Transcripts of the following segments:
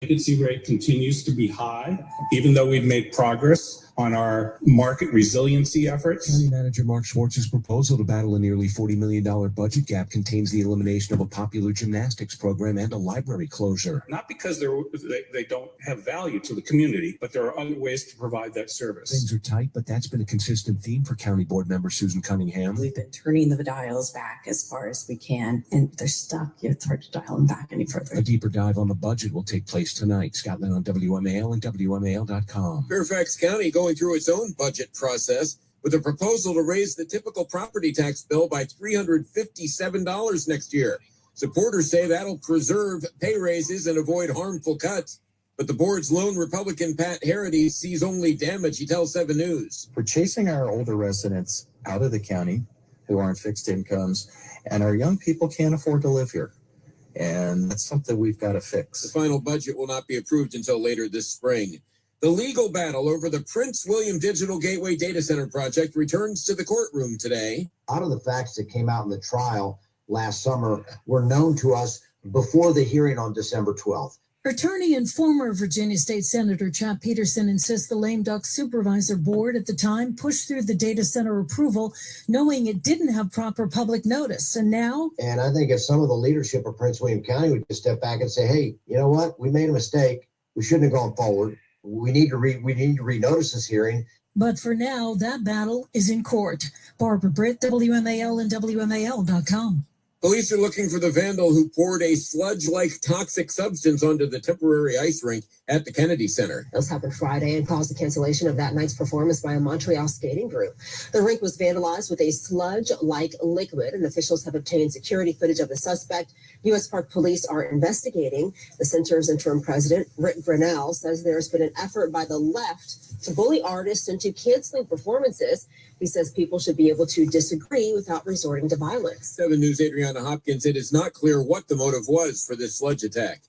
Vacancy rate continues to be high, even though we've made progress on our market resiliency efforts. County Manager Mark Schwartz's proposal to battle a nearly $40 million budget gap contains the elimination of a popular gymnastics program and a library closure. Not because they don't have value to the community, but there are other ways to provide that service. Things are tight, but that's been a consistent theme for County Board member Susan Cunningham. We've been turning the dials back as far as we can, and they're stuck. It's hard to dial them back any further. A deeper dive on the budget will take place tonight. Scotland on WMAL and WMAL.com. Fairfax County going through its own budget process with a proposal to raise the typical property tax bill by $357 next year. Supporters say that'll preserve pay raises and avoid harmful cuts. But the board's lone Republican Pat Harity sees only damage. He tells 7 News. We're chasing our older residents out of the county who aren't fixed incomes, and our young people can't afford to live here. And that's something we've got to fix. The final budget will not be approved until later this spring. The legal battle over the Prince William Digital Gateway Data Center project returns to the courtroom today. A lot of the facts that came out in the trial last summer were known to us before the hearing on December 12th. Attorney and former Virginia State Senator Chap Peterson insists the Lame Duck Supervisor Board at the time pushed through the data center approval, knowing it didn't have proper public notice. And now? And I think if some of the leadership of Prince William County would just step back and say, hey, you know what? We made a mistake. We shouldn't have gone forward. We need to renotice this hearing. But for now, that battle is in court. Barbara Britt, WMAL and WMAL.com. Police are looking for the vandal who poured a sludge-like toxic substance onto the temporary ice rink at the Kennedy Center. This happened Friday and caused the cancellation of that night's performance by a Montreal skating group. The rink was vandalized with a sludge-like liquid, and officials have obtained security footage of the suspect. U.S. Park Police are investigating. The center's interim president, Rick Grinnell, says there's been an effort by the left to bully artists into canceling performances. He says people should be able to disagree without resorting to violence. 7 News' Adriana Hopkins, it is not clear what the motive was for this sludge attack.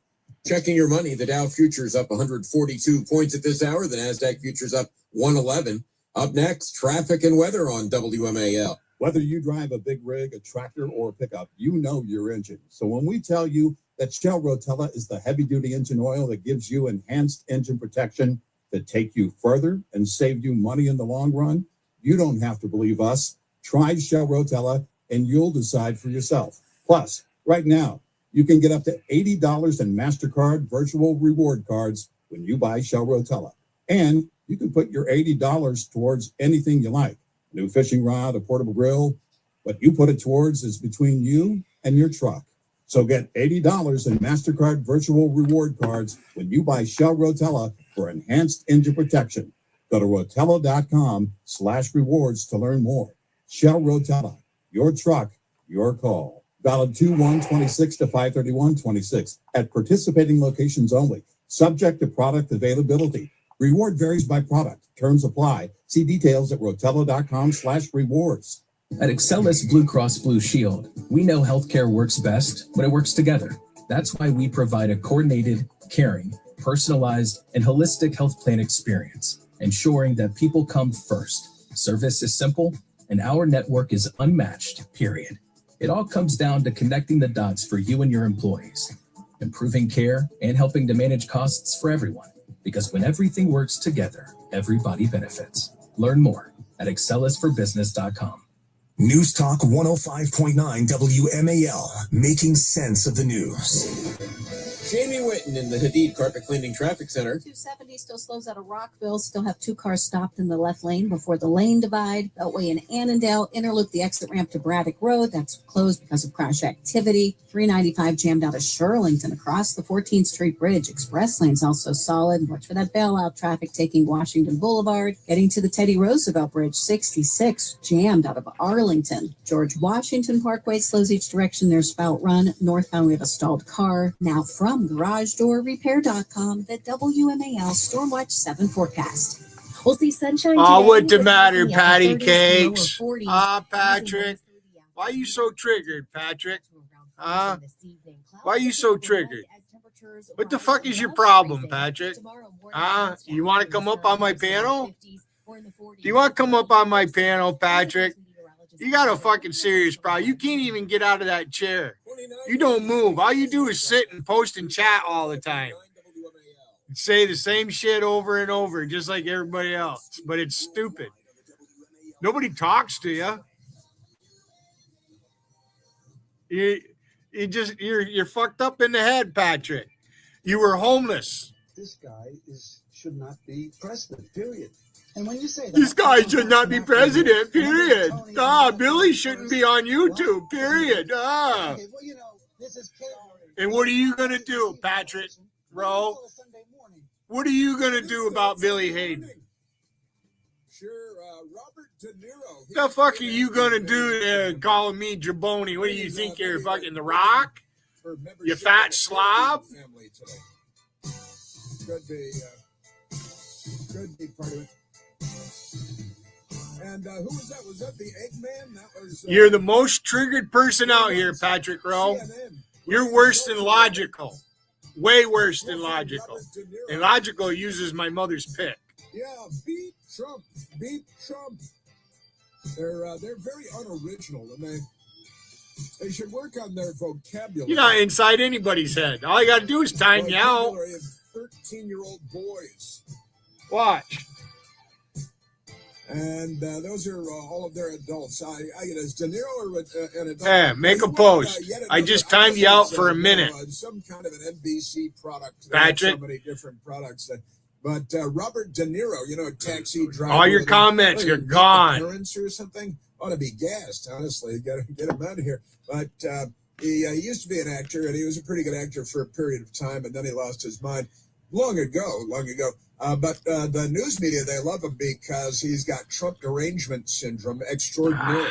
Checking your money, the Dow futures up 142 points at this hour. The NASDAQ futures up 111. Up next, traffic and weather on WMAL. Whether you drive a big rig, a tractor, or a pickup, you know your engine. So when we tell you that Shell Rotella is the heavy-duty engine oil that gives you enhanced engine protection to take you further and save you money in the long run, you don't have to believe us. Try Shell Rotella and you'll decide for yourself. Plus, right now, you can get up to $80 in MasterCard virtual reward cards when you buy Shell Rotella. And you can put your $80 towards anything you like. A new fishing rod, a portable grill. What you put it towards is between you and your truck. So get $80 in MasterCard virtual reward cards when you buy Shell Rotella for enhanced engine protection. Go to Rotella.com/rewards to learn more. Shell Rotella, your truck, your call. Valid 2/1/26 to 5/31/26 at participating locations only. Subject to product availability. Reward varies by product. Terms apply. See details at Rotella.com/rewards. At Excelis Blue Cross Blue Shield, we know healthcare works best when it works together. That's why we provide a coordinated, caring, personalized, and holistic health plan experience, ensuring that people come first. Service is simple, and our network is unmatched, period. It all comes down to connecting the dots for you and your employees, improving care, and helping to manage costs for everyone. Because when everything works together, everybody benefits. Learn more at excelisforbusiness.com. News Talk 105.9 WMAL, making sense of the news. Jamie Witten in the Hadid Carpet Cleaning Traffic Center. 270 still slows out of Rockville. Still have 2 cars stopped in the left lane before the lane divide. Beltway in Annandale. Interloop the exit ramp to Braddock Road. That's closed because of crash activity. 395 jammed out of Shirlington across the 14th Street Bridge. Express lane's also solid. Watch for that bailout traffic taking Washington Boulevard. Getting to the Teddy Roosevelt Bridge. 66 jammed out of Arlington. George Washington Parkway slows each direction. There's Spout Run. Northbound we have a stalled car. Now from GarageDoorRepair.com, the WMAL Stormwatch 7 forecast. We'll see sunshine today. What's the matter, patty cakes? Patrick. Why are you so triggered, Patrick? Why are you so triggered? What the fuck is your problem, Patrick? You want to come up on my panel? Do you want to come up on my panel, Patrick? You got a fucking serious problem. You can't even get out of that chair. You don't move. All you do is sit and post and chat all the time. say the same shit over and over, just like everybody else. But it's stupid. Nobody talks to you. You're fucked up in the head, Patrick. You were homeless. This guy should not be president, period. And when you say that, This guy should not be president, period. Billy shouldn't be on YouTube, period. Okay, well, you know, this is And what are you going to do, Patrick Rowe? What are you going to do about Billy Hayden? Sure, Robert De Niro. The fuck are you going to do calling me Jaboni? What do you think you're fucking The Rock? You fat slob? Could be part of it. And who was that? Was that the Eggman? That was. You're the most triggered person out here, Patrick Rowe. You're worse than Logical. Way worse than Logical. And Logical uses my mother's pick. Yeah, beat Trump. Beat Trump. They're very unoriginal, and they should work on their vocabulary. You're not inside anybody's head. All you got to do is time you out. 13-year-old boys. Watch. And those are all of their adults. Is De Niro an adult? Yeah, make a post. I just timed you out for a minute. Some kind of an NBC product. Patrick. So many different products. But Robert De Niro, taxi driver. All your comments are gone. Parents or something ought to be gassed. Honestly, get him out of here. But he used to be an actor, and he was a pretty good actor for a period of time, and then he lost his mind long ago. But the news media, they love him because he's got Trump derangement syndrome extraordinaire,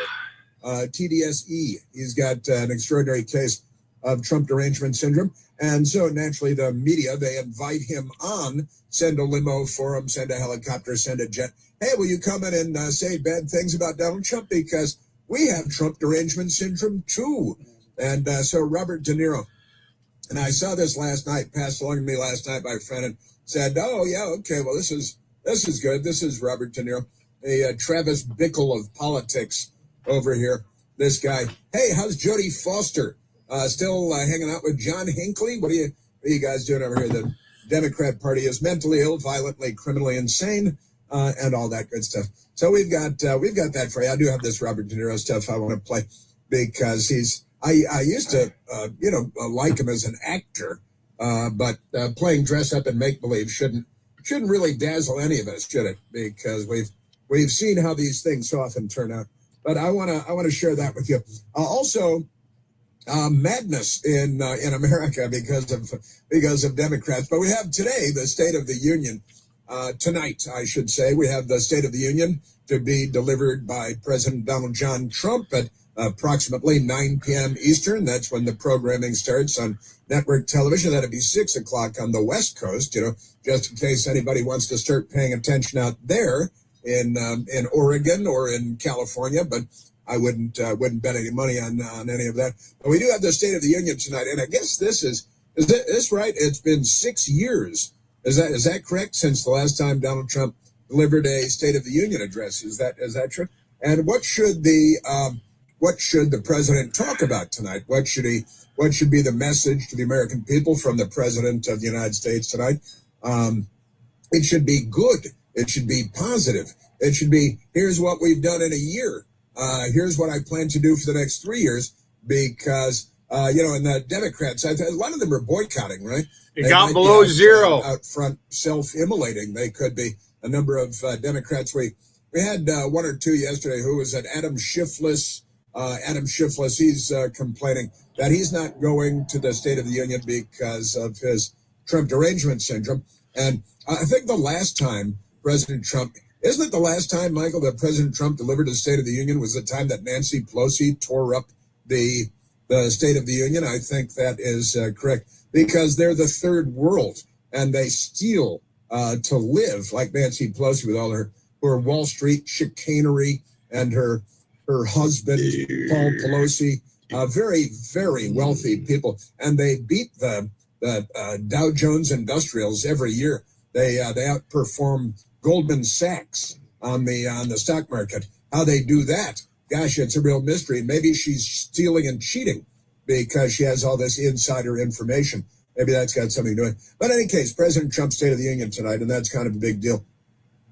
TDSE. He's got an extraordinary case of Trump derangement syndrome. And so naturally the media, they invite him on, send a limo for him, send a helicopter, send a jet. Hey, will you come in and say bad things about Donald Trump? Because we have Trump derangement syndrome too. And so Robert De Niro, and I saw this last night, passed along to me last night by a friend, and said, oh, yeah, okay, well, this is good. This is Robert De Niro, a Travis Bickle of politics over here. This guy. Hey, how's Jodie Foster? Still hanging out with John Hinckley? What are you guys doing over here? The Democrat Party is mentally ill, violently, criminally insane, and all that good stuff. So we've got that for you. I do have this Robert De Niro stuff I want to play because I used to like him as an actor. But playing dress up and make believe shouldn't really dazzle any of us, should it? Because we've seen how these things so often turn out. But I want to share that with you. Also, madness in America because of Democrats. But we have today the State of the Union. Tonight, I should say, we have the State of the Union to be delivered by President Donald John Trump at approximately 9 p.m. Eastern. That's when the programming starts on network television. That'd be 6 o'clock on the West Coast, just in case anybody wants to start paying attention out there in Oregon or in California. But I wouldn't bet any money on any of that. But we do have the State of the Union tonight, and I guess this is this right? It's been 6 years. Is that correct? Since the last time Donald Trump delivered a State of the Union address, is that true? And what should the president talk about tonight? What should be the message to the American people from the president of the United States tonight? It should be good. It should be positive. It should be, here's what we've done in a year. Here's what I plan to do for the next 3 years, because, and the Democrats, a lot of them are boycotting, right? It got below zero. Out front, self-immolating. They could be. A number of Democrats. We had one or two yesterday. Who was it? Adam Schiffless. He's complaining that he's not going to the State of the Union because of his Trump derangement syndrome. And I think the last time President Trump, isn't it the last time, Michael, that President Trump delivered a State of the Union was the time that Nancy Pelosi tore up the State of the Union? I think that is correct, because they're the third world and they steal to live, like Nancy Pelosi with all her Wall Street chicanery and her husband, Paul Pelosi, very, very wealthy people. And they beat the Dow Jones Industrials every year. They outperform Goldman Sachs on the stock market. How they do that? Gosh, it's a real mystery. Maybe she's stealing and cheating because she has all this insider information. maybe that's got something to do with it. But in any case, President Trump's State of the Union tonight, and that's kind of a big deal.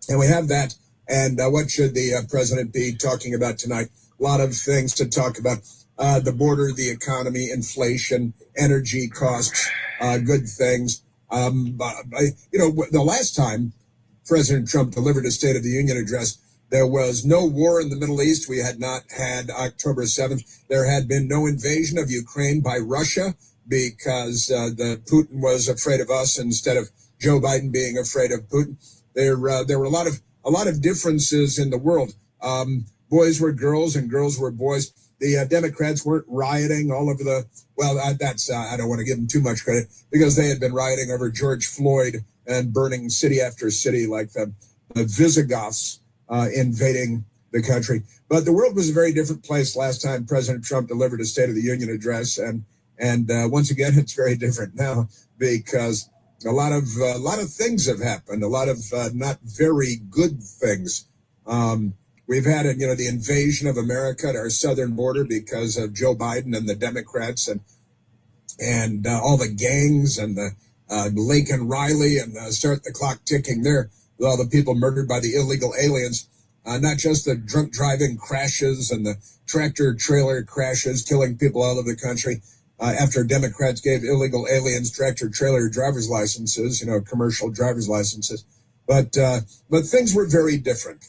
And we have that. And what should the president be talking about tonight? A lot of things to talk about. The border, the economy, inflation, energy costs, good things. The last time President Trump delivered a State of the Union address, there was no war in the Middle East. We had not had October 7th. There had been no invasion of Ukraine by Russia because the Putin was afraid of us instead of Joe Biden being afraid of Putin. There were a lot of differences in the world. Boys were girls and girls were boys. The Democrats weren't rioting all over I don't want to give them too much credit because they had been rioting over George Floyd and burning city after city like the Visigoths invading the country. But the world was a very different place last time President Trump delivered a State of the Union address. And once again, it's very different now because a lot of things have happened, a lot of not very good things. We've had, the invasion of America at our southern border because of Joe Biden and the Democrats and all the gangs and the Lake and Riley and start the clock ticking there with all the people murdered by the illegal aliens, not just the drunk driving crashes and the tractor trailer crashes killing people all over the country after Democrats gave illegal aliens tractor trailer driver's licenses, commercial driver's licenses. But things were very different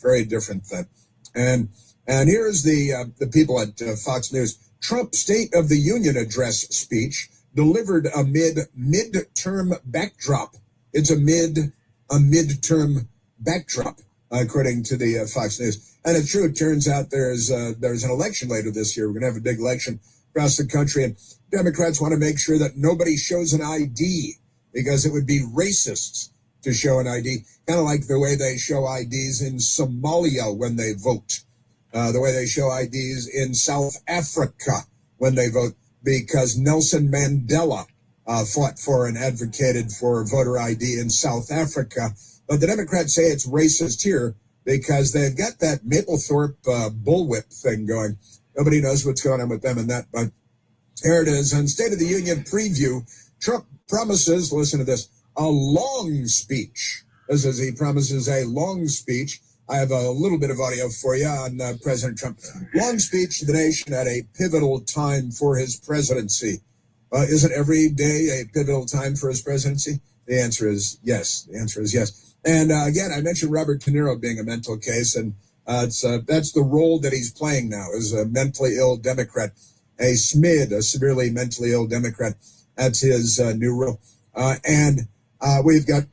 then. And here's the people at Fox News. Trump's State of the Union address speech delivered amid midterm backdrop. It's a midterm backdrop, according to the Fox News. And it's true. It turns out there's an election later this year. We're going to have a big election across the country, and Democrats want to make sure that nobody shows an ID because it would be racist to show an ID, kind of like the way they show IDs in Somalia when they vote, the way they show IDs in South Africa when they vote, because Nelson Mandela fought for and advocated for voter ID in South Africa. But the Democrats say it's racist here because they've got that Mapplethorpe bullwhip thing going. Nobody knows what's going on with them and that, but here it is. On State of the Union preview, Trump promises, listen to this, a long speech. This is, he promises a long speech. I have a little bit of audio for you on President Trump. Long speech to the nation at a pivotal time for his presidency. Isn't every day a pivotal time for his presidency? The answer is yes. The answer is yes. And again, I mentioned Robert De Niro being a mental case, and that's the role that he's playing now as a mentally ill Democrat, a SMID, a severely mentally ill Democrat. That's his new role. We've got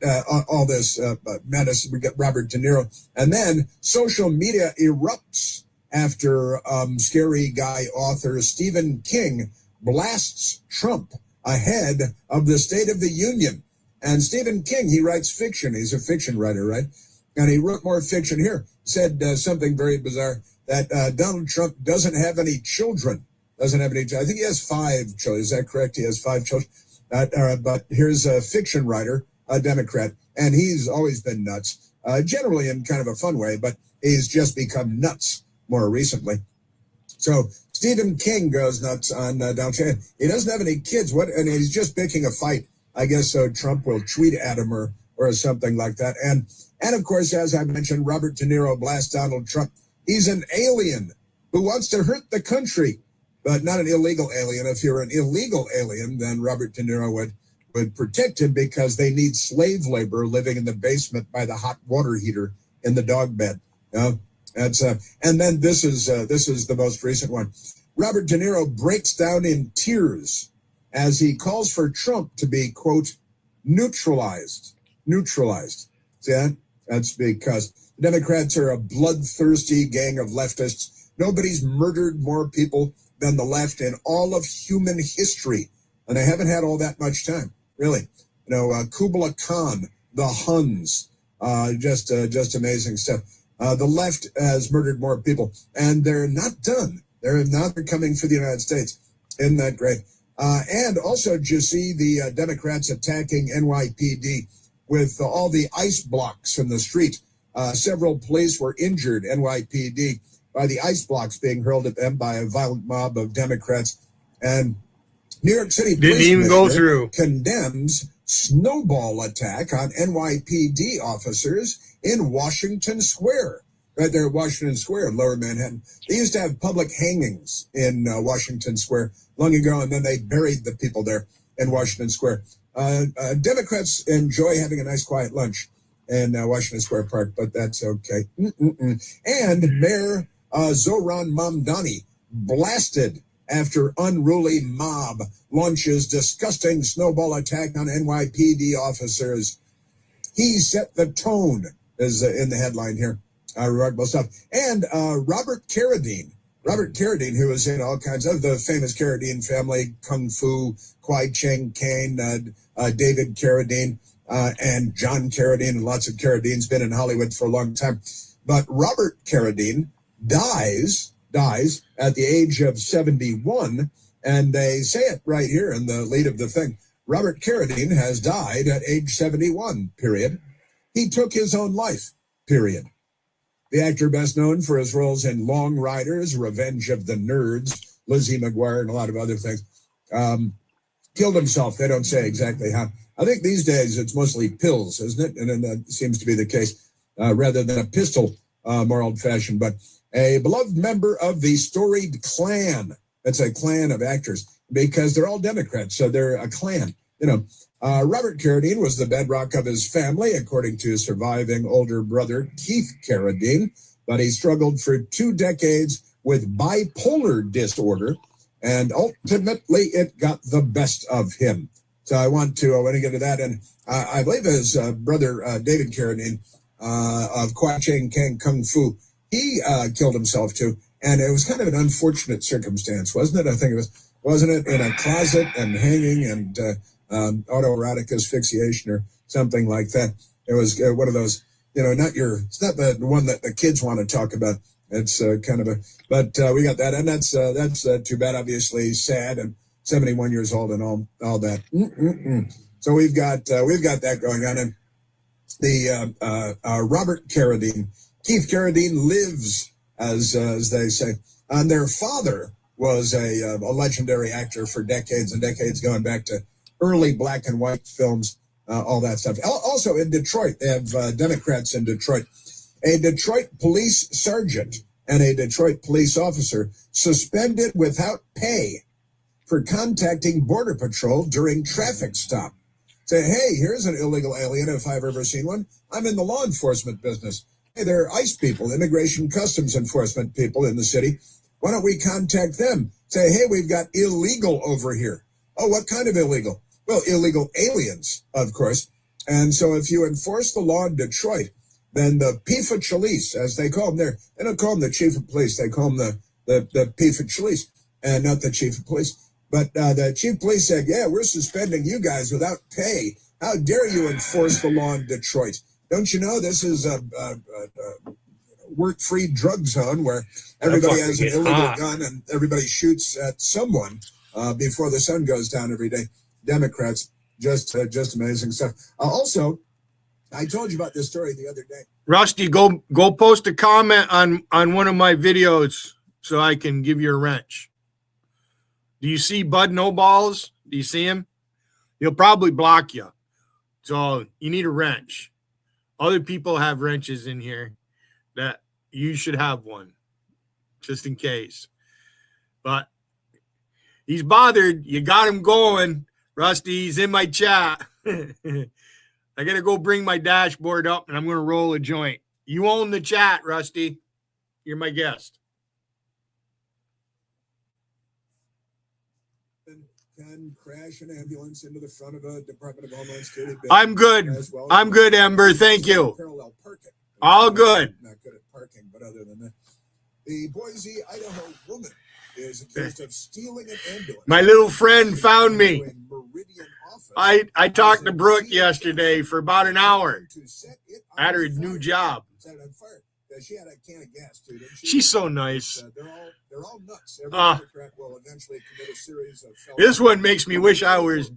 all this medicine. We got Robert De Niro. And then social media erupts after scary guy author Stephen King blasts Trump ahead of the State of the Union. And Stephen King, he writes fiction. He's a fiction writer, right? And he wrote more fiction here. Said something very bizarre, that Donald Trump doesn't have any children. I think he has 5 children. Is that correct? He has 5 children. But here's a fiction writer, a Democrat, and he's always been nuts, generally in kind of a fun way, but he's just become nuts more recently. So Stephen King goes nuts on Donald Trump. He doesn't have any kids. And he's just picking a fight, I guess, so Trump will tweet at him or something like that. And of course, as I mentioned, Robert De Niro blasts Donald Trump. He's an alien who wants to hurt the country, but not an illegal alien. If you're an illegal alien, then Robert De Niro would protect him because they need slave labor living in the basement by the hot water heater in the dog bed. And then this is the most recent one. Robert De Niro breaks down in tears as he calls for Trump to be, quote, neutralized. See that? That's because the Democrats are a bloodthirsty gang of leftists. Nobody's murdered more people than the left in all of human history. And they haven't had all that much time, really. Kublai Khan, the Huns, just amazing stuff. The left has murdered more people, and they're not done. They're coming for the United States. Isn't that great? And also, did you see the Democrats attacking NYPD with all the ice blocks in the street? Several police were injured, NYPD, by the ice blocks being hurled at them by a violent mob of Democrats. And New York City Didn't Police even go Commissioner through. condemns snowball attack on NYPD officers in Washington Square. Right there at Washington Square in Lower Manhattan. They used to have public hangings in Washington Square long ago, and then they buried the people there in Washington Square. Democrats enjoy having a nice quiet lunch in Washington Square Park, but that's okay. And Mayor Zohran Mamdani blasted after unruly mob launches disgusting snowball attack on NYPD officers. He set the tone, is in the headline here. Remarkable stuff. And Robert Carradine, who was in all kinds of the famous Carradine family, Kung Fu, Kwai Chang Caine, David Carradine, and John Carradine, and lots of Carradines, been in Hollywood for a long time. But Robert Carradine dies at the age of 71, and they say it right here in the lead of the thing. Robert Carradine has died at age 71, period. He took his own life, period. The actor best known for his roles in Long Riders, Revenge of the Nerds, Lizzie McGuire, and a lot of other things. Killed himself. They don't say exactly how. I think these days it's mostly pills, isn't it? And that seems to be the case, rather than a pistol, more old-fashioned. But a beloved member of the storied Klan. That's a clan of actors because they're all Democrats, so they're a clan. Robert Carradine was the bedrock of his family, according to surviving older brother Keith Carradine, but he struggled for 2 decades with bipolar disorder, and ultimately it got the best of him. So I want to get to that, and I believe his brother David Carradine of Kwai Chang Caine Kung Fu, he killed himself too, and it was kind of an unfortunate circumstance, wasn't it? I think it was, wasn't it, in a closet and hanging and autoerotic asphyxiation or something like that. It was one of those, it's not the one that the kids want to talk about. It's kind of but we got that, and that's too bad. Obviously sad, and 71 years old, and all that. So we've got that going on, and the Robert Carradine, Keith Carradine lives, as they say, and their father was a legendary actor for decades and decades, going back to early black and white films, all that stuff. Also in Detroit, they have Democrats in Detroit. A Detroit police sergeant and a Detroit police officer suspended without pay for contacting Border Patrol during traffic stop. Say, hey, here's an illegal alien if I've ever seen one. I'm in the law enforcement business. Hey, there are ICE people, Immigration Customs Enforcement people in the city. Why don't we contact them? Say, hey, we've got illegal over here. Oh, what kind of illegal? Well, illegal aliens, of course. And so if you enforce the law in Detroit, then the chief of police, as they call them there, they don't call them the chief of police, they call them the chief of police, and not the chief of police. But the chief of police said, yeah, we're suspending you guys without pay. How dare you enforce the law in Detroit? Don't you know this is a work-free drug zone where everybody has an illegal gun and everybody shoots at someone before the sun goes down every day? Democrats, just amazing stuff. Also, I told you about this story the other day. Rusty, go post a comment on one of my videos so I can give you a wrench. Do you see Bud No Balls? Do you see him? He'll probably block you. So you need a wrench. Other people have wrenches in here that you should have one, just in case. But he's bothered. You got him going. Rusty, he's in my chat. I got to go bring my dashboard up, and I'm going to roll a joint. You own the chat, Rusty. You're my guest. Can crash an ambulance into the front of a Department of Homeland Security building. I'm good. Well. I'm good, Ember. Thank you. Parallel parking. All good. Not good at parking, but other than that. The Boise, Idaho woman is accused of stealing an ambulance. My little friend found me. I talked to Brooke yesterday for about an hour at her new job. She had a can of gas, too. She's so nice. They're all nuts. Every Democrat will eventually commit a series of this one makes me wish I was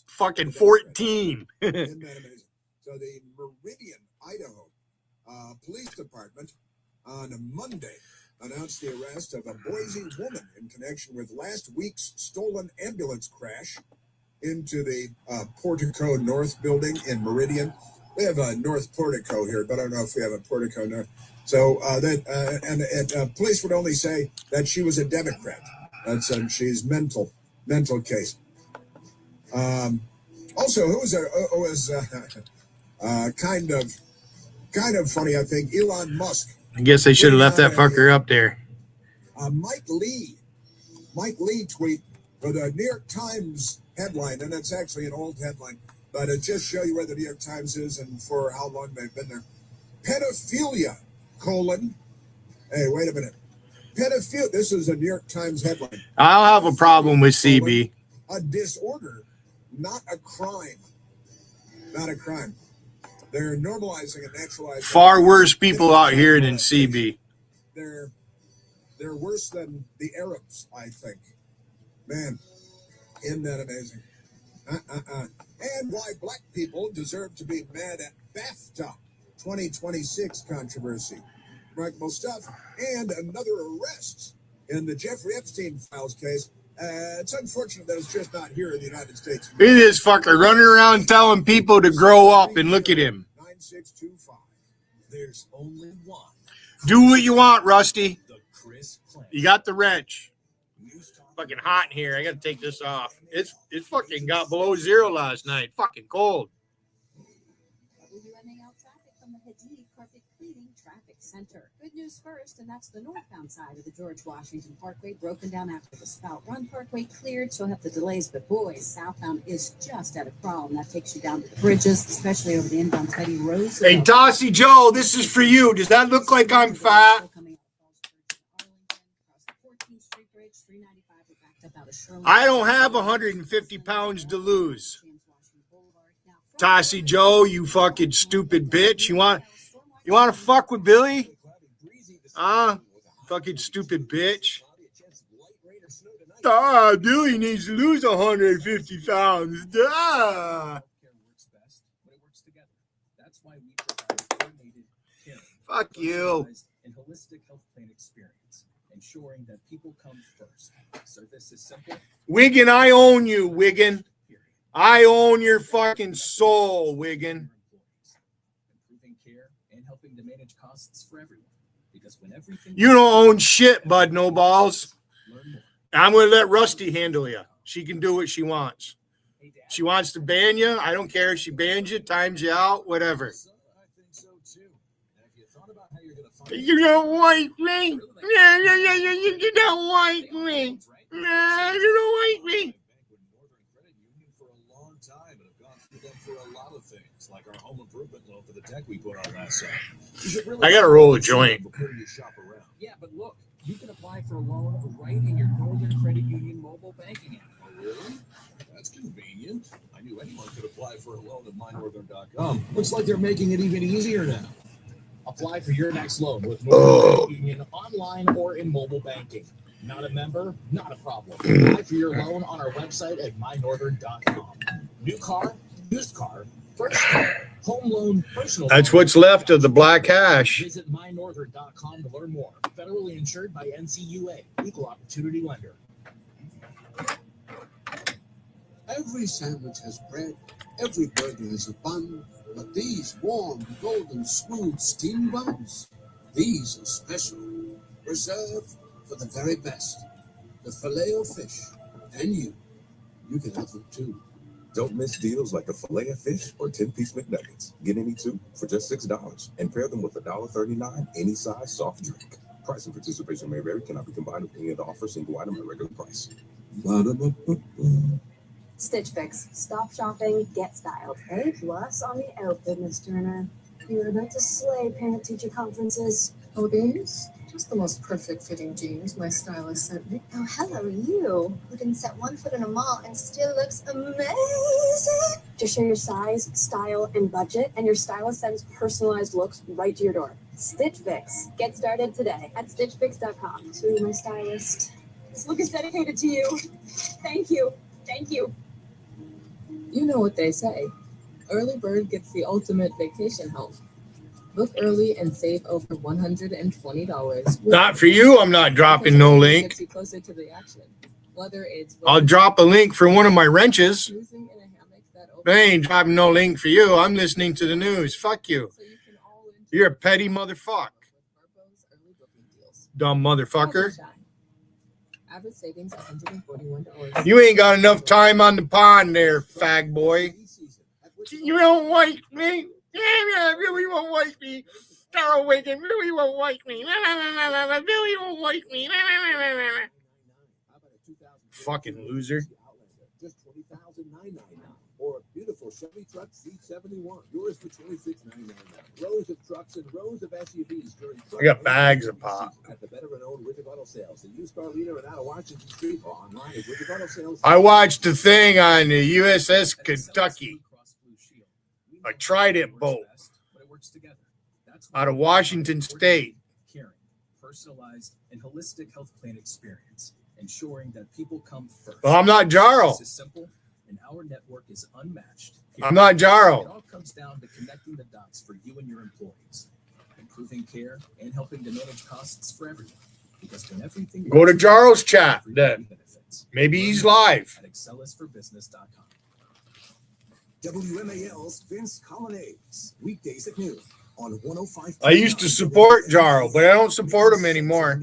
fucking 14. Isn't that amazing? So the Meridian, Idaho Police Department on a Monday announced the arrest of a Boise woman in connection with last week's stolen ambulance crash into the Portico North building in Meridian. We have a North Portico here, but I don't know if we have a Portico North. So police would only say that she was a Democrat. That's she's mental case. Also, who was kind of funny, I think, Elon Musk. I guess they should have left that fucker up there. Mike Lee tweet for the New York Times headline, and it's actually an old headline, but it just shows you where the New York Times is and for how long they've been there. Pedophilia, hey, wait a minute. Pedophilia, this is a New York Times headline. I'll have a problem with CB. A disorder, not a crime. Not a crime. They're normalizing and naturalizing. Far worse people out here than CB. They're worse than the Arabs, I think. Man, isn't that amazing? And why black people deserve to be mad at BAFTA 2026 controversy. Remarkable stuff. And another arrest in the Jeffrey Epstein files case. It's unfortunate that it's just not here in the United States. Look at this fucker running around telling people to grow up, and look at him. 9625. There's only one. Do what you want, Rusty. You got the wrench. Fucking hot in here. I got to take this off. It's fucking got below zero last night. Fucking cold. WMAL traffic from the Hadid Carpet Cleaning Traffic Center. Good news first, and that's the northbound side of the George Washington Parkway broken down after the Spout Run Parkway cleared, so have the delays. But boys, southbound is just at a problem. That takes you down to the bridges, especially over the inbound Teddy Rose. Hey, Tossy Joe, this is for you. Does that look like I'm fat? I don't have 150 pounds to lose. Tossy Joe, you fucking stupid bitch. You want to fuck with Billy? Fucking stupid bitch. Billy needs to lose 150 pounds. Fuck you. And holistic health plan experience, ensuring that people come first. Service is simple. Wiggin, I own you, Wiggin. I own your fucking soul, Wiggin. Improving care and helping to manage costs for everyone. Because when everything You don't own shit, bud, no balls. I'm going to let Rusty handle you. She can do what she wants. She wants to ban you. I don't care. She bans you, times you out, whatever. You don't like me. You don't like me. You don't like me. For a lot of things, like our home improvement loan for the deck we put on last summer. I gotta roll a joint. Before you shop around. Yeah, but look, you can apply for a loan right in your Northern Credit Union mobile banking app. Oh, really? That's convenient. I knew anyone could apply for a loan at mynorthern.com. Looks like they're making it even easier now. Apply for your next loan with Northern Credit Union online or in mobile banking. Not a member? Not a problem. Apply for your loan on our website at mynorthern.com. New car? Used car, first car, home loan, personal. That's what's left of the black hash. Visit mynorthern.com to learn more. Federally insured by NCUA, Equal Opportunity Lender. Every sandwich has bread, every burger has a bun, but these warm, golden, smooth steamed buns, these are special, reserved for the very best. The Filet-O-Fish, and you can have them too. Don't miss deals like the Filet-O-Fish or 10-piece McNuggets. Get any two for just $6 and pair them with $1.39 any size soft drink. Price and participation may vary. Cannot be combined with any other offer. Single item at regular price. Stitch Fix. Stop shopping, get styled. A+ on the outfit, Miss Turner. You're about to slay parent-teacher conferences. Oh, these? Just the most perfect fitting jeans my stylist sent me. Oh, hello, you. Who didn't set one foot in a mall and still looks amazing. Just show your size, style, and budget, and your stylist sends personalized looks right to your door. Stitch Fix. Get started today at stitchfix.com. To my stylist. This look is dedicated to you. Thank you. Thank you. You know what they say. Early bird gets the ultimate vacation home. Book early and save over $120. Not for you. I'm not dropping no link. Gets you closer to the action. Whether it's I'll drop a link for one of my wrenches. I ain't dropping no link for you. I'm listening to the news. Fuck you. You're a petty motherfucker. Dumb motherfucker. Average savings $141. You ain't got enough time on the pond there, fag boy. You don't like me. Yeah, Billy won't like me. Carol Wiggin, Billy won't like me. Billy won't like me. Fucking loser. Just $20,999. Or a beautiful Chevy truck C71. Yours for $26,999. Rows of trucks and rows of SUVs during I got bags of pop. At the veteran-owned Richard Auto Sales, the used car leader and out of Washington Street, or online at Richard Auto Sales. I watched the thing on the USS Kentucky. I tried it both. Out of Washington State. Caring, personalized, and holistic health plan experience, ensuring that people come first. Well, I'm not Jarl. This is simple, and our network is unmatched. I'm not Jarl. It all comes down to connecting the dots for you and your employees, improving care and helping to manage costs for everyone. Because when everything Go to Jarl's chat then. Maybe he's live. At excellusforbbusiness.com. WMAL's Vince Colonnades, weekdays at noon on 105. I used to support Jarl, but I don't support him anymore.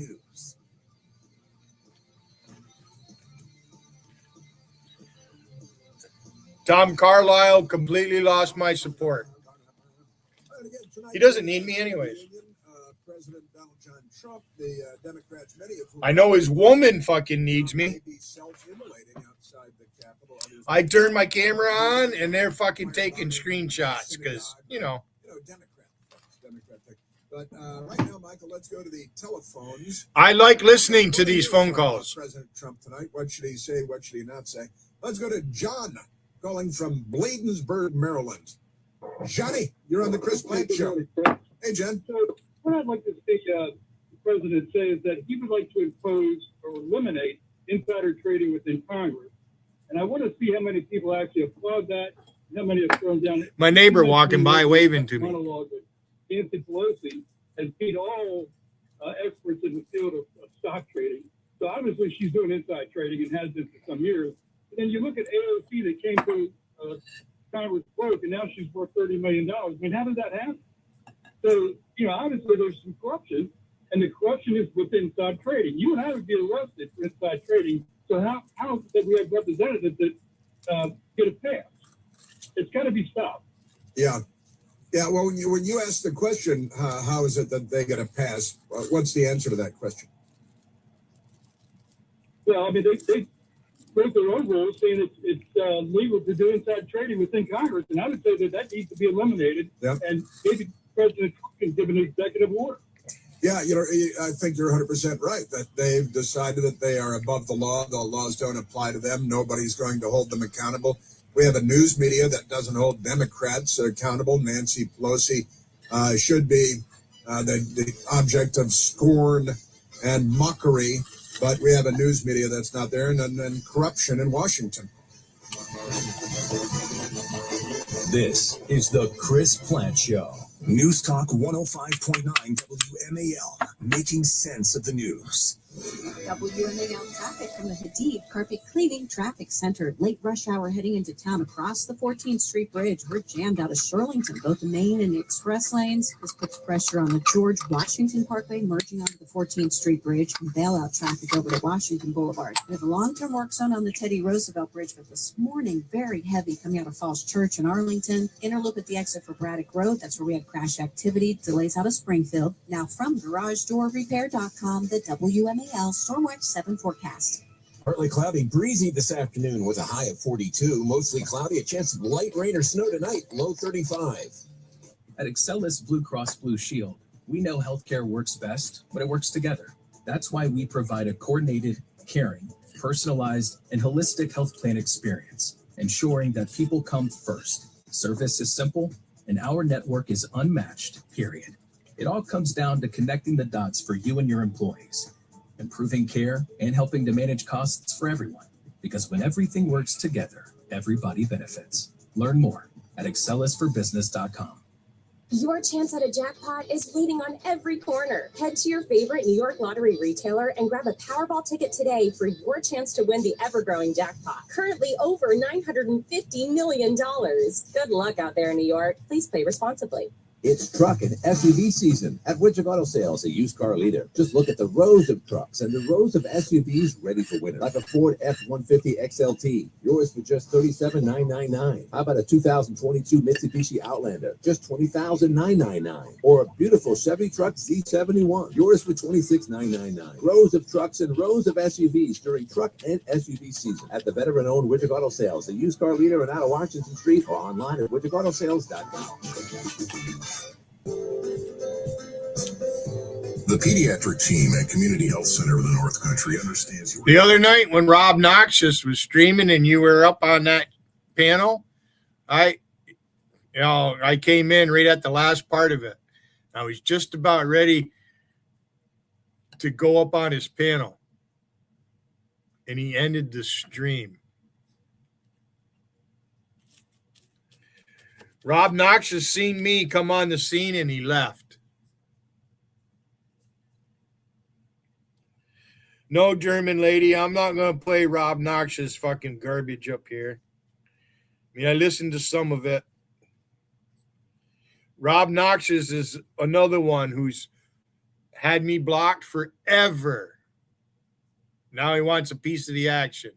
Tom Carlisle completely lost my support. He doesn't need me anyways. President Donald John Trump, the Democrats, many of whom I know his woman fucking needs me. I turn my camera on and they're fucking taking screenshots because, you know. But right now, Michael, let's go to the telephones. I like listening to these phone calls. President Trump tonight. What should he say? What should he not say? Let's go to John, calling from Bladensburg, Maryland. Johnny, you're on the Chris Plant Show. Hey, Jen. So what I'd like to see the president say is that he would like to impose or eliminate insider trading within Congress. And I want to see how many people actually applaud that, how many have thrown down. My neighbor walking by waving to me. Monologue with Nancy Pelosi has beat all experts in the field of stock trading. So obviously she's doing inside trading and has been for some years. But then you look at AOC that came to Congress broke, and now she's worth $30 million. I mean, how did that happen? So, you know, obviously there's some corruption, and the corruption is with inside trading. You and I would be arrested for inside trading. So how that we have representatives that get a pass? It's got to be stopped. Yeah. Yeah, well, when you ask the question, how is it that they get a pass, what's the answer to that question? Well, I mean, they break their own rules saying it's legal to do inside trading within Congress, and I would say that needs to be eliminated, and maybe President Trump can give an executive order. Yeah, you know, I think you're 100% right that they've decided that they are above the law. The laws don't apply to them. Nobody's going to hold them accountable. We have a news media that doesn't hold Democrats accountable. Nancy Pelosi should be the object of scorn and mockery, but we have a news media that's not there, and then corruption in Washington. This is the Chris Plant Show. News Talk 105.9 WMAL, making sense of the news. WMAL traffic from the Hadid Carpet Cleaning Traffic Center. Late rush hour heading into town across the 14th Street Bridge. We're jammed out of Shirlington, both the main and the express lanes. This puts pressure on the George Washington Parkway, merging onto the 14th Street Bridge, and bailout traffic over to Washington Boulevard. We have a long-term work zone on the Teddy Roosevelt Bridge, but this morning, very heavy coming out of Falls Church in Arlington. Interloop at the exit for Braddock Road. That's where we had crash activity. Delays out of Springfield. Now from GarageDoorRepair.com, the WMAL Stormwatch 7 forecast. Partly cloudy, breezy this afternoon with a high of 42. Mostly cloudy, a chance of light rain or snow tonight, low 35. At Excelis Blue Cross Blue Shield, we know healthcare works best when it works together. That's why we provide a coordinated, caring, personalized, and holistic health plan experience, ensuring that people come first. Service is simple, and our network is unmatched, period. It all comes down to connecting the dots for you and your employees, improving care and helping to manage costs for everyone. Because when everything works together, everybody benefits. Learn more at excellusforbusiness.com. Your chance at a jackpot is waiting on every corner. Head to your favorite New York lottery retailer and grab a Powerball ticket today for your chance to win the ever-growing jackpot. Currently over $950 million. Good luck out there in New York. Please play responsibly. It's truck and SUV season at Widget Auto Sales, a used car leader. Just look at the rows of trucks and the rows of SUVs ready for winter, like a Ford F-150 XLT, yours for just $37,999. How about a 2022 Mitsubishi Outlander, just $20,999? Or a beautiful Chevy truck Z71, yours for $26,999. Rows of trucks and rows of SUVs during truck and SUV season at the veteran-owned Widget Auto Sales, a used car leader in out of Washington Street, or online at widgetautosales.com. The pediatric team at Community Health Center of the North Country understands you. The other night when Rob Noxious was streaming and you were up on that panel, I came in right at the last part of it. I was just about ready to go up on his panel, and he ended the stream. Rob Noxious seen me come on the scene and he left. No, German lady, I'm not going to play Rob Noxious fucking garbage up here. I mean, I listened to some of it. Rob Noxious is another one who's had me blocked forever. Now he wants a piece of the action.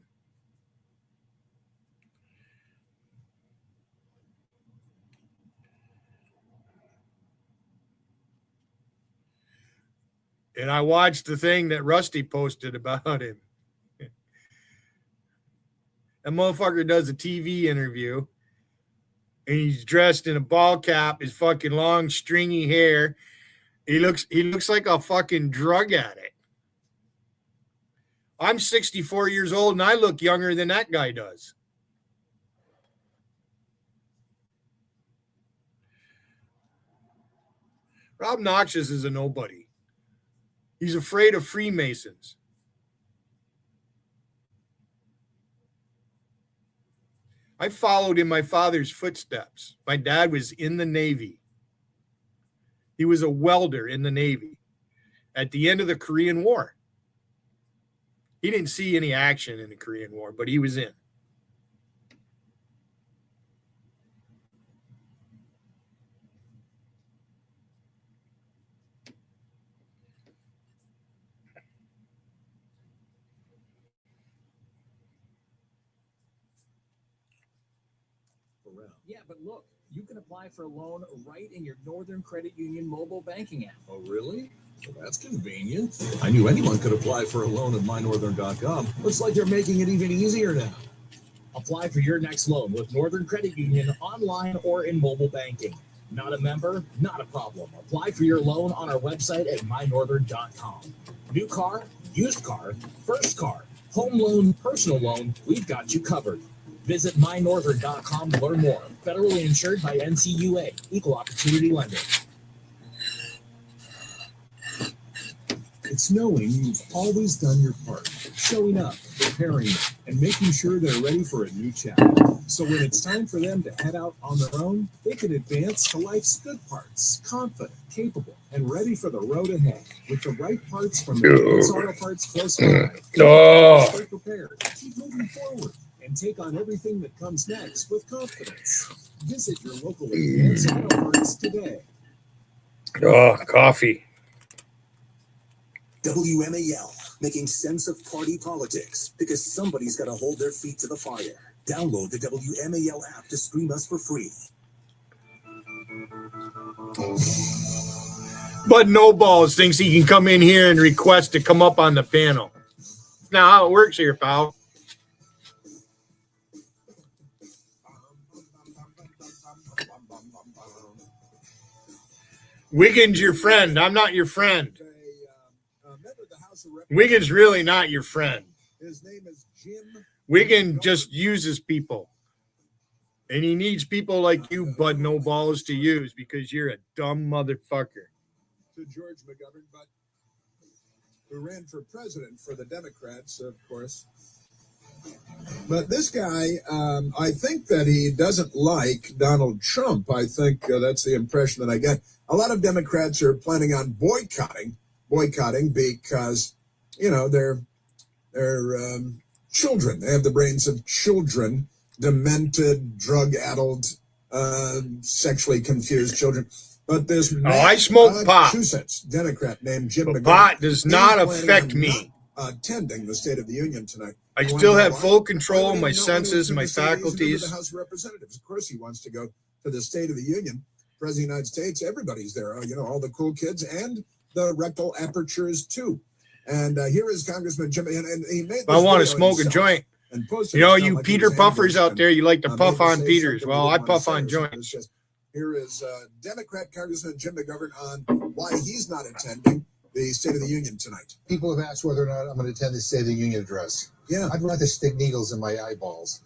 And I watched the thing that Rusty posted about him. That motherfucker does a TV interview, and he's dressed in a ball cap, his fucking long, stringy hair. He looks like a fucking drug addict. I'm 64 years old, and I look younger than that guy does. Rob Noxious is a nobody. He's afraid of Freemasons. I followed in my father's footsteps. My dad was in the Navy. He was a welder in the Navy at the end of the Korean War. He didn't see any action in the Korean War, but he was in. Yeah, but look, you can apply for a loan right in your Northern Credit Union mobile banking app. Oh, really? Well, that's convenient. I knew anyone could apply for a loan at mynorthern.com. Looks like they're making it even easier now. Apply for your next loan with Northern Credit Union online or in mobile banking. Not a member? Not a problem. Apply for your loan on our website at mynorthern.com. New car, used car, first car, home loan, personal loan, we've got you covered. Visit mynorthern.com to learn more. Federally insured by NCUA, Equal Opportunity Lender. It's knowing you've always done your part, showing up, preparing them, and making sure they're ready for a new chapter. So when it's time for them to head out on their own, they can advance to life's good parts, confident, capable, and ready for the road ahead. With the right parts from the Advanced Auto Parts close by, stay prepared, keep moving forward, and take on everything that comes next with confidence. Visit your local Advanced Auto Parts today. Oh, coffee. WMAL, making sense of party politics, because somebody's got to hold their feet to the fire. Download the WMAL app to stream us for free. But No Balls thinks he can come in here and request to come up on the panel. That's not how it works here, pal. Wiggins, your friend. I'm not your friend. Wiggins really not your friend. His name is Jim. Wiggins just uses people. And he needs people like you, Bud No Balls, to use because you're a dumb motherfucker. To George McGovern, but who ran for president for the Democrats, of course. But this guy, I think that he doesn't like Donald Trump. I think that's the impression that I get. A lot of Democrats are planning on boycotting because, you know, they're children. They have the brains of children, demented, drug-addled, sexually confused children. But this I smoke pot. Massachusetts Democrat named Jim McGovern. Pot does not affect me. Attending the State of the Union tonight. I still have full control of my senses and my faculties. The House of Representatives. Of course, he wants to go to the State of the Union. President of the United States, everybody's there. You know, all the cool kids and the rectal apertures, too. And here is Congressman Jim. And he made I want to smoke a joint. You know, you Peter Puffers out there, you like to puff on Peters. Well, I puff on joints. Here is Democrat Congressman Jim McGovern on why he's not attending the State of the Union tonight. People have asked whether or not I'm going to attend the State of the Union address. Yeah. I'd rather stick needles in my eyeballs.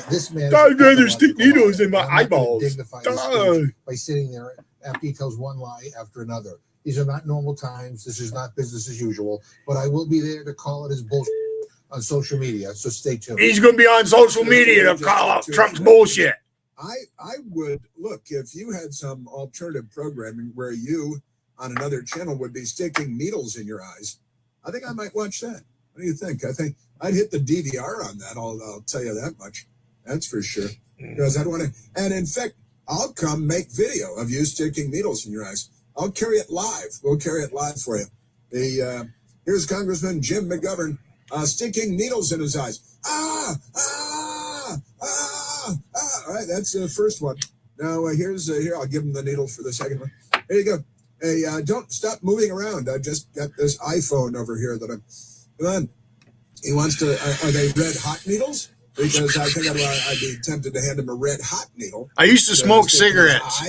This man. I'd rather stick needles in my eyeballs. By sitting there after he tells one lie after another. These are not normal times. This is not business as usual. But I will be there to call it his bullshit on social media. So stay tuned. He's going to be on social media to call out Trump's bullshit. I would look if you had some alternative programming where you on another channel would be sticking needles in your eyes. I think I might watch that. What do you think? I think I'd hit the DVR on that. I'll tell you that much. That's for sure. Because I don't want to. And in fact, I'll come make video of you sticking needles in your eyes. I'll carry it live. We'll carry it live for you. Here's Congressman Jim McGovern sticking needles in his eyes. All right, that's the first one. Now here I'll give him the needle for the second one. There you go. Hey, don't stop moving around. I just got this iPhone over here that I'm. Come on. He wants to. Are they red hot needles? Because I think I'd be tempted to hand him a red hot needle. I used to smoke cigarettes.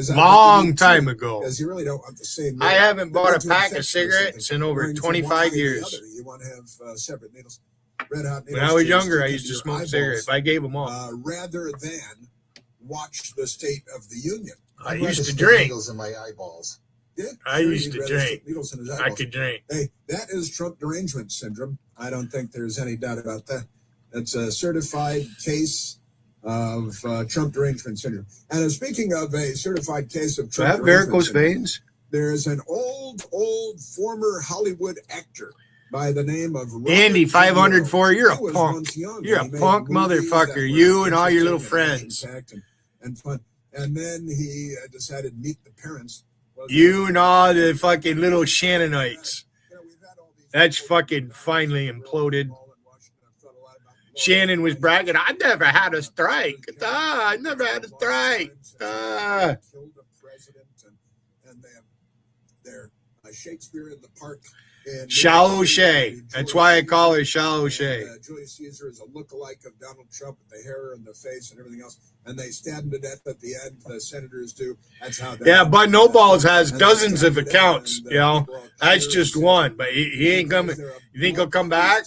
Long time ago. Because you really don't want the same. I haven't bought a pack of cigarettes in over 25 years. You want to have separate needles. Red hot needles. When I was younger, I used to smoke cigarettes. I gave them up. Rather than watch the State of the Union. I used to drink. Needles in my eyeballs. Yeah, I used to drink. Needles in his I could drink. Hey, that is Trump derangement syndrome. I don't think there's any doubt about that. That's a certified case of Trump derangement syndrome. And speaking of a certified case of Trump derangement varicose syndrome, veins. There's an old former Hollywood actor by the name of Robert Andy 504. You're a punk. Young. You're a punk motherfucker. You and all your little friends. And fun. And then he decided to meet the parents. You and all the fucking little Shannonites. That's fucking finally imploded. Shannon was bragging, I never had a strike. I never had a strike. Killed a president and they're Shakespeare in the Park. Shallow Shay. That's why I call her Shallow Shay. Julius Caesar is a lookalike of Donald Trump with the hair and the face and everything else. And they stab him to death at the end. The senators do. That's how. Yeah, Bud No Balls has dozens of accounts. You know, that's just one. But he ain't coming. You think he'll come back?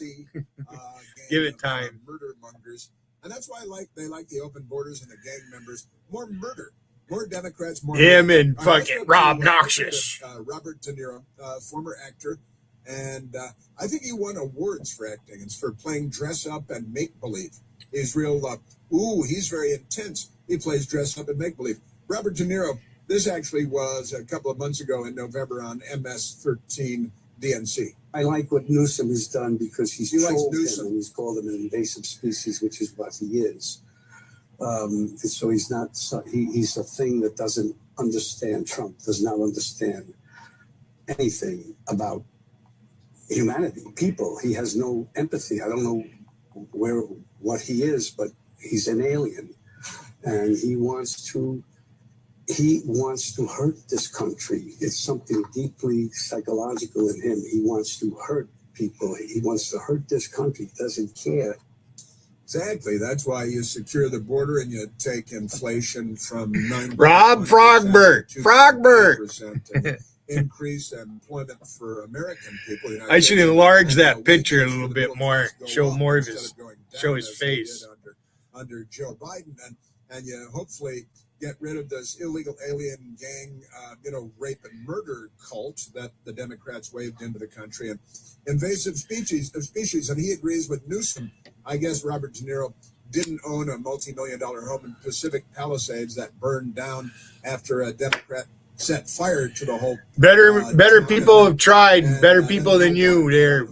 Give it time. Murder mongers, and that's why they like the open borders and the gang members. More murder. More Democrats. More him murder. and fucking Rob Noxious. Robert De Niro, former actor. And I think he won awards for acting. It's for playing dress up and make believe. He's real. He's very intense. He plays dress up and make believe. Robert De Niro. This actually was a couple of months ago in November on MS-13 DNC. I like what Newsom has done because he's trolled him and he's called him an invasive species, which is what he is. So he's not. He's a thing that doesn't understand. Trump does not understand anything about humanity, people. He has no empathy. I don't know what he is, but he's an alien, and he wants to hurt this country. It's something deeply psychological in him. He wants to hurt people. He wants to hurt this country. He doesn't care. Exactly. That's why you secure the border and you take inflation from 9%. Rob Frogberg. Increase employment for American people. I should enlarge that picture a little bit more. Show more of his face. Under Joe Biden, and you hopefully get rid of this illegal alien gang, rape and murder cult that the Democrats waved into the country, and invasive species. And he agrees with Newsom. I guess Robert De Niro didn't own a multi-million-dollar home in Pacific Palisades that burned down after a Democrat set fire to the whole. Better people have tried. Better people than you. They're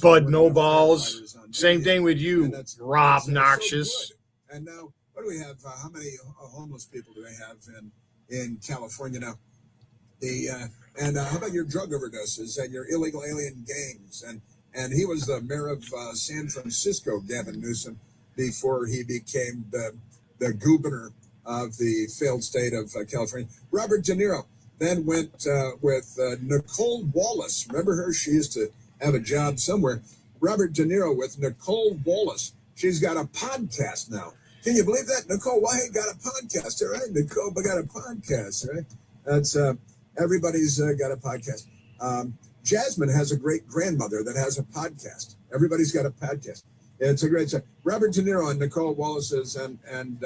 Bud No Balls. Same thing with you, Rob Noxious. And now, what do we have? How many homeless people do they have in California now? And how about your drug overdoses and your illegal alien gangs? And he was the mayor of San Francisco, Gavin Newsom, before he became the governor of the failed state of California. Robert De Niro then went with Nicole Wallace. Remember her? She used to have a job somewhere. Robert De Niro with Nicole Wallace. She's got a podcast now. Can you believe that? Nicole White got a podcast, all right? Nicole got a podcast, right? That's everybody's got a podcast. Jasmine has a great grandmother that has a podcast. Everybody's got a podcast. It's a great story. Robert De Niro and Nicole Wallace's, and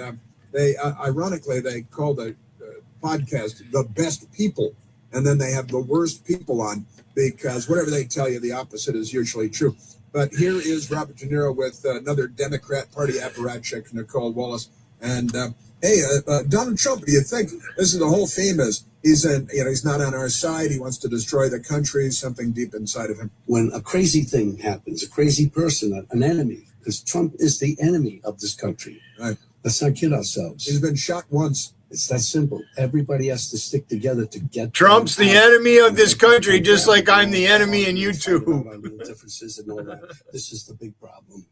they ironically they call the podcast "The Best People," and then they have the worst people on because whatever they tell you, the opposite is usually true. But here is Robert De Niro with another Democrat Party apparatchik, Nicole Wallace, and Donald Trump. Do you think this is the whole theme? Is he's not on our side. He wants to destroy the country. Something deep inside of him. When a crazy thing happens, a crazy person, an enemy, because Trump is the enemy of this country. Right. Let's not kid ourselves. He's been shot once. It's that simple. Everybody has to stick together to get. Trump's the enemy of this country, just like I'm the enemy in you two. Differences and all that. This is the big problem.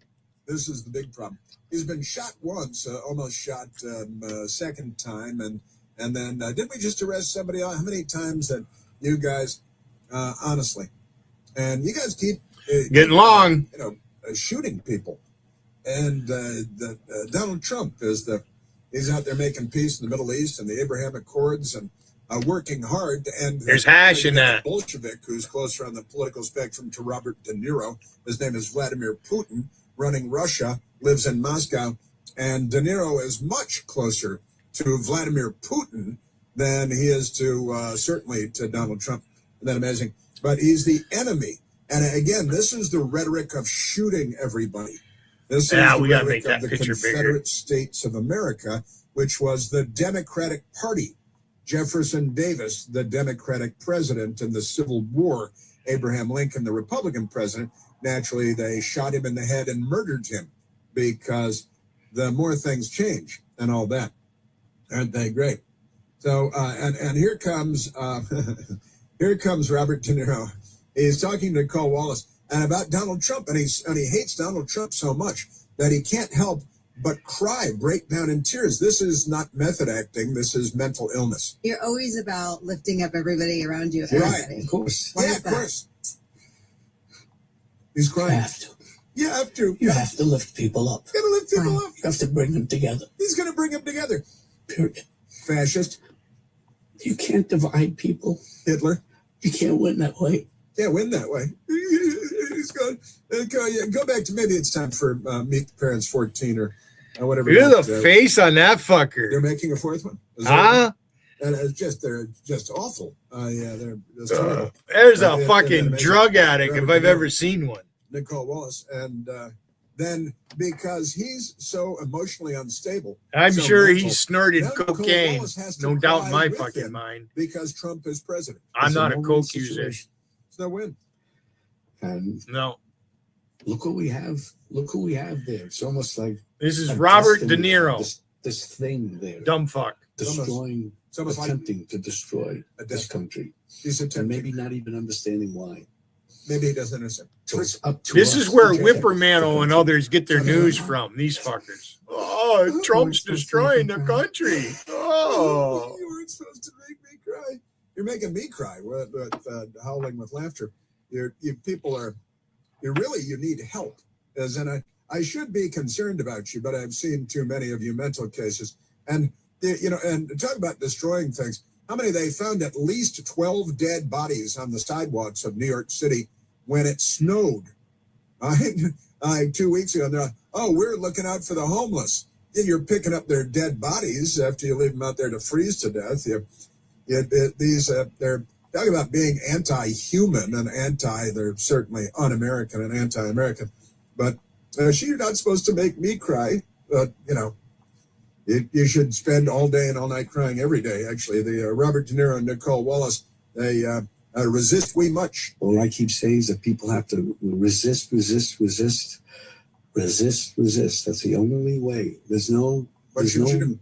This is the big problem. He's been shot once, almost shot second time, and then didn't we just arrest somebody? How many times that you guys, honestly, and you guys keep getting long, shooting people, and Donald Trump is he's out there making peace in the Middle East and the Abraham Accords and working hard. And there's hash in that. Bolshevik, who's closer on the political spectrum to Robert De Niro. His name is Vladimir Putin, running Russia, lives in Moscow. And De Niro is much closer to Vladimir Putin than he is to certainly to Donald Trump. Isn't that amazing? But he's the enemy. And again, this is the rhetoric of shooting everybody. This is the we gotta make rhetoric that of the picture Confederate bigger. States of America, which was the Democratic Party. Jefferson Davis, the Democratic president in the Civil War, Abraham Lincoln, the Republican president. Naturally, they shot him in the head and murdered him because the more things change and all that. Aren't they great? So, and here comes here comes Robert De Niro. He's talking to Nicole Wallace and about Donald Trump, and he hates Donald Trump so much that he can't help but cry, break down in tears. This is not method acting. This is mental illness. You're always about lifting up everybody around you. Right, of course. Why Yeah, is of that? course. He's crying. You have to. You have to. You have to lift people up. Gotta lift people up. You have to bring them together. He's gonna bring them together. Period. Fascist. You can't divide people. Hitler. You can't win that way. Can't win that way. He's going. Go back to maybe it's time for Meet the Parents 14 or whatever. Look at the face on that fucker. They're making a fourth one. Huh? And they're just awful. Yeah, they're just terrible. There's They're a fucking amazing. drug addict if Robert I've De Niro, ever seen one. Nicole Wallace, and then because he's so emotionally unstable, I'm so sure mental, he snorted now Nicole cocaine. Wallace has to No doubt in cry my with fucking him mind. because Trump is president. I'm It's not a no-win coke user. situation. It's no win. And No. look what we have. Look who we have there. It's almost like This is a Robert De destiny. Niro. This thing there. Dumb fuck. Destroying, It's almost like attempting to destroy a this destiny. country. He's And attempting. maybe not even understanding why. Maybe he doesn't understand. So it's up to This us is where to protect Whippermantle the and country. others get their news from. These fuckers. Oh, Trump's destroying the country. Oh. You weren't supposed to make me cry. You're making me cry with howling with laughter. You people are. You need help. As in, I should be concerned about you, but I've seen too many of you mental cases. And and talk about destroying things. How many they found at least 12 dead bodies on the sidewalks of New York City when it snowed. 2 weeks ago, and they're like, oh, we're looking out for the homeless. you're picking up their dead bodies after you leave them out there to freeze to death. They're talking about being anti-human and they're certainly un-American and anti-American. But you're not supposed to make me cry. You should spend all day and all night crying every day, actually. The Robert De Niro and Nicole Wallace, they resist we much. All I keep saying is that people have to resist. That's the only way. There's no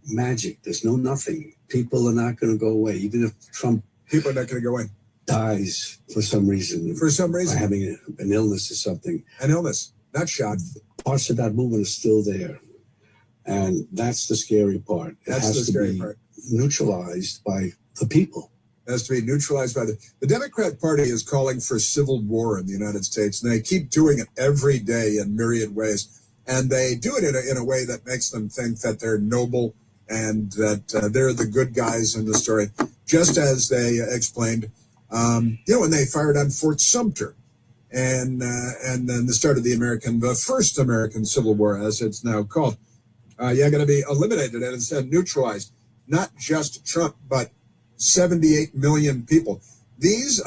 magic. There's no nothing. People are not going to go away. Even if Trump people are not going to go away. Dies for some reason. By having an illness or something. An illness, not shot. Parts of that movement are still there. And that's the scary part. That's the scary part. Neutralized by the people. It has to be neutralized by the Democrat Party is calling for civil war in the United States, and they keep doing it every day in myriad ways. And they do it in a way that makes them think that they're noble and that they're the good guys in the story, just as they explained, when they fired on Fort Sumter and then the start of the first American Civil War, as it's now called. You're going to be eliminated and instead neutralized. Not just Trump, but 78 million people. This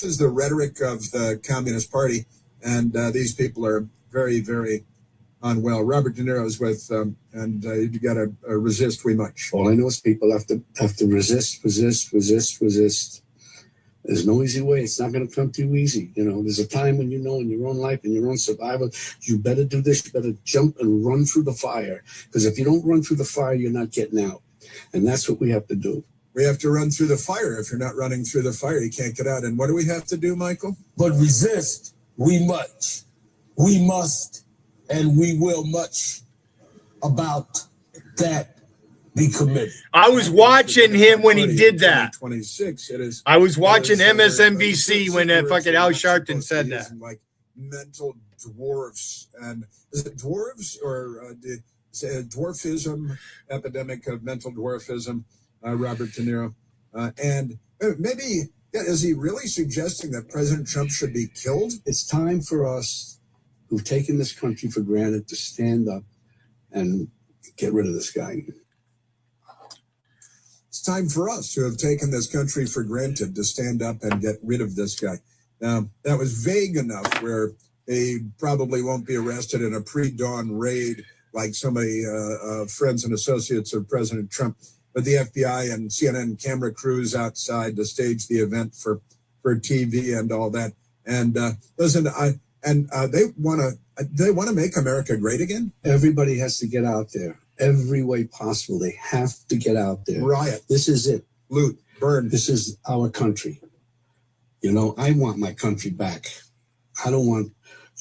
is the rhetoric of the Communist Party, and these people are very, very unwell. Robert De Niro is with, and you got to resist we much. All I know is people have to resist. There's no easy way. It's not going to come too easy. There's a time when in your own life, in your own survival, you better do this. You better jump and run through the fire. Because if you don't run through the fire, you're not getting out. And that's what we have to do. We have to run through the fire. If you're not running through the fire, you can't get out. And what do we have to do, Michael? But resist we much. We must and we will much about that. Be committed. I was watching him when he did that. 26. It is. I was watching MSNBC when that fucking Al Sharpton said that. Like mental dwarfs, and is it dwarves or dwarfism? Epidemic of mental dwarfism. Robert De Niro, and maybe is he really suggesting that President Trump should be killed? It's time for us, who've taken this country for granted, to stand up and get rid of this guy. It's time for us who have taken this country for granted to stand up and get rid of this guy. Now, that was vague enough where he probably won't be arrested in a pre-dawn raid like so many friends and associates of President Trump. But the FBI and CNN camera crews outside to stage the event for TV and all that. And listen, they want to make America great again. Everybody has to get out there. Every way possible. They have to get out there. Riot. This is it. Loot. Burn. This is our country. I want my country back. I don't want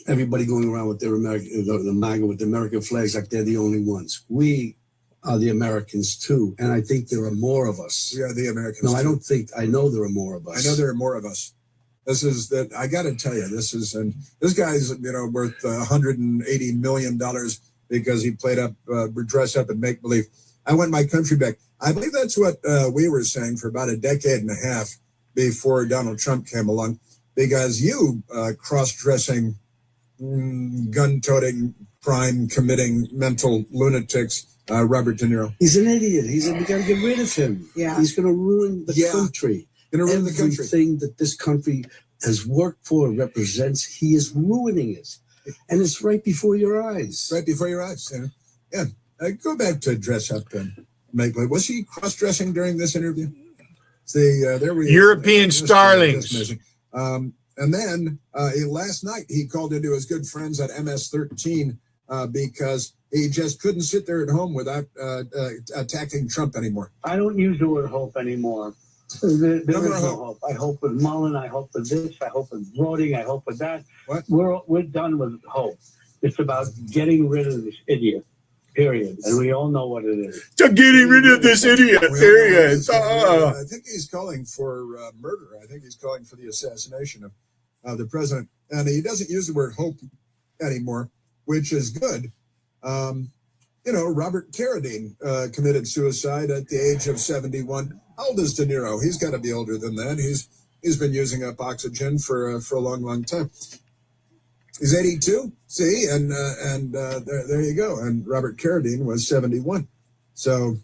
everybody going around with their the MAGA with the American flags like they're the only ones. We are the Americans too. And I think there are more of us. We are the Americans. No, I don't think, I know there are more of us. I know there are more of us. This is that. I got to tell you, this guy's, worth $180 million because he played up, dress up and make believe. I want my country back. I believe that's what we were saying for about a decade and a half before Donald Trump came along, because you cross-dressing, gun-toting, crime-committing mental lunatics, Robert De Niro. He's an idiot. We got to get rid of him. Yeah. He's going to ruin the country. Going to ruin the country. Everything that this country has worked for and represents, he is ruining it. And it's right before your eyes. Right before your eyes. Yeah. Go back to dress up and make believe. Was he cross-dressing during this interview? There we European starlings. And then last night he called into his good friends at MS-13 because he just couldn't sit there at home without attacking Trump anymore. I don't use the word hope anymore. There is no hope. I hope with Mullen. I hope with this. I hope with voting. I hope with that. What? We're done with hope. It's about getting rid of this idiot. Period. And we all know what it is. Getting rid of this idiot. Period. I think he's calling for murder. I think he's calling for the assassination of the president. And he doesn't use the word hope anymore, which is good. Robert Carradine committed suicide at the age of 71. How old is De Niro? He's got to be older than that. He's been using up oxygen for a long, long time. He's 82. See, and there you go. And Robert Carradine was 71. So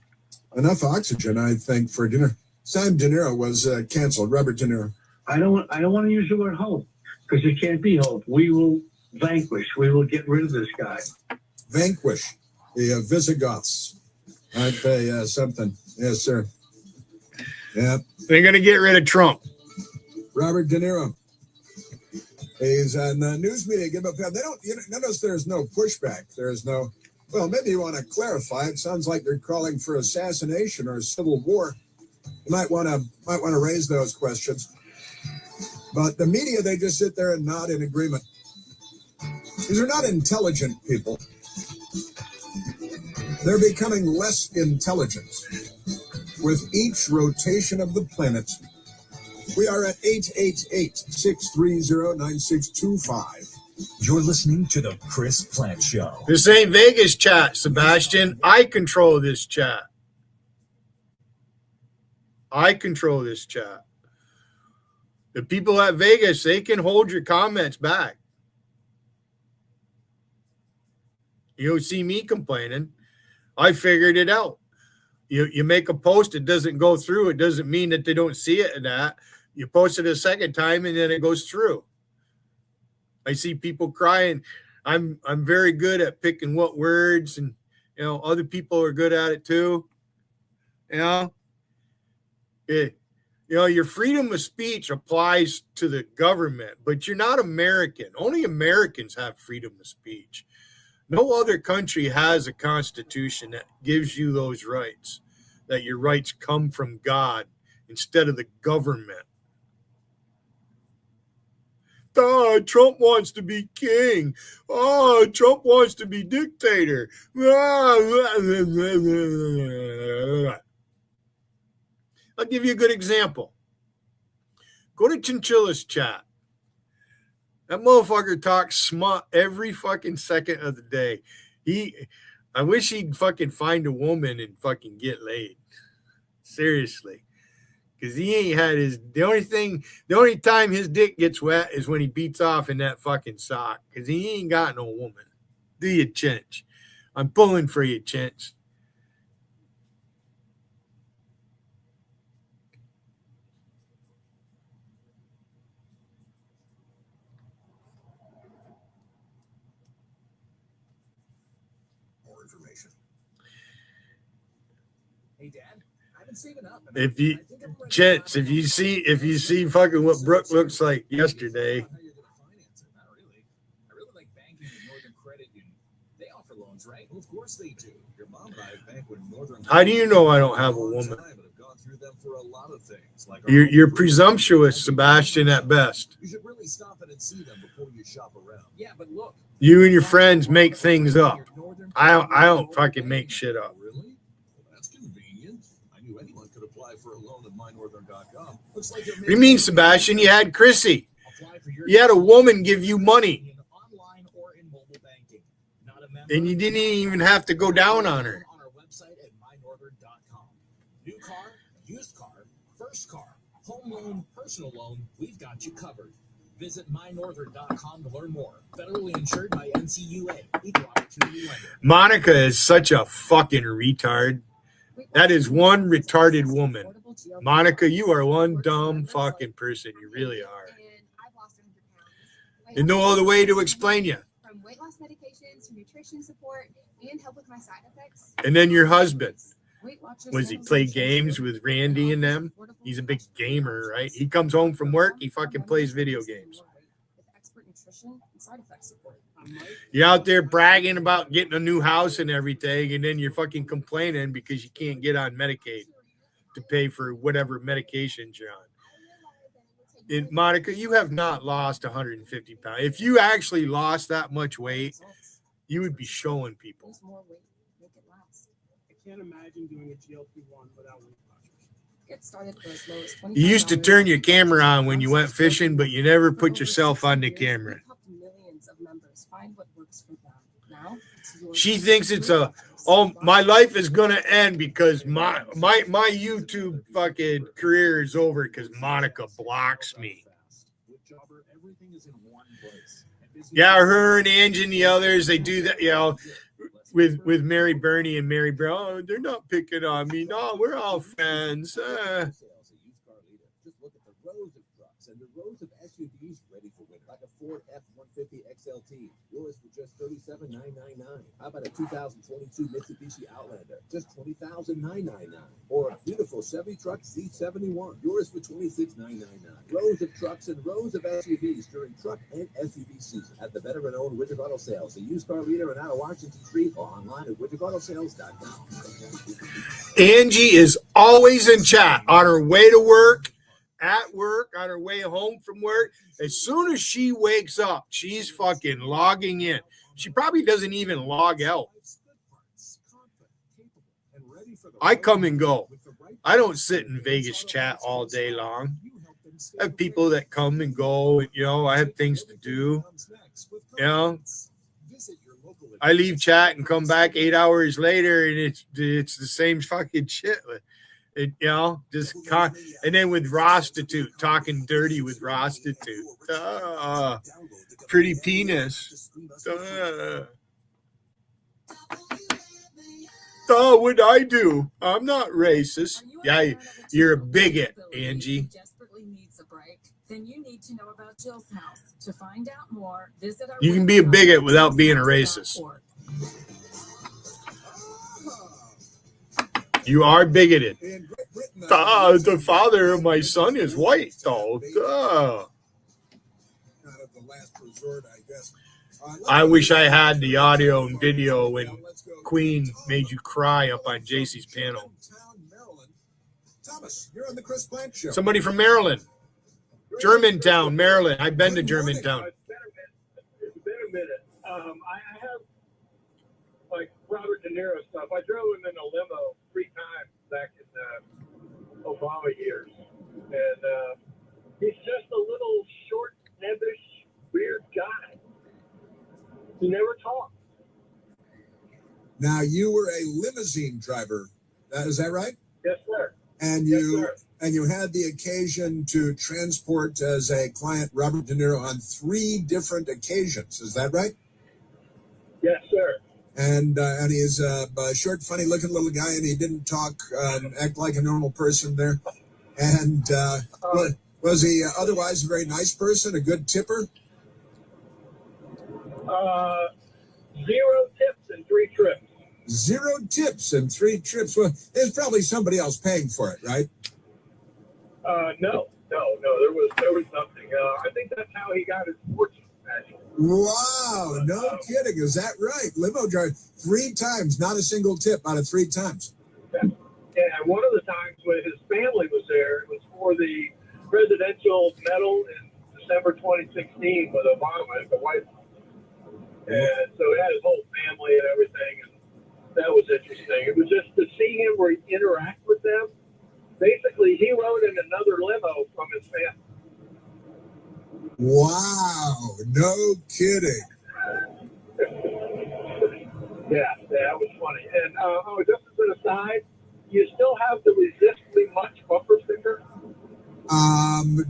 enough oxygen, I think, for dinner. Sam De Niro was canceled. Robert De Niro. I don't want to use the word hope because it can't be hope. We will vanquish. We will get rid of this guy. Vanquish the Visigoths. Aren't they something? Yes, sir. Yeah. They're going to get rid of Trump. Robert De Niro. He's on the news media. Give up. They don't. Notice there's no pushback. There's no. Well, maybe you want to clarify. It sounds like they're calling for assassination or civil war. You might want to raise those questions. But the media, they just sit there and nod in agreement. These are not intelligent people. They're becoming less intelligent with each rotation of the planet. We are at 888-630-9625. You're listening to the Chris Plant Show. This ain't Vegas chat, Sebastian. I control this chat. I control this chat. The people at Vegas, they can hold your comments back. You don't see me complaining. I figured it out. You make a post, it doesn't go through. It doesn't mean that they don't see it and that. You post it a second time and then it goes through. I see people crying. I'm very good at picking what words, and other people are good at it too. Your freedom of speech applies to the government, but you're not American. Only Americans have freedom of speech. No other country has a constitution that gives you those rights, that your rights come from God instead of the government. Trump wants to be king. Trump wants to be dictator. I'll give you a good example. Go to Chinchilla's chat. That motherfucker talks smut every fucking second of the day. I wish he'd fucking find a woman and fucking get laid. Seriously. Because he ain't had the only time his dick gets wet is when he beats off in that fucking sock. Because he ain't got no woman. Do you, Chinch? I'm pulling for you, Chinch. Hey, Dad, I've been saving up. If you see fucking what Brooke looks like yesterday. I really like banking with Northern Credit Union. They offer loans, right? Well, of course they do. Your mom and I bank with Northern. How do you know I don't have a woman? Gone through them for a lot of things. Like You're presumptuous, Sebastian, at best. You should really stop in and see them before you shop around. Yeah, but look. You and your friends make things up. I don't fucking make shit up. Really? Well, that's convenient. I knew anyone could apply for a loan at mynorthern.com. Looks like What do you mean, Sebastian? You had Chrissy. You had a woman give you money. And you didn't even have to go down on her. On our website at mynorthern.com. New car, used car, first car, home loan, personal loan, we've got you covered. Visit mynorthern.com to learn more. Federally insured by NCUA. Equal opportunity lender. Monica is such a fucking retard. That is one retarded woman. Monica, you are one dumb fucking person. You really are. There's no other way to explain you. From weight loss medications to nutrition support and help with my side effects. And then your husband. Was he play games with Randy and them? He's a big gamer, right? He comes home from work, he fucking plays video games. You're out there bragging about getting a new house and everything, and then you're fucking complaining because you can't get on Medicaid to pay for whatever medications you're on. And Monica, you have not lost 150 pounds. If you actually lost that much weight, you would be showing people. I can't imagine doing a GLP-1 without weight watchers. Get started for as low as $25. You used to turn your camera on when you went fishing, but you never put yourself on the camera. Millions of members. Find what works for them. Now, She thinks it's my life is gonna end because my YouTube fucking career is over because Monica blocks me. Yeah, her and Angie and the others, they do that, with Mary Burney and Mary Brown. Oh, they're not picking on me. No, we're all friends. Just look at the rows of trucks and the rows of SUVs ready for winter, like a Ford F-150 XLT. Yours for just $37,999. How about a 2022 Mitsubishi Outlander, just $20,999? Or a beautiful Chevy truck C71, yours for $26,999. Rows of trucks and rows of SUVs during truck and SUV season at the veteran-owned Widget Auto Sales, the used car leader in out of Washington Street, or online at widgetautosales.com. Angie is always in chat on her way to work, at work, on her way home from work. As soon as she wakes up, she's fucking logging in. She probably doesn't even log out. I come and go. I don't sit in Vegas chat all day long. I have people that come and go. I have things to do. I leave chat and come back 8 hours later, and it's the same fucking shit. And then with Rostitute, talking dirty with Rostitute. Pretty penis. What'd I do? I'm not racist. Yeah, you're a bigot, Angie. Then you need to know about Jill's house. To find out more, visit our You can be a bigot without being a racist. You are bigoted. The father of my son is white, though. I wish I had the audio and video when Queen made you cry up on JC's panel. Thomas, you're on the Chris Plant Show. Somebody from Maryland. Germantown, Maryland. I've been to Germantown. It's been a minute. I have like Robert De Niro stuff. I drove him in a limo 3 times back in the Obama years, and he's just a little short, nebbish, weird guy. He never talked. Now you were a limousine driver. Is that right? Yes, sir. And you had the occasion to transport as a client Robert De Niro on 3 different occasions. Is that right? Yes, sir. And he's a short, funny-looking little guy, and he didn't talk, act like a normal person there. And was he otherwise a very nice person, a good tipper? 0 tips and 3 trips. 0 tips and 3 trips. Well, there's probably somebody else paying for it, right? No. There was nothing. I think that's how he got his fortune, actually. Wow, no kidding. Is that right? Limo driver 3 times, not a single tip out of 3 times. Yeah, and one of the times when his family was there, it was for the presidential medal in December 2016 with Obama at the White House. And so he had his whole family and everything, and that was interesting. It was just to see him interact with them. Basically, he rode in another limo from his family. Wow, no kidding. Yeah, that was funny. And just as an aside, you still have the Resist Me Much bumper sticker?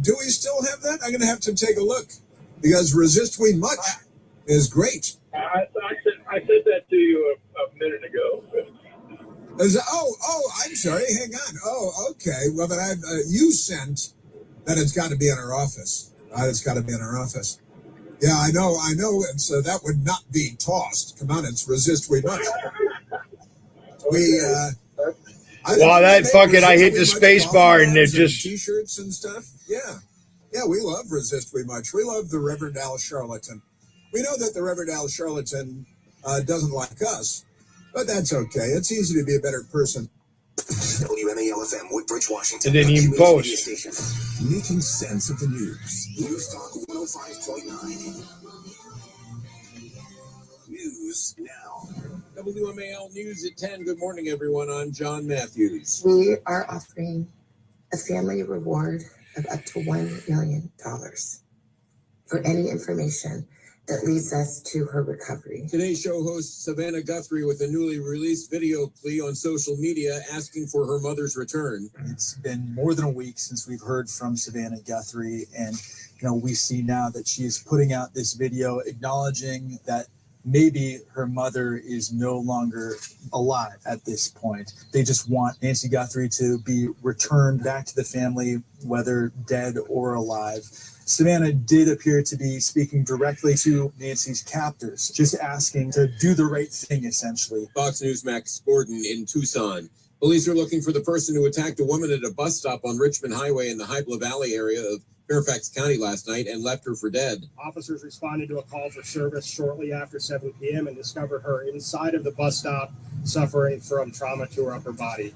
Do we still have that? I'm going to have to take a look because Resist We Much is great. I said that to you a minute ago. I'm sorry. Hang on. Oh, okay. Well, but you sent that it's got to be in our office. It's got to be in our office. Yeah, I know. So that would not be tossed. Come on, it's Resist We Much. I hit the space bar and it just T-shirts and stuff. Yeah, we love Resist We Much. We love the Reverend Al Charlatan. We know that the Reverend Al Charlatan doesn't like us, but that's okay. It's easy to be a better person. WMAL-FM, Woodbridge, Washington. And then you post. Making sense of the news. News Talk 105.9. News now. WMAL News at 10. Good morning, everyone. I'm John Matthews. We are offering a family reward of up to $1 million for any information that leads us to her recovery. Today's show host Savannah Guthrie with a newly released video plea on social media asking for her mother's return. It's been more than a week since we've heard from Savannah Guthrie, and we see now that she is putting out this video acknowledging that maybe her mother is no longer alive at this point. They just want Nancy Guthrie to be returned back to the family, whether dead or alive. Savannah did appear to be speaking directly to Nancy's captors, just asking to do the right thing, essentially. Fox News' Max Gordon in Tucson. Police are looking for the person who attacked a woman at a bus stop on Richmond Highway in the Hybla Valley area of Fairfax County last night and left her for dead. Officers responded to a call for service shortly after 7 p.m. and discovered her inside of the bus stop, suffering from trauma to her upper body.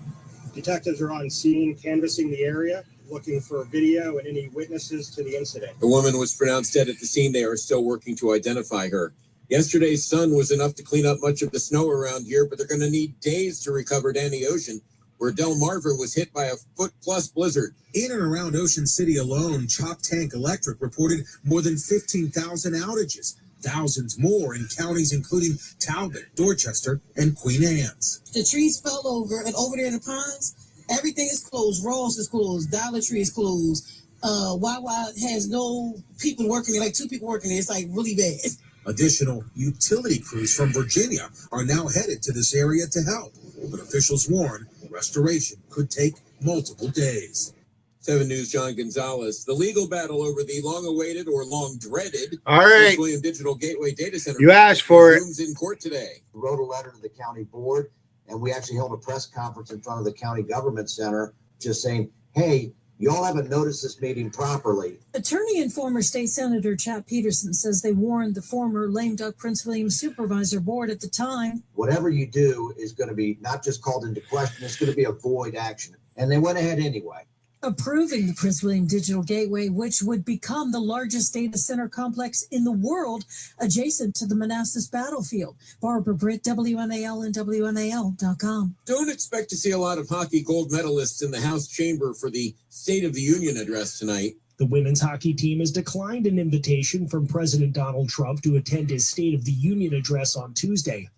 Detectives are on scene, canvassing the area, looking for video and any witnesses to the incident. The woman was pronounced dead at the scene. They are still working to identify her. Yesterday's sun was enough to clean up much of the snow around here, but they're going to need days to recover Danny Ocean, where Delmarva was hit by a foot-plus blizzard. In and around Ocean City alone, Chop Tank Electric reported more than 15,000 outages. Thousands more in counties including Talbot, Dorchester, and Queen Anne's. The trees fell over, and over there in the ponds, everything is closed. Ross is closed. Dollar Tree is closed. Wawa has no people working there, like 2 people working there. It's like really bad. Additional utility crews from Virginia are now headed to this area to help, but officials warn restoration could take multiple days. 7 News' John Gonzalez. The legal battle over the long-awaited or long-dreaded All right. Prince William Digital Gateway Data Center. You asked for it. In court today. Wrote a letter to the county board, and we actually held a press conference in front of the county government center just saying, hey, y'all haven't noticed this meeting properly. Attorney and former state senator Chap Peterson says they warned the former lame duck Prince William supervisor board at the time. Whatever you do is going to be not just called into question, it's going to be a void action. And they went ahead anyway. Approving the Prince William Digital Gateway, which would become the largest data center complex in the world, adjacent to the Manassas battlefield. Barbara Britt, WNAL and WNAL.com. Don't expect to see a lot of hockey gold medalists in the House chamber for the State of the Union address tonight. The women's hockey team has declined an invitation from President Donald Trump to attend his State of the Union address on Tuesday.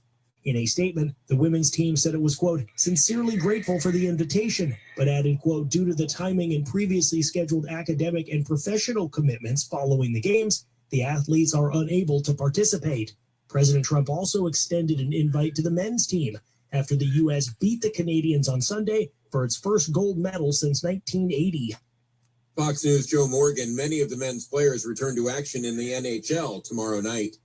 In a statement, the women's team said it was, quote, sincerely grateful for the invitation, but added, quote, due to the timing and previously scheduled academic and professional commitments following the games, the athletes are unable to participate. President Trump also extended an invite to the men's team after the U.S. beat the Canadians on Sunday for its first gold medal since 1980. Fox News' Joe Morgan. Many of the men's players return to action in the NHL tomorrow night.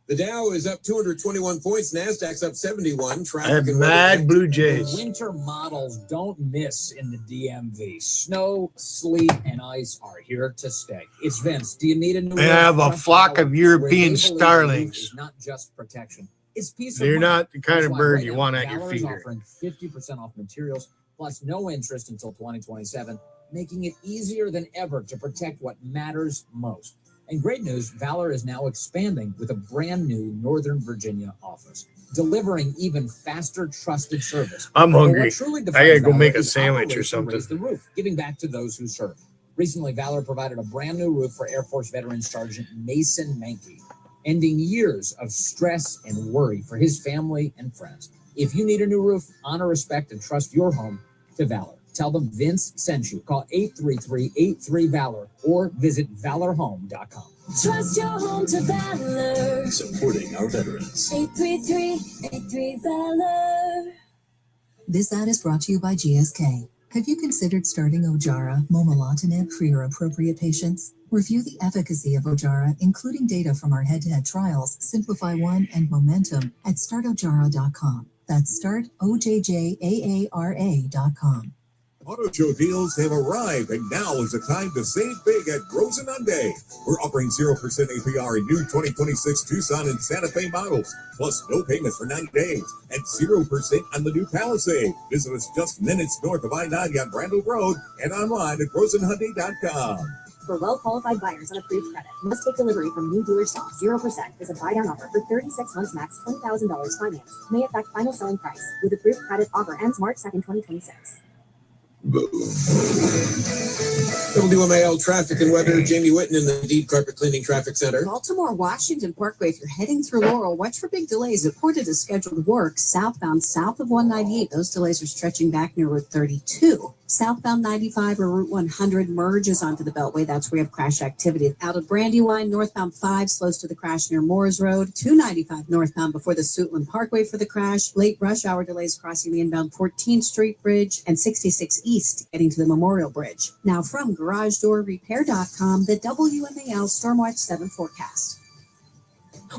The Dow is up 221 points. NASDAQ's up 71. And mad Blue Jays. The winter models don't miss in the DMV. Snow, sleet, and ice are here to stay. It's Vince. Do you need a new? They have a flock of European starlings. It's not just protection. It's peace of They're mind. not the kind That's of why bird right you now, want at your Valor is feet. offering 50% off materials plus no interest until 2027, making it easier than ever to protect what matters most. And great news, Valor is now expanding with a brand new Northern Virginia office, delivering even faster, trusted service. I'm But hungry. what truly I defines gotta go Valor make a is sandwich or Operation something. Raise the Roof, giving back to those who serve. Recently, Valor provided a brand new roof for Air Force veteran Sergeant Mason Mankey, ending years of stress and worry for his family and friends. If you need a new roof, honor, respect, and trust your home to Valor. Tell them Vince sent you. Call 833-83-VALOR or visit valorhome.com. Trust your home to Valor. Supporting our veterans. 833-83-VALOR. This ad is brought to you by GSK. Have you considered starting Ojara momelotinib for your appropriate patients? Review the efficacy of Ojara, including data from our head-to-head trials, Simplify One and Momentum, at startojara.com. That's startojara.com. Auto show deals have arrived, and now is the time to save big at Rosen Hyundai. We're offering 0% APR in new 2026 Tucson and Santa Fe models, plus no payments for 90 days, and 0% on the new Palisade. Visit us just minutes north of I-90 on Brandel Road and online at rosenhyundai.com. For well-qualified buyers on approved credit, must take delivery from new dealer stock. 0% is a buy-down offer for 36 months max, $20,000 finance. May affect final selling price. With approved credit, offer ends March 2nd, 2026. WMAL traffic and weather. Jamie Whitten in the Deep Carpet Cleaning Traffic Center. Baltimore Washington Parkway, if you're heading through Laurel, watch for big delays. Reported as scheduled work southbound south of 198. Those delays are stretching back near Route 32. Southbound 95 or Route 100 merges onto the Beltway. That's where you have crash activity. Out of Brandywine, northbound 5 slows to the crash near Moores Road. 295 northbound before the Suitland Parkway for the crash. Late rush hour delays crossing the inbound 14th Street Bridge and 66 East getting to the Memorial Bridge. Now from GarageDoorRepair.com, the WMAL Stormwatch 7 forecast.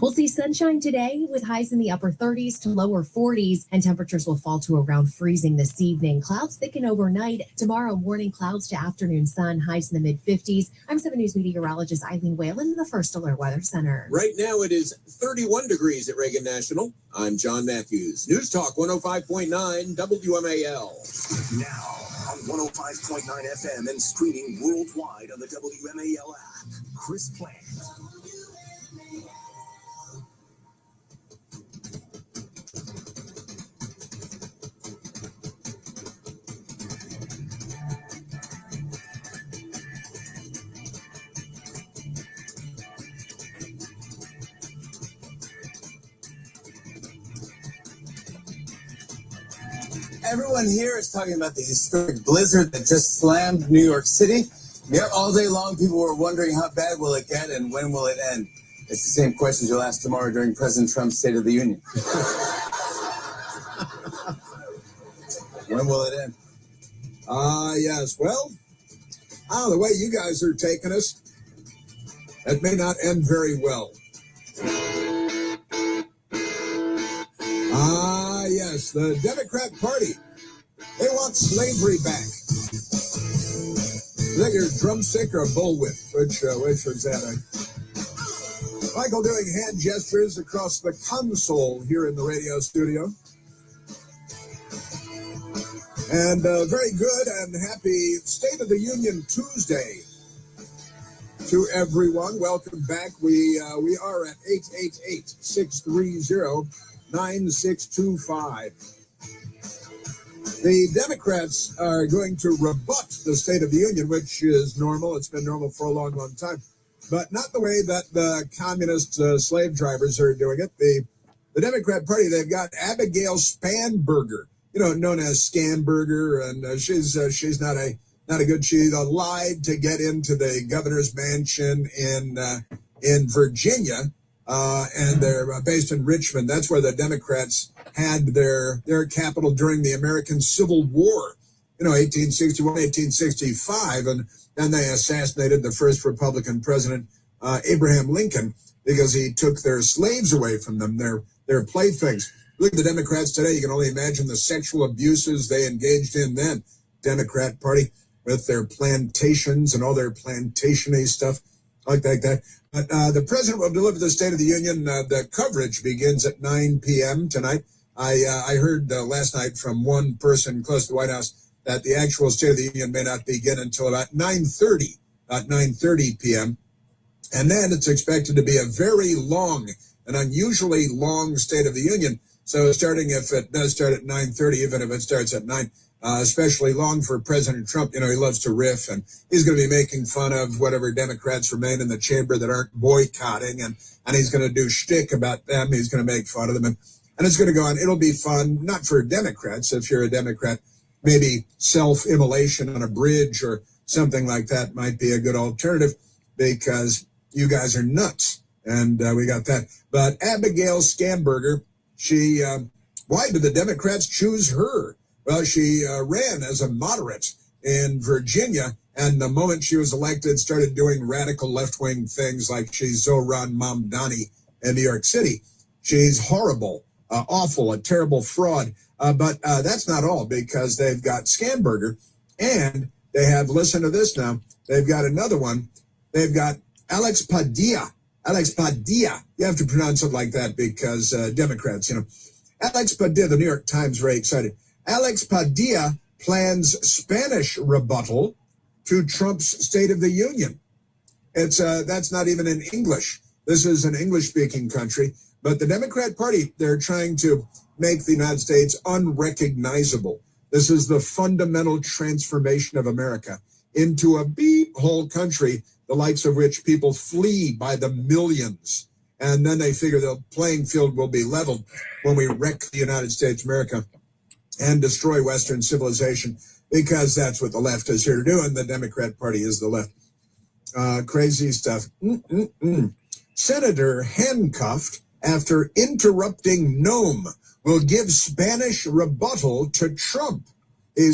We'll see sunshine today with highs in the upper 30s to lower 40s, and temperatures will fall to around freezing this evening. Clouds thicken overnight. Tomorrow morning, clouds to afternoon sun, highs in the mid-50s. I'm 7 News meteorologist Eileen Whalen in the First Alert Weather Center. Right now it is 31 degrees at Reagan National. I'm John Matthews. News Talk 105.9 WMAL. Now on 105.9 FM and streaming worldwide on the WMAL app. Chris Plant. Everyone here is talking about the historic blizzard that just slammed New York City. Yet all day long, people were wondering how bad will it get and when will it end? It's the same questions you'll ask tomorrow during President Trump's State of the Union. When will it end? Yes. Well, the way you guys are taking us, that may not end very well. Yes, the Democrat Party, they want slavery back. Is that your drumstick or a bullwhip? Which was that? Michael doing hand gestures across the console here in the radio studio. And very good and happy State of the Union Tuesday to everyone. Welcome back. We are at 888-630-9625. The Democrats are going to rebut the State of the Union, which is normal. It's been normal for a long, long time. But not the way that the communist slave drivers are doing it. The Democrat Party, they've got Abigail Spanberger, known as Scamberger, and she's not a good. She lied to get into the governor's mansion in Virginia, and they're based in Richmond. That's where the Democrats had their capital during the American Civil War, 1861, 1865, and then they assassinated the first Republican president, Abraham Lincoln, because he took their slaves away from them, their playthings. Look at the Democrats today. You can only imagine the sexual abuses they engaged in then. Democrat Party with their plantations and all their plantation-y stuff like that. But the president will deliver the State of the Union. The coverage begins at 9 p.m. tonight. I heard last night from one person close to the White House that the actual State of the Union may not begin until about 9:30 p.m. And then it's expected to be a very long, an unusually long State of the Union. So if it does start at 9:30, even if it starts at 9, especially long for President Trump, he loves to riff, and he's going to be making fun of whatever Democrats remain in the chamber that aren't boycotting, and he's going to do shtick about them. He's going to make fun of them, and it's going to go on. It'll be fun, not for Democrats. If you're a Democrat, maybe self-immolation on a bridge or something like that might be a good alternative, because you guys are nuts, and we got that. But Abigail Scamberger, why did the Democrats choose her? Well, she ran as a moderate in Virginia, and the moment she was elected, started doing radical left-wing things like she's Zohran Mamdani in New York City. She's horrible, awful, a terrible fraud. But that's not all, because they've got Scamberger, and they have, listen to this now, they've got another one. They've got Alex Padilla. Alex Padilla. You have to pronounce it like that because Democrats, Alex Padilla, the New York Times, very excited. Alex Padilla plans Spanish rebuttal to Trump's State of the Union. That's not even in English. This is an English-speaking country. But the Democrat Party, they're trying to make the United States unrecognizable. This is the fundamental transformation of America into a whole country, the likes of which people flee by the millions. And then they figure the playing field will be leveled when we wreck the United States, America, and destroy Western civilization. because that's what the left is here to do, and the Democrat Party is the left. Crazy stuff. Senator handcuffed after interrupting Nome will give Spanish rebuttal to Trump. He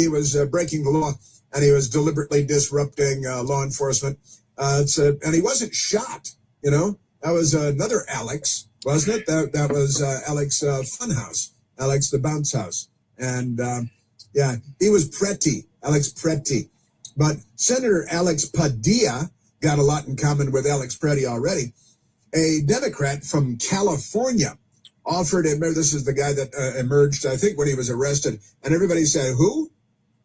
was breaking the law, and he was deliberately disrupting law enforcement. And he wasn't shot, you know. That was another Alex, wasn't it? That was Alex Funhouse, Alex the Bounce House. And, yeah, he was Alex Pretty. But Senator Alex Padilla got a lot in common with Alex Pretty already. A Democrat from California offered him, this is the guy that emerged, I think, when he was arrested. And everybody said, who?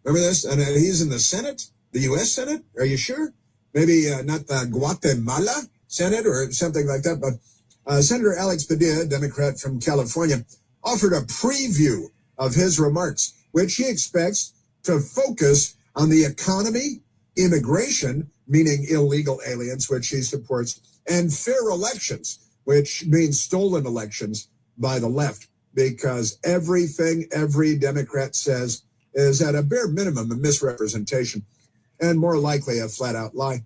Remember this? And he's in the Senate, the U.S. Senate? Are you sure? Maybe not the Guatemala Senate or something like that. But Senator Alex Padilla, Democrat from California, offered a preview of his remarks, which he expects to focus on the economy, immigration, meaning illegal aliens, which he supports, and fair elections, which means stolen elections by the left, because everything every Democrat says is at a bare minimum a misrepresentation and more likely a flat-out lie.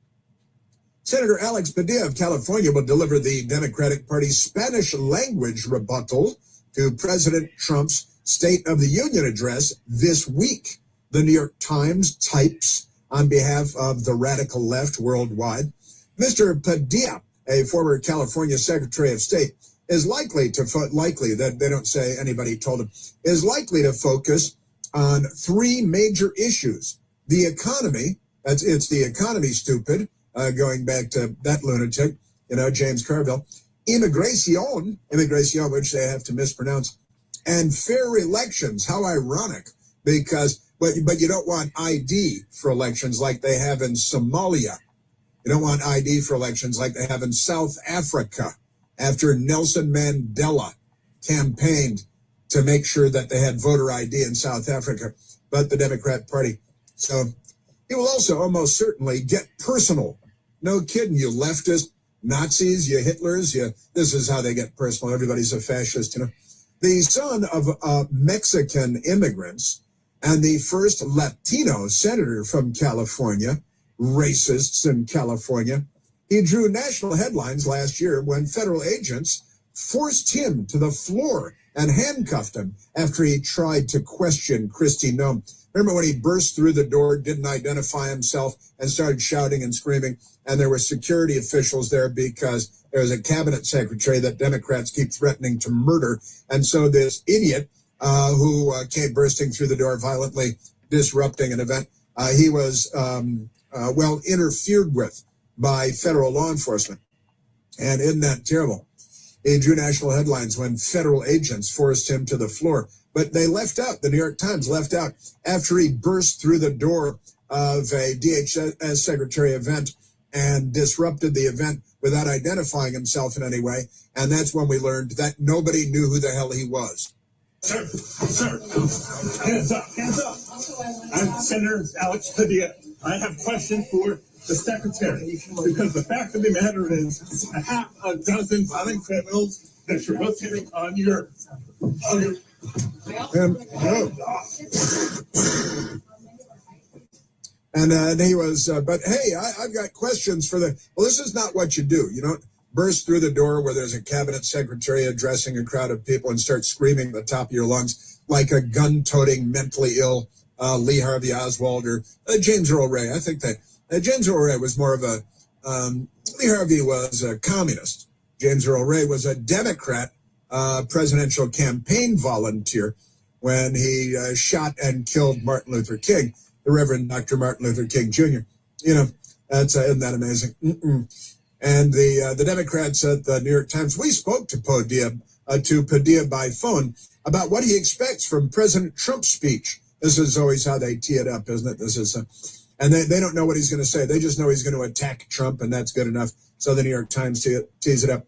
Senator Alex Padilla of California will deliver the Democratic Party's Spanish language rebuttal to President Trump's State of the Union address this week, the New York Times types on behalf of the radical left worldwide. Mr. Padilla, a former California Secretary of State, is likely that they don't say anybody told him, is likely to focus on three major issues. The economy, it's the economy, stupid, going back to that lunatic, James Carville. Immigration, which they have to mispronounce, and fair elections. How ironic, because, but you don't want ID for elections like they have in Somalia. You don't want ID for elections like they have in South Africa after Nelson Mandela campaigned to make sure that they had voter ID in South Africa, but the Democrat Party. So he will also almost certainly get personal. No kidding, you leftist Nazis, you Hitlers, this is how they get personal. Everybody's a fascist, The son of Mexican immigrants and the first Latino senator from California, racists in California, he drew national headlines last year when federal agents forced him to the floor and handcuffed him after he tried to question Kristi Noem. Remember when he burst through the door, didn't identify himself, and started shouting and screaming, and there were security officials there because there was a cabinet secretary that Democrats keep threatening to murder. And so this idiot who came bursting through the door, violently disrupting an event, he was, interfered with by federal law enforcement. And isn't that terrible? He drew national headlines when federal agents forced him to the floor. But they left out, the New York Times left out, after he burst through the door of a DHS secretary event and disrupted the event without identifying himself in any way. And that's when we learned that nobody knew who the hell he was. Sir, hands up. I'm Senator Alex Padilla. I have questions for the secretary, because the fact of the matter is a half a dozen violent criminals that you're rotating on your And he was, but hey, I've got questions for this is not what you do. You don't burst through the door where there's a cabinet secretary addressing a crowd of people and start screaming at the top of your lungs like a gun-toting, mentally ill Lee Harvey Oswald or James Earl Ray. I think that James Earl Ray was more of a, Lee Harvey was a communist. James Earl Ray was a Democrat presidential campaign volunteer when he shot and killed Martin Luther King, the Reverend Dr. Martin Luther King Jr. Isn't that amazing? And the Democrats at the New York Times, we spoke to Padilla by phone about what he expects from President Trump's speech. This is always how they tee it up, isn't it? This is, and they don't know what he's going to say. They just know he's going to attack Trump, and that's good enough. So the New York Times tees it up.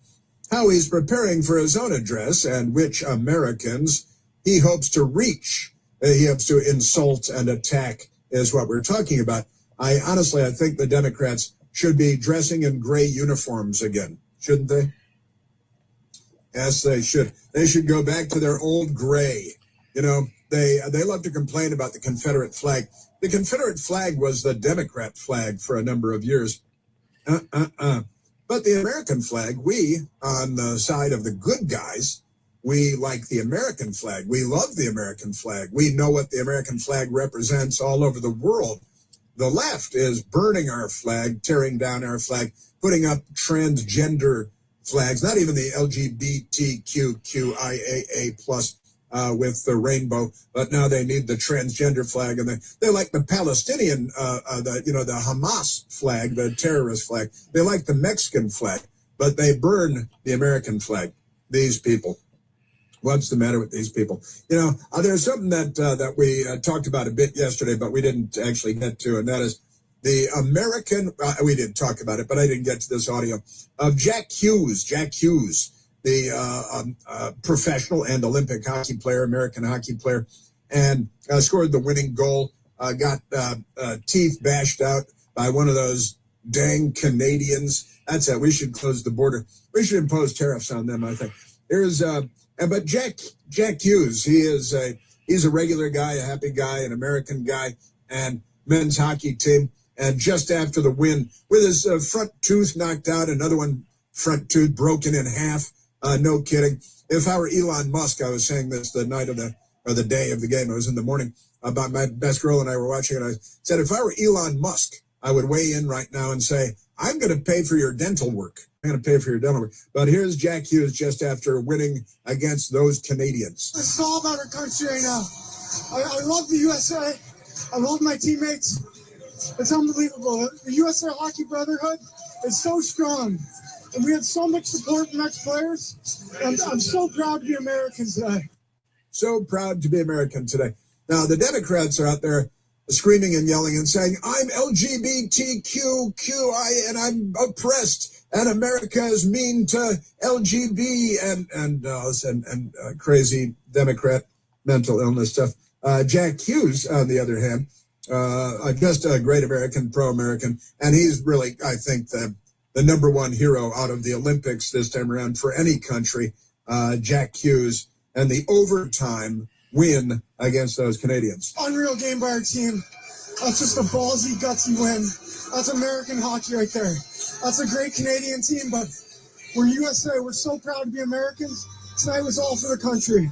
How he's preparing for his own address and which Americans he hopes to reach. He hopes to insult and attack is what we're talking about. I think the Democrats should be dressing in gray uniforms again, shouldn't they? Yes, they should. They should go back to their old gray. they love to complain about the Confederate flag. The Confederate flag was the Democrat flag for a number of years. But the American flag, we, on the side of the good guys, we like the American flag. We love the American flag. We know what the American flag represents all over the world. The left is burning our flag, tearing down our flag, putting up transgender flags, not even the LGBTQIAA plus with the rainbow, but now they need the transgender flag, and they like the Palestinian, the Hamas flag, the terrorist flag. They like the Mexican flag, but they burn the American flag. These people. What's the matter with these people? There's something that we talked about a bit yesterday, but we didn't actually get to, and that is the American. We did talk about it, but I didn't get to this audio of Jack Hughes. Jack Hughes, the professional and Olympic hockey player, American hockey player, and scored the winning goal. Got teeth bashed out by one of those dang Canadians. That's it. We should close the border. We should impose tariffs on them, I think. But Jack Hughes, he's a regular guy, a happy guy, an American guy, and men's hockey team. And just after the win, with his front tooth knocked out, another one front tooth broken in half. No kidding. If I were Elon Musk, I was saying this the night of the day of the game. It was in the morning. About my best girl and I were watching it. I said, if I were Elon Musk, I would weigh in right now and say, I'm going to pay for your dental work. I'm going to pay for your dental work. But here's Jack Hughes just after winning against those Canadians. It's all about our country right now. I love the USA. I love my teammates. It's unbelievable. The USA Hockey Brotherhood is so strong. And we had so much support from ex-players. And I'm so proud to be American today. So proud to be American today. Now, the Democrats are out there screaming and yelling and saying, I'm LGBTQI and I'm oppressed. And America is mean to LGB and crazy Democrat mental illness stuff. Jack Hughes, on the other hand, just a great American, pro-American, and he's really, I think, the number one hero out of the Olympics this time around for any country. Jack Hughes and the overtime win against those Canadians. Unreal game by our team. That's just a ballsy, gutsy win. That's American hockey right there. That's a great Canadian team, but we're USA. We're so proud to be Americans. Tonight was all for the country.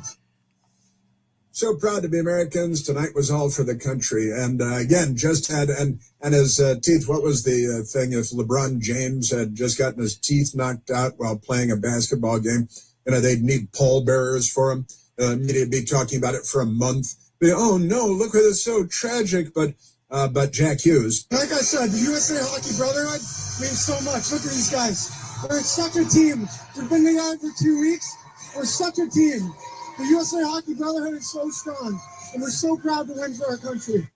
So proud to be Americans. Tonight was all for the country. And again, just had, and his teeth, what was the thing? If LeBron James had just gotten his teeth knocked out while playing a basketball game, they'd need pallbearers for him. Media be talking about it for a month. Oh no, look at this, so tragic. But Jack Hughes. Like I said, the USA Hockey Brotherhood means so much. Look at these guys. We're such a team. We've been together for 2 weeks. We're such a team. The USA Hockey Brotherhood is so strong, and we're so proud to win for our country.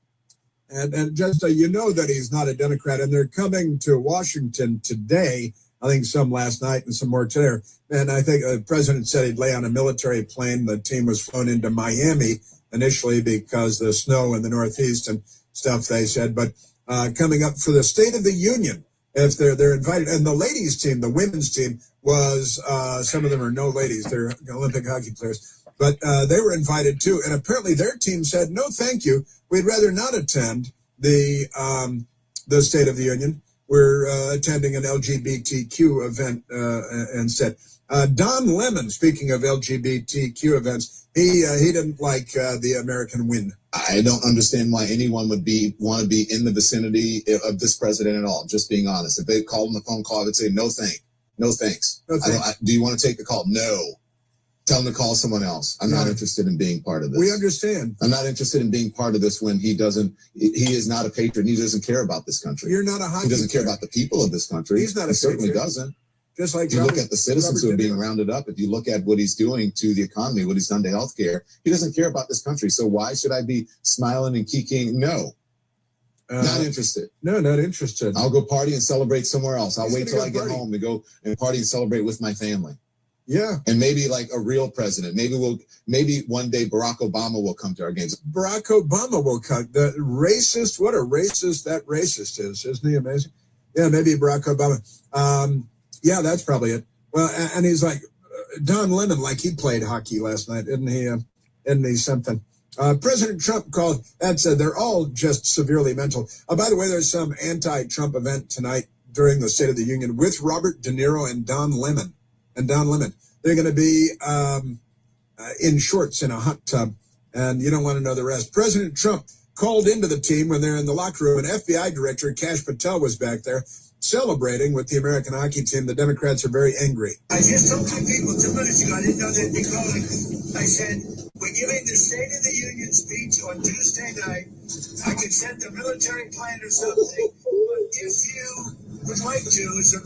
And just you know that he's not a Democrat, and they're coming to Washington today. I think some last night and some more today. And I think the president said he'd lay on a military plane. The team was flown into Miami initially because the snow in the Northeast and stuff, they said. But coming up for the State of the Union, if they're invited. And the ladies team, the women's team, was some of them are no ladies. They're Olympic hockey players. But they were invited too. And apparently their team said, no, thank you. We'd rather not attend the State of the Union. We're attending an LGBTQ event instead. Don Lemon, speaking of LGBTQ events, he didn't like the American win. I don't understand why anyone would want to be in the vicinity of this president at all. Just being honest, if they called him a phone call, I would say no thanks. No thanks. Do you want to take the call? No. Tell him to call someone else. I'm not interested in being part of this. We understand. I'm not interested in being part of this when he is not a patriot. He doesn't care about this country. You're not a hockey He doesn't care about the people of this country. He's not a He certainly patriot. doesn't. Just like if you look at the citizens who are being rounded up, if you look at what he's doing to the economy, what he's done to healthcare, he doesn't care about this country. So why should I be smiling and kikiing? No. Not interested. No, not interested. I'll go party and celebrate somewhere else. I'll wait till I get home to go and party and celebrate with my family. Yeah. And maybe like a real president. Maybe one day Barack Obama will come to our games. Barack Obama will come. The racist, what a racist that racist is. Isn't he amazing? Yeah, maybe Barack Obama. Yeah, that's probably it. Well, and he's like, Don Lemon, like he played hockey last night, isn't he? Isn't he something? President Trump called, they're all just severely mental. By the way, there's some anti-Trump event tonight during the State of the Union with Robert De Niro and Don Lemon. They're going to be in shorts in a hot tub, and you don't want to know the rest. President Trump called into the team when they're in the locker room, and FBI Director Kash Patel was back there celebrating with the American hockey team. The Democrats are very angry. I just told two people 2 minutes ago, I didn't know they'd be calling. I said, we're giving the State of the Union speech on Tuesday night. I could send a military plane or something. But if you would like to, it's the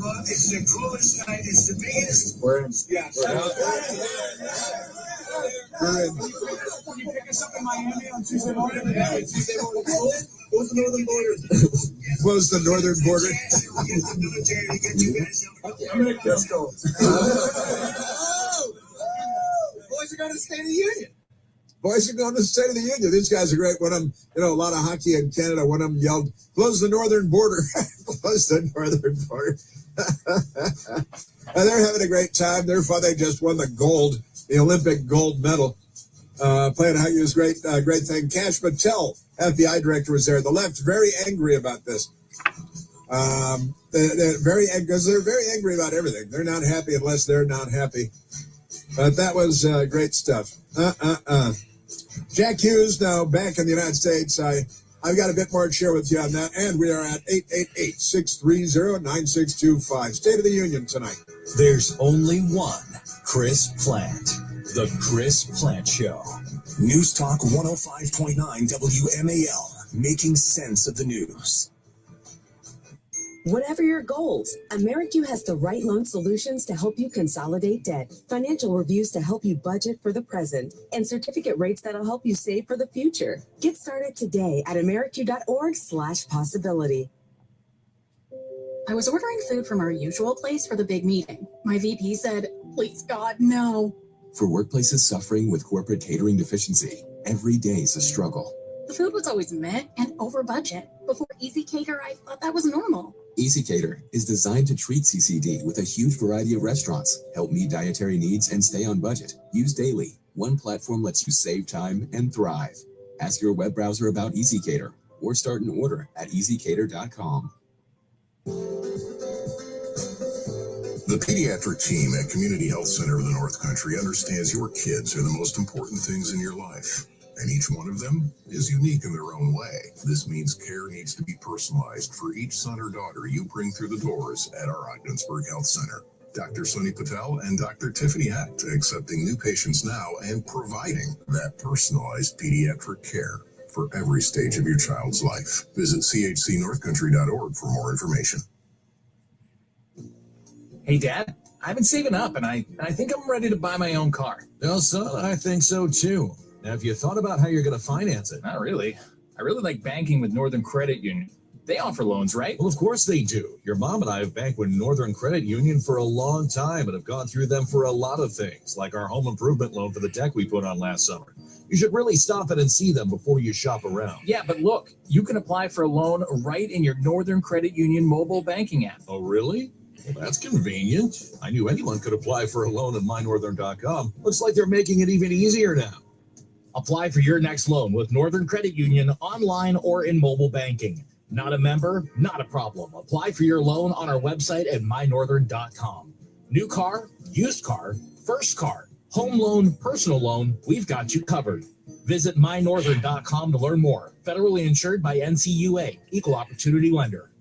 coolest night. It's the biggest. Yeah. Can you pick us up in Miami on Tuesday morning? Yeah, Tuesday morning. Close the northern border. Close the northern border. I'm going to kiss goals. Boys are going to the State of the Union. Boys are going to the State of the Union. These guys are great. One of them, a lot of hockey in Canada. One of them yelled, "Close the northern border." Close the northern border. And they're having a great time. They're fun. They just won the Olympic gold medal. Playing hockey was great. Great thing. Kash Patel, FBI director, was there. The left very angry about this. They're very angry because they're very angry about everything. They're not happy unless they're not happy. But that was great stuff. Jack Hughes now back in the United States. I've got a bit more to share with you on that. And we are at 888-630-9625. State of the Union tonight. There's only one Chris Plant. The Chris Plant Show. News Talk 105.9 WMAL. Making sense of the news. Whatever your goals, AmeriQ has the right loan solutions to help you consolidate debt, financial reviews to help you budget for the present, and certificate rates that'll help you save for the future. Get started today at ameriq.org/possibility. I was ordering food from our usual place for the big meeting. My VP said, "Please, God, no." For workplaces suffering with corporate catering deficiency, every day is a struggle. The food was always meh and over budget. Before Easy Cater, I thought that was normal. Easy Cater is designed to treat CCD with a huge variety of restaurants, help meet dietary needs, and stay on budget. Use daily. One platform lets you save time and thrive. Ask your web browser about Easy Cater or start an order at easycater.com. The pediatric team at Community Health Center of the North Country understands your kids are the most important things in your life, and each one of them is unique in their own way. This means care needs to be personalized for each son or daughter you bring through the doors at our Ogdensburg Health Center. Dr. Sunny Patel and Dr. Tiffany Hecht accepting new patients now and providing that personalized pediatric care for every stage of your child's life. Visit chcnorthcountry.org for more information. Hey, Dad, I've been saving up, and I think I'm ready to buy my own car. Well, son, I think so, too. Now, have you thought about how you're going to finance it? Not really. I really like banking with Northern Credit Union. They offer loans, right? Well, of course they do. Your mom and I have banked with Northern Credit Union for a long time and have gone through them for a lot of things, like our home improvement loan for the deck we put on last summer. You should really stop in and see them before you shop around. Yeah, but look, you can apply for a loan right in your Northern Credit Union mobile banking app. Oh, really? Well, that's convenient. I knew anyone could apply for a loan at mynorthern.com. Looks like they're making it even easier now. Apply for your next loan with Northern Credit Union online or in mobile banking. Not a member? Not a problem. Apply for your loan on our website at mynorthern.com. New car, used car, first car, home loan, personal loan, we've got you covered. Visit mynorthern.com to learn more. Federally insured by NCUA, Equal Opportunity Lender.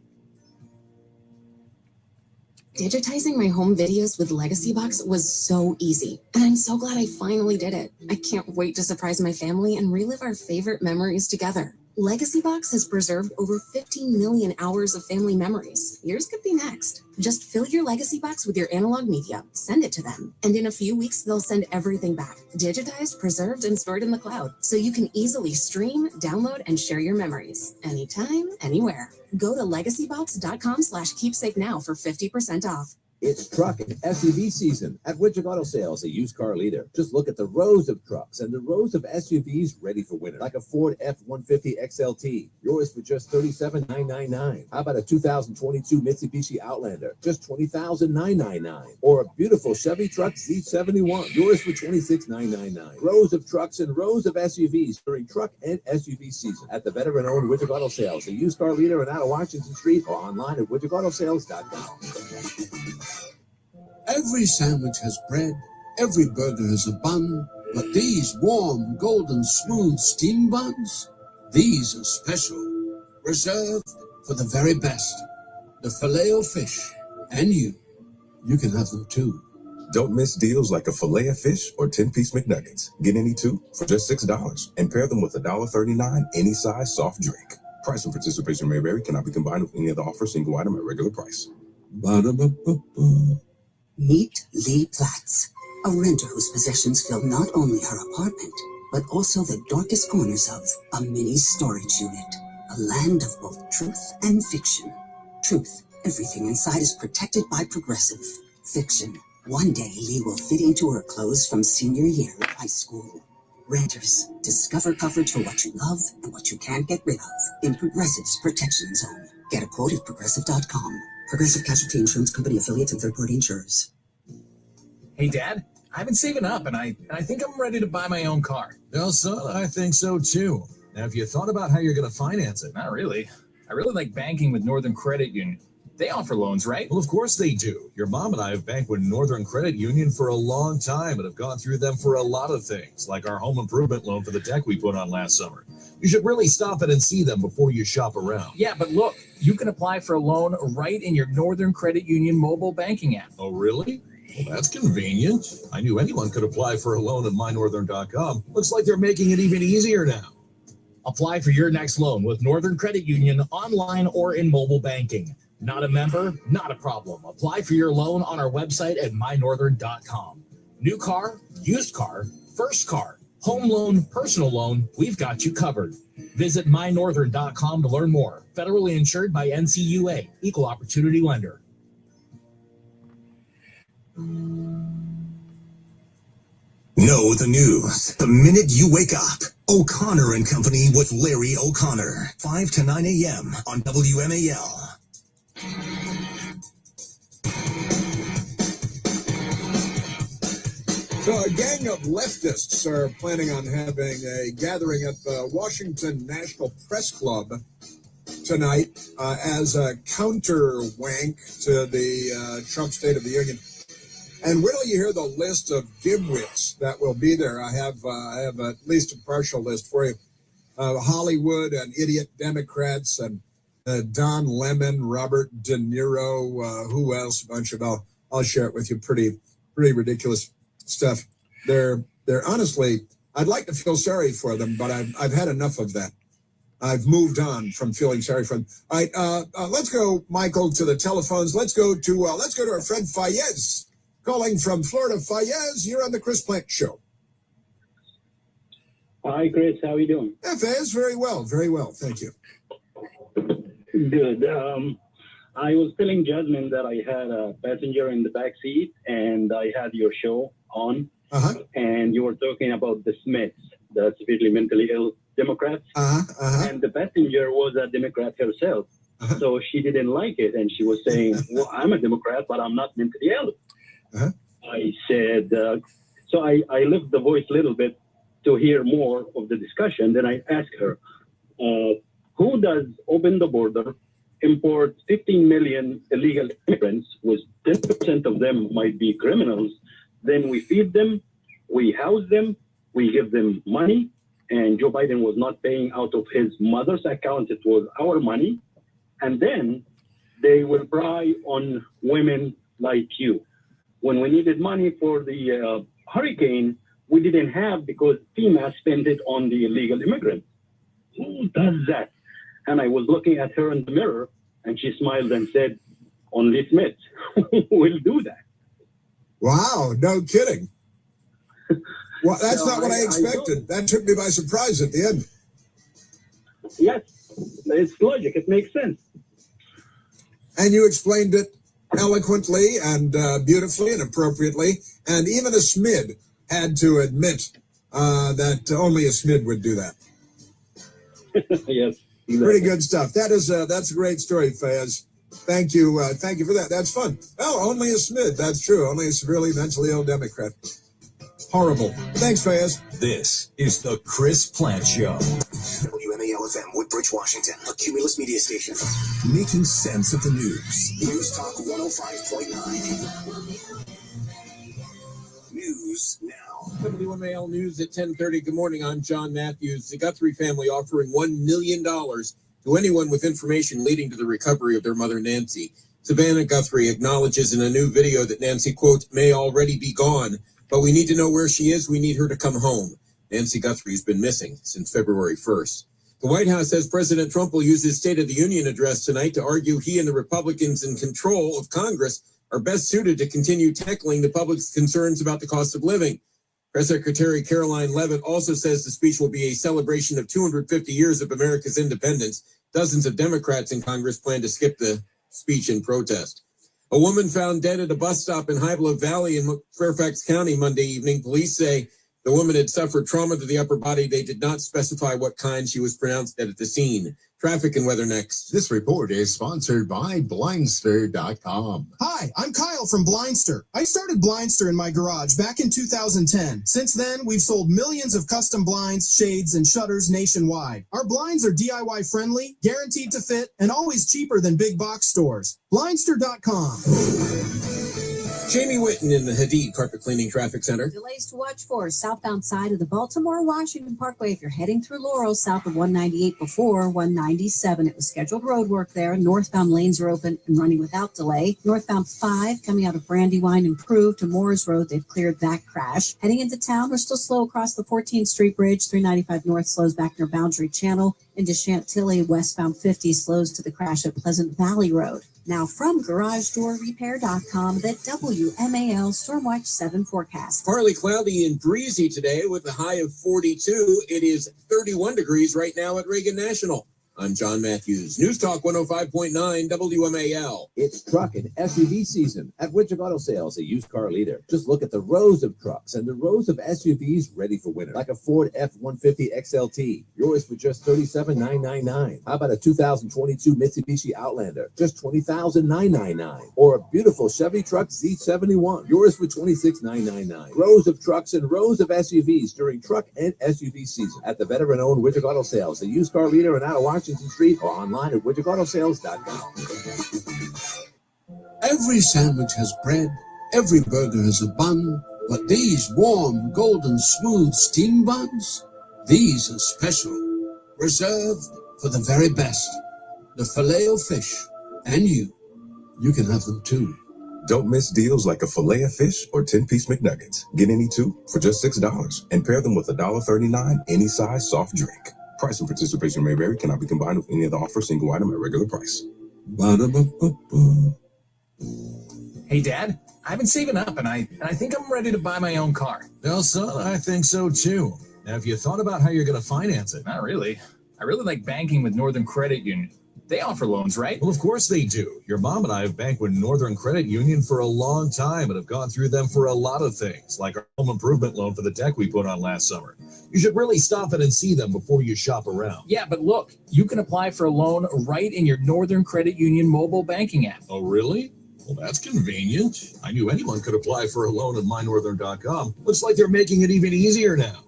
Digitizing my home videos with Legacy Box was so easy, and I'm so glad I finally did it. I can't wait to surprise my family and relive our favorite memories together. Legacy Box has preserved over 15 million hours of family memories. Yours could be next. Just fill your Legacy Box with your analog media, send it to them, and in a few weeks, they'll send everything back, digitized, preserved, and stored in the cloud, so you can easily stream, download, and share your memories anytime, anywhere. Go to legacybox.com/keepsake now for 50% off. It's truck and SUV season at Widget Auto Sales, a used car leader. Just look at the rows of trucks and the rows of SUVs ready for winter, like a Ford F-150 XLT, yours for just $37,999. How about a 2022 Mitsubishi Outlander, just $20,999? Or a beautiful Chevy Truck Z71, yours for $26,999. Rows of trucks and rows of SUVs during truck and SUV season at the veteran-owned Widget Auto Sales, a used car leader in out of Washington Street, or online at widgetautosales.com. Every sandwich has bread, every burger has a bun, but these warm, golden, smooth steam buns, these are special, reserved for the very best. The Filet-O-Fish, and you can have them too. Don't miss deals like a Filet-O-Fish or 10-piece McNuggets. Get any two for just $6 and pair them with $1.39 any size soft drink. Price and participation may vary, cannot be combined with any other offer, single item at regular price. Ba-da-ba-ba-ba. Meet Lee Platts, a renter whose possessions fill not only her apartment, but also the darkest corners of a mini storage unit. A land of both truth and fiction. Truth, everything inside is protected by Progressive. Fiction, one day Lee will fit into her clothes from senior year of high school. Renters, discover coverage for what you love and what you can't get rid of in Progressive's Protection Zone. Get a quote at Progressive.com. Progressive Casualty Insurance Company, affiliates, and third-party insurers. Hey, Dad, I've been saving up, and I think I'm ready to buy my own car. Well, son, I think so too. Now, have you thought about how you're going to finance it? Not really. I really like banking with Northern Credit Union. They offer loans, right? Well, of course they do. Your mom and I have banked with Northern Credit Union for a long time and have gone through them for a lot of things, like our home improvement loan for the deck we put on last summer. You should really stop in and see them before you shop around. Yeah, but look, you can apply for a loan right in your Northern Credit Union mobile banking app. Oh, really? Well, that's convenient. I knew anyone could apply for a loan at mynorthern.com. Looks like they're making it even easier now. Apply for your next loan with Northern Credit Union online or in mobile banking. Not a member? Not a problem. Apply for your loan on our website at mynorthern.com. New car, used car, first car, home loan, personal loan, we've got you covered. Visit mynorthern.com to learn more. Federally insured by NCUA, Equal Opportunity Lender. Know the news the minute you wake up. O'Connor and Company with Larry O'Connor, 5 to 9 a.m. on WMAL. So a gang of leftists are planning on having a gathering at the Washington National Press Club tonight as a counter-wank to the Trump State of the Union. And wait till you hear the list of dimwits that will be there. I have at least a partial list for you. Hollywood and idiot Democrats and Don Lemon, Robert De Niro, who else? A bunch of I'll share it with you. Pretty ridiculous stuff. They're honestly, I'd like to feel sorry for them, but I've had enough of that. I've moved on from feeling sorry for them. All right, let's go, Michael, to the telephones. Let's go to our friend Fayez, calling from Florida. Fayez, you're on the Chris Plant Show. Hi, Chris. How are you doing? Yeah, Fayez, very well, thank you. Good. I was telling Jasmine that I had a passenger in the back seat, and I had your show on, and you were talking about the Smiths, the severely mentally ill Democrats, and the passenger was a Democrat herself, so she didn't like it, and she was saying, well, I'm a Democrat, but I'm not mentally ill. I said, so I left the voice a little bit to hear more of the discussion. Then I asked her, who does open the border, import 15 million illegal immigrants, with 10% of them might be criminals, then we feed them, we house them, we give them money, and Joe Biden was not paying out of his mother's account, it was our money, and then they will pry on women like you. When we needed money for the hurricane, we didn't have because FEMA spent it on the illegal immigrants. Who does that? And I was looking at her in the mirror, and she smiled and said, only Smith will do that. Wow, no kidding. Well, that's not what I expected. That took me by surprise at the end. Yes, it's logic. It makes sense. And you explained it eloquently and beautifully and appropriately. And even a SMID had to admit that only a SMID would do that. Yes. Exactly. Pretty good stuff. That's a great story, Fayez. Thank you for that. That's fun. Well, only a SMID. That's true. Only a severely mentally ill Democrat. Horrible. Thanks, Fayez. This is the Chris Plant Show. WMAL-FM, Woodbridge, Washington, a Cumulus media station. Making sense of the news. News Talk 105.9. News now. WMAL News at 10:30. Good morning. I'm John Matthews. The Guthrie family offering $1 million to anyone with information leading to the recovery of their mother, Nancy. Savannah Guthrie acknowledges in a new video that Nancy, quote, may already be gone, but we need to know where she is. We need her to come home. Nancy Guthrie has been missing since February 1st. The White House says President Trump will use his State of the Union address tonight to argue he and the Republicans in control of Congress are best suited to continue tackling the public's concerns about the cost of living. Press Secretary Caroline Leavitt also says the speech will be a celebration of 250 years of America's independence. Dozens of Democrats in Congress plan to skip the speech in protest. A woman found dead at a bus stop in High Bluff Valley in Fairfax County Monday evening. Police say the woman had suffered trauma to the upper body. They did not specify what kind. She was pronounced dead at the scene. Traffic and weather next. This report is sponsored by Blindster.com. Hi, I'm Kyle from Blindster. I started Blindster in my garage back in 2010. Since then, we've sold millions of custom blinds, shades, and shutters nationwide. Our blinds are DIY friendly, guaranteed to fit, and always cheaper than big box stores. Blindster.com. Jamie Whitten in the Hadid Carpet Cleaning Traffic Center. Delays to watch for southbound side of the Baltimore-Washington Parkway if you're heading through Laurel south of 198 before 197. It was scheduled road work there. Northbound lanes are open and running without delay. Northbound 5 coming out of Brandywine improved to Moores Road. They've cleared that crash. Heading into town, we're still slow across the 14th Street Bridge. 395 North slows back near Boundary Channel. Into Chantilly, westbound 50 slows to the crash at Pleasant Valley Road. Now from GarageDoorRepair.com, the WMAL Stormwatch 7 forecast. Partly cloudy and breezy today with a high of 42. It is 31 degrees right now at Reagan National. I'm John Matthews. News Talk 105.9 WMAL. It's truck and SUV season at Widget Auto Sales, a used car leader. Just look at the rows of trucks and the rows of SUVs ready for winter, like a Ford F-150 XLT, yours for just $37,999. How about a 2022 Mitsubishi Outlander, just $20,999? Or a beautiful Chevy truck Z71, yours for $26,999. Rows of trucks and rows of SUVs during truck and SUV season at the veteran-owned Widget Auto Sales, a used car leader and out of Washington Street, or online at widgetautosales.com. Every sandwich has bread, every burger has a bun, but these warm, golden, smooth steam buns, these are special, reserved for the very best. The Filet-O-Fish, and you can have them too. Don't miss deals like a Filet-O-Fish or 10-piece McNuggets. Get any two for just $6 and pair them with $1.39 any size soft drink. Price and participation may vary. Cannot be combined with any other offer. Single item at regular price. Ba-da-ba-ba-ba. Hey, Dad, I've been saving up, and I think I'm ready to buy my own car. Well, son, I think so too. Now, have you thought about how you're going to finance it? Not really. I really like banking with Northern Credit Union. They offer loans, right? Well, of course they do. Your mom and I have banked with Northern Credit Union for a long time and have gone through them for a lot of things, like our home improvement loan for the deck we put on last summer. You should really stop in and see them before you shop around. Yeah, but look, you can apply for a loan right in your Northern Credit Union mobile banking app. Oh, really? Well, that's convenient. I knew anyone could apply for a loan at mynorthern.com. Looks like they're making it even easier now.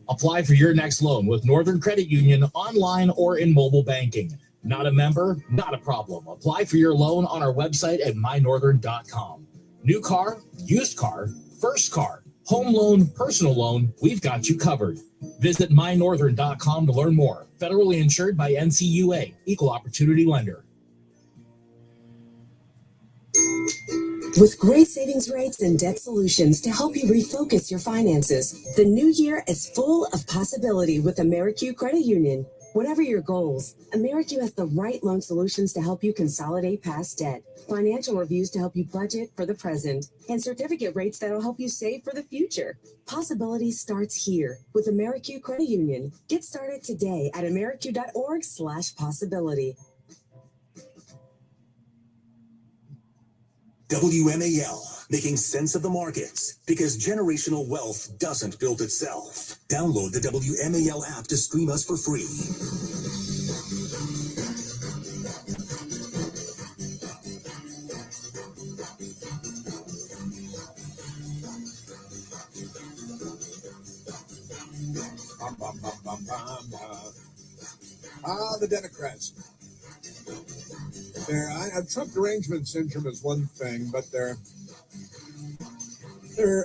Apply for your next loan with Northern Credit Union online or in mobile banking. Not a member? Not a problem. Apply for your loan on our website at mynorthern.com. New car, used car, first car, home loan, personal loan, we've got you covered. Visit mynorthern.com to learn more. Federally insured by NCUA, Equal Opportunity Lender. With great savings rates and debt solutions to help you refocus your finances, the new year is full of possibility with AmeriQ Credit Union. Whatever your goals, AmeriQ has the right loan solutions to help you consolidate past debt, financial reviews to help you budget for the present, and certificate rates that'll help you save for the future. Possibility starts here with AmeriQ Credit Union. Get started today at ameriq.org/possibility. WMAL, making sense of the markets because generational wealth doesn't build itself. Download the WMAL app to stream us for free. The Democrats. Trump derangement syndrome is one thing, but they're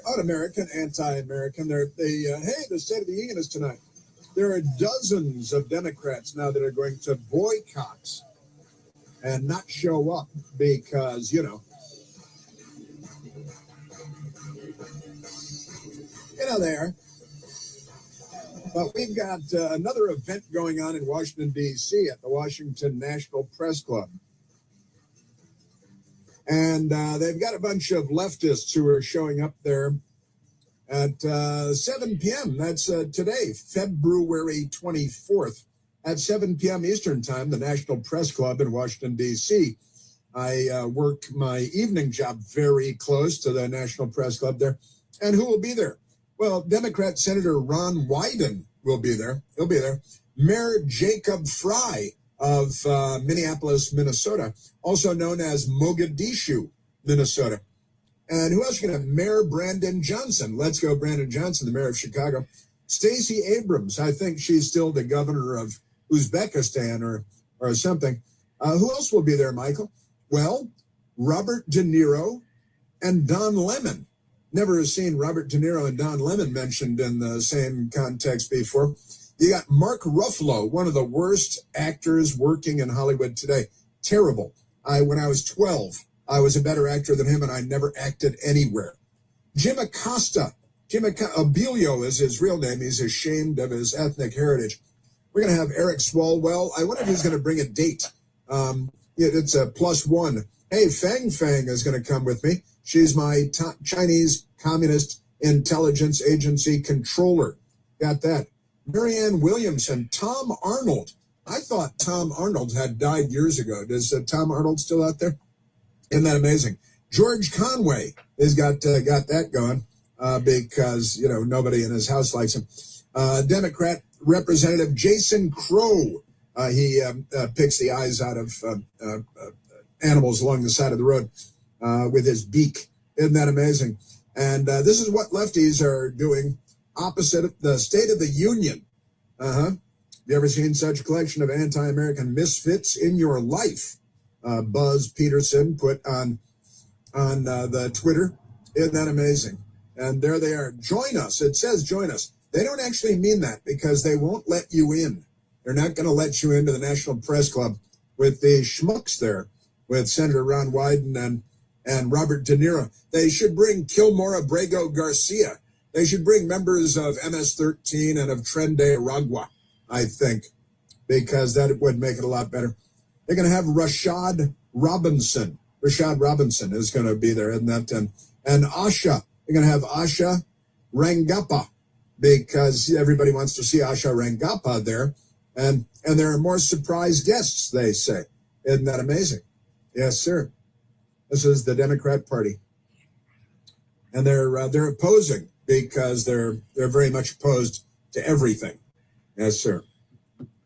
un-American, anti-American. The State of the Union is tonight. There are dozens of Democrats now that are going to boycott and not show up because, they are. But we've got another event going on in Washington, D.C. at the Washington National Press Club. And they've got a bunch of leftists who are showing up there at 7 p.m. That's today, February 24th, at 7 p.m. Eastern Time, the National Press Club in Washington, D.C. I work my evening job very close to the National Press Club there. And who will be there? Well, Democrat Senator Ron Wyden will be there. He'll be there. Mayor Jacob Fry of Minneapolis, Minnesota, also known as Mogadishu, Minnesota. And who else are going to have? Mayor Brandon Johnson. Let's go, Brandon Johnson, the mayor of Chicago. Stacey Abrams. I think she's still the governor of Uzbekistan or something. Who else will be there, Michael? Well, Robert De Niro and Don Lemon. Never seen Robert De Niro and Don Lemon mentioned in the same context before. You got Mark Ruffalo, one of the worst actors working in Hollywood today. Terrible. When I was 12, I was a better actor than him, and I never acted anywhere. Jim Acosta. Abilio is his real name. He's ashamed of his ethnic heritage. We're going to have Eric Swalwell. I wonder if he's going to bring a date. It's a +1. Hey, Fang is going to come with me. She's my Chinese Communist Intelligence Agency controller. Got that. Marianne Williamson, Tom Arnold. I thought Tom Arnold had died years ago. Is Tom Arnold still out there? Isn't that amazing? George Conway has got that going because, nobody in his house likes him. Democrat Representative Jason Crow. He picks the eyes out of animals along the side of the road with his beak. Isn't that amazing? And this is what lefties are doing opposite the State of the Union. You ever seen such a collection of anti-American misfits in your life? Buzz Peterson put on the Twitter. Isn't that amazing? And there they are. Join us. It says join us. They don't actually mean that because they won't let you in. They're not going to let you into the National Press Club with the schmucks there, with Senator Ron Wyden and Robert De Niro. They should bring Kilmore Abrego Garcia. They should bring members of MS-13 and of Tren de Aragua, I think, because that would make it a lot better. They're going to have Rashad Robinson. Rashad Robinson is going to be there, isn't that? And Asha. They're going to have Asha Rangappa because everybody wants to see Asha Rangappa there. And there are more surprise guests, they say. Isn't that amazing? Yes, sir. This is the Democrat Party. And they're opposing because they're very much opposed to everything. Yes, sir.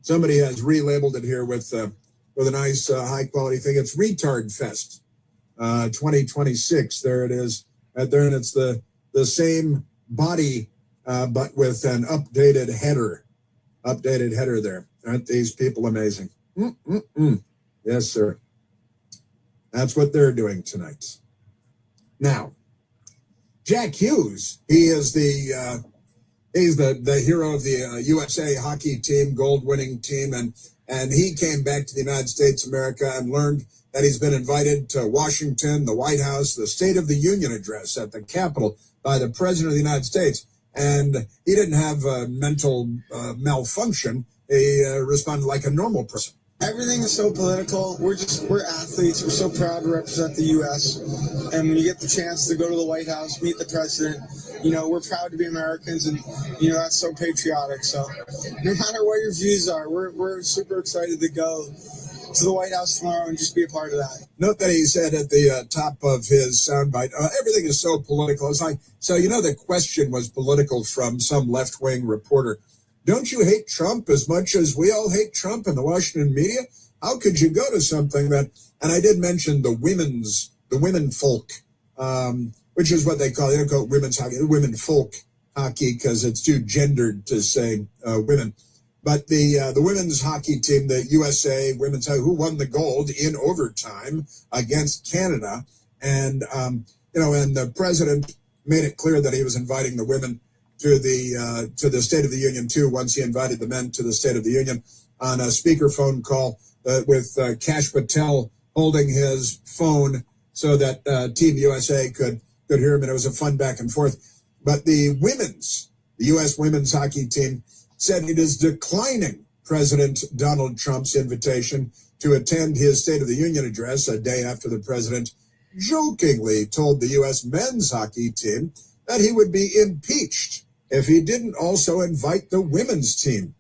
Somebody has relabeled it here with a nice high quality thing. It's Retard Fest 2026. There it is. There, and it's the same body, but with an updated header. Updated header there. Aren't these people amazing? Yes, sir. That's what they're doing tonight. Now, Jack Hughes, he is he's the hero of the USA hockey team, gold-winning team, and he came back to the United States of America and learned that he's been invited to Washington, the White House, the State of the Union address at the Capitol by the President of the United States. And he didn't have a mental malfunction. He responded like a normal person. Everything is so political. We're athletes. We're so proud to represent the U.S. And when you get the chance to go to the White House, meet the president, we're proud to be Americans, and that's so patriotic. So no matter what your views are, we're super excited to go to the White House tomorrow and just be a part of that. Note that he said at the top of his soundbite, everything is so political. It's like, so the question was political from some left-wing reporter. Don't you hate Trump as much as we all hate Trump in the Washington media? How could you go to something that, and I did mention the women folk, which is what they call it women's hockey, the women folk hockey, because it's too gendered to say women. But the women's hockey team, the USA women's hockey, who won the gold in overtime against Canada, and and the president made it clear that he was inviting the women to the State of the Union too. Once he invited the men to the State of the Union on a speakerphone call with Kash Patel holding his phone so that Team USA could hear him, and it was a fun back and forth. But the U.S. women's hockey team said it is declining President Donald Trump's invitation to attend his State of the Union address a day after the president jokingly told the U.S. men's hockey team that he would be impeached if he didn't also invite the women's team.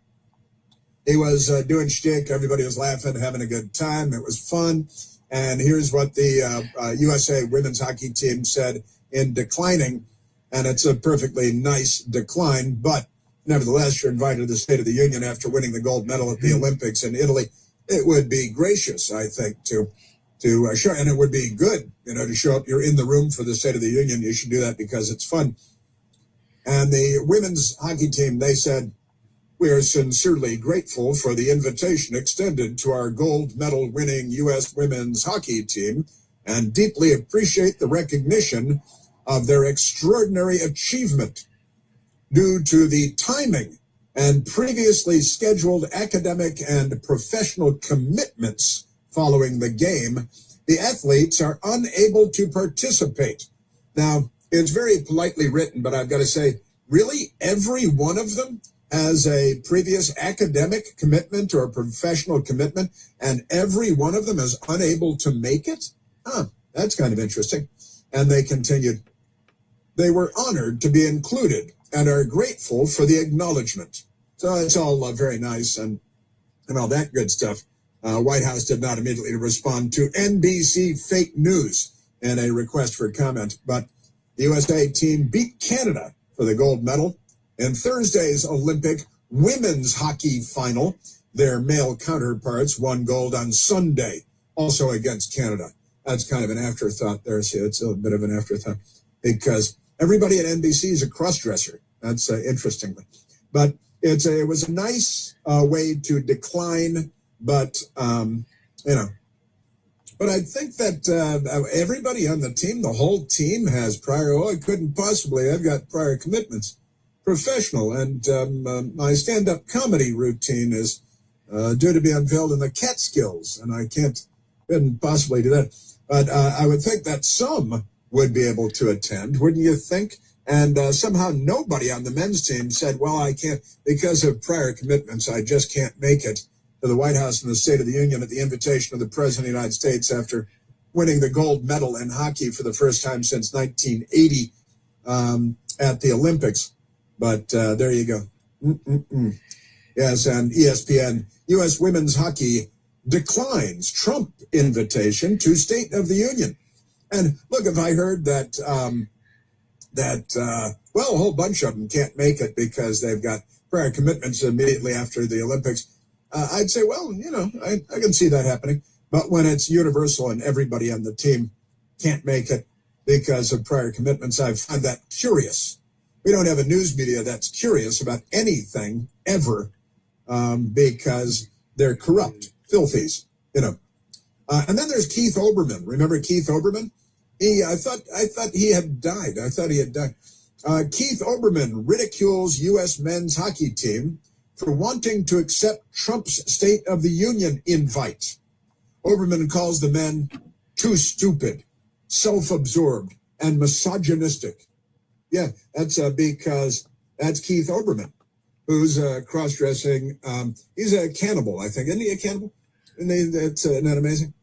He was doing shtick. Everybody was laughing, having a good time. It was fun. And here's what the USA women's hockey team said in declining. And it's a perfectly nice decline. But nevertheless, you're invited to the State of the Union after winning the gold medal at the Olympics in Italy. It would be gracious, I think, to show. And it would be good, to show up. You're in the room for the State of the Union. You should do that because it's fun. And the women's hockey team, they said, we are sincerely grateful for the invitation extended to our gold medal winning U.S. women's hockey team and deeply appreciate the recognition of their extraordinary achievement. Due to the timing and previously scheduled academic and professional commitments following the game, the athletes are unable to participate. Now, it's very politely written, but I've got to say, really, every one of them has a previous academic commitment or a professional commitment, and every one of them is unable to make it? That's kind of interesting. And they continued, they were honored to be included and are grateful for the acknowledgement. So it's all very nice and all that good stuff. White House did not immediately respond to NBC fake news in a request for comment, but the USA team beat Canada for the gold medal in Thursday's Olympic women's hockey final. Their male counterparts won gold on Sunday, also against Canada. That's kind of an afterthought there. See, it's a bit of an afterthought because everybody at NBC is a cross-dresser. That's interesting. But it was a nice way to decline, but, But I think that everybody on the team, the whole team has I couldn't possibly, I've got prior commitments. Professional, and my stand-up comedy routine is due to be unveiled in the Catskills, and I couldn't possibly do that. But I would think that some would be able to attend, wouldn't you think? And somehow nobody on the men's team said, well, I can't, because of prior commitments, I just can't make it to the White House and the State of the Union at the invitation of the President of the United States after winning the gold medal in hockey for the first time since 1980 at the Olympics. But there you go. Yes, and ESPN, U.S. women's hockey declines Trump invitation to State of the Union. And look, if I heard that, well, a whole bunch of them can't make it because they've got prior commitments immediately after the Olympics, I'd say, well, I can see that happening. But when it's universal and everybody on the team can't make it because of prior commitments, I find that curious. We don't have a news media that's curious about anything ever because they're corrupt, filthies, And then there's Keith Olbermann. Remember Keith Olbermann? I thought he had died. Keith Olbermann ridicules U.S. men's hockey team for wanting to accept Trump's State of the Union invite. Olbermann calls the men too stupid, self-absorbed, and misogynistic. Yeah, that's because that's Keith Olbermann, who's cross-dressing. He's a cannibal, I think. Isn't he a cannibal? Isn't that amazing?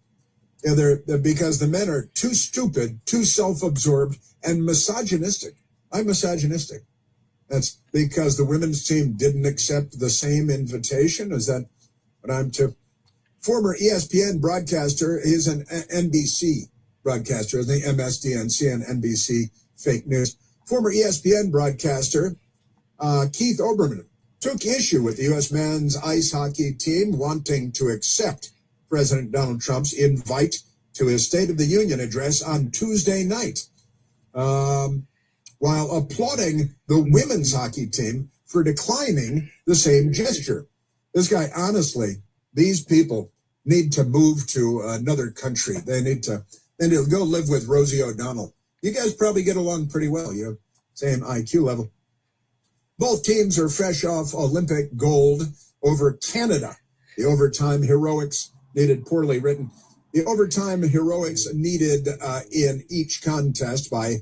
Yeah, they're because the men are too stupid, too self-absorbed, and misogynistic. I'm misogynistic. That's because the women's team didn't accept the same invitation. Is that what I'm to? former ESPN broadcaster. He's an NBC broadcaster, isn't he? MSDNC and NBC fake news. Former ESPN broadcaster Keith Olbermann took issue with the U.S. men's ice hockey team wanting to accept President Donald Trump's invite to his State of the Union address on Tuesday night, while applauding the women's hockey team for declining the same gesture. This guy, honestly, these people need to move to another country. They need to go live with Rosie O'Donnell. You guys probably get along pretty well. You have same IQ level. Both teams are fresh off Olympic gold over Canada. The overtime heroics needed poorly written. The overtime heroics needed in each contest by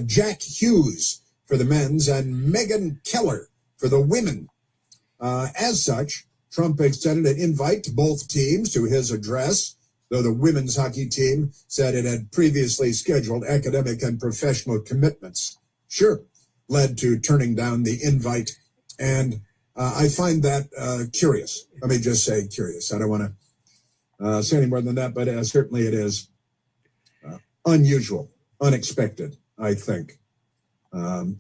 Jack Hughes for the men's and Megan Keller for the women. As such, Trump extended an invite to both teams to his address, though the women's hockey team said it had previously scheduled academic and professional commitments. Sure, led to turning down the invite. And I find that curious. Let me just say curious. I don't want to say any more than that, but certainly it is unusual, unexpected, I think,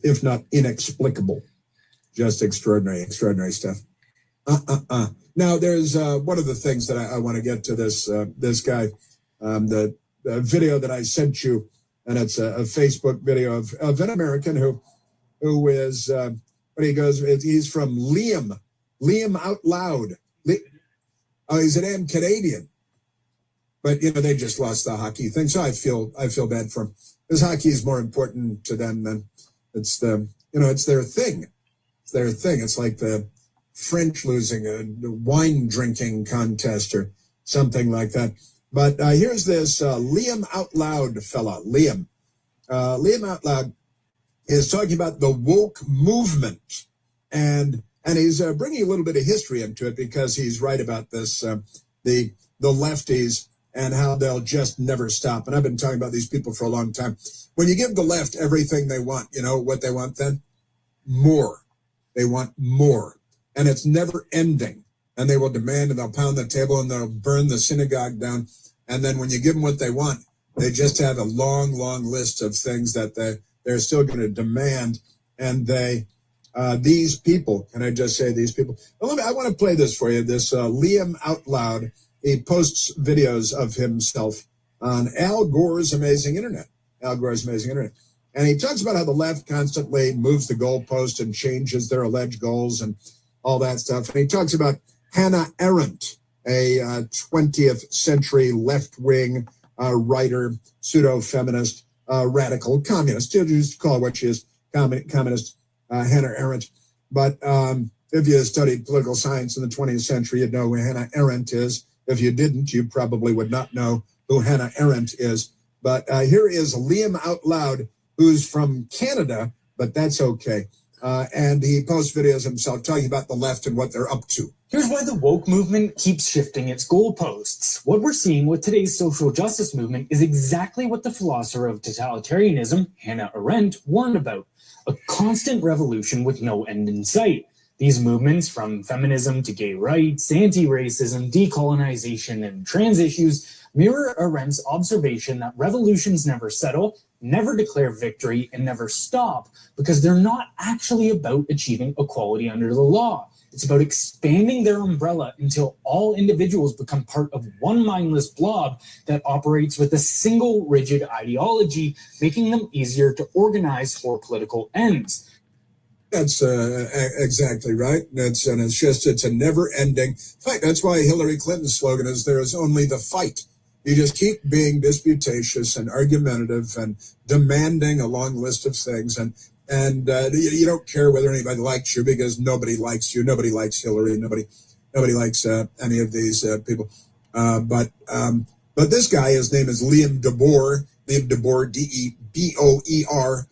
if not inexplicable. Just extraordinary stuff. Now, there's one of the things that I want to get to this guy, the video that I sent you, and it's a Facebook video of an American who is, he's from Liam Out Loud. He's an am Canadian. But, they just lost the hockey thing, so I feel bad for him. Because hockey is more important to them than it's their thing. It's their thing. It's like the French losing a wine drinking contest or something like that. But here's this Liam Out Loud fella, Liam. Liam Out Loud is talking about the woke movement. And he's bringing a little bit of history into it because he's right about this, the lefties and how they'll just never stop. And I've been talking about these people for a long time. When you give the left everything they want, you know what they want then? More. They want more. And it's never ending. And they will demand and they'll pound the table and they'll burn the synagogue down. And then when you give them what they want, they just have a long, long list of things that they're still going to demand. And these people, can I just say these people? I want to play this for you, this Liam Out Loud. He posts videos of himself on Al Gore's Amazing Internet. Al Gore's Amazing Internet. And he talks about how the left constantly moves the goalpost and changes their alleged goals and all that stuff. And he talks about Hannah Arendt, a 20th century left-wing writer, pseudo-feminist, radical communist. You just call her what she is, communist Hannah Arendt. But if you studied political science in the 20th century, you'd know who Hannah Arendt is. If you didn't, you probably would not know who Hannah Arendt is. But here is Liam Out Loud, who's from Canada, but that's okay. And he posts videos himself talking about the left and what they're up to. Here's why the woke movement keeps shifting its goalposts. What we're seeing with today's social justice movement is exactly what the philosopher of totalitarianism, Hannah Arendt, warned about: a constant revolution with no end in sight. These movements, from feminism to gay rights, anti-racism, decolonization, and trans issues, mirror Arendt's observation that revolutions never settle, never declare victory, and never stop, because they're not actually about achieving equality under the law. It's about expanding their umbrella until all individuals become part of one mindless blob that operates with a single rigid ideology, making them easier to organize for political ends. That's exactly right. It's a never-ending fight. That's why Hillary Clinton's slogan is "There is only the fight." You just keep being disputatious and argumentative and demanding a long list of things, and you don't care whether anybody likes you because nobody likes you. Nobody likes Hillary. Nobody likes any of these people. But this guy, his name is Liam DeBoer. Liam DeBoer, D-E-B-O-E-R,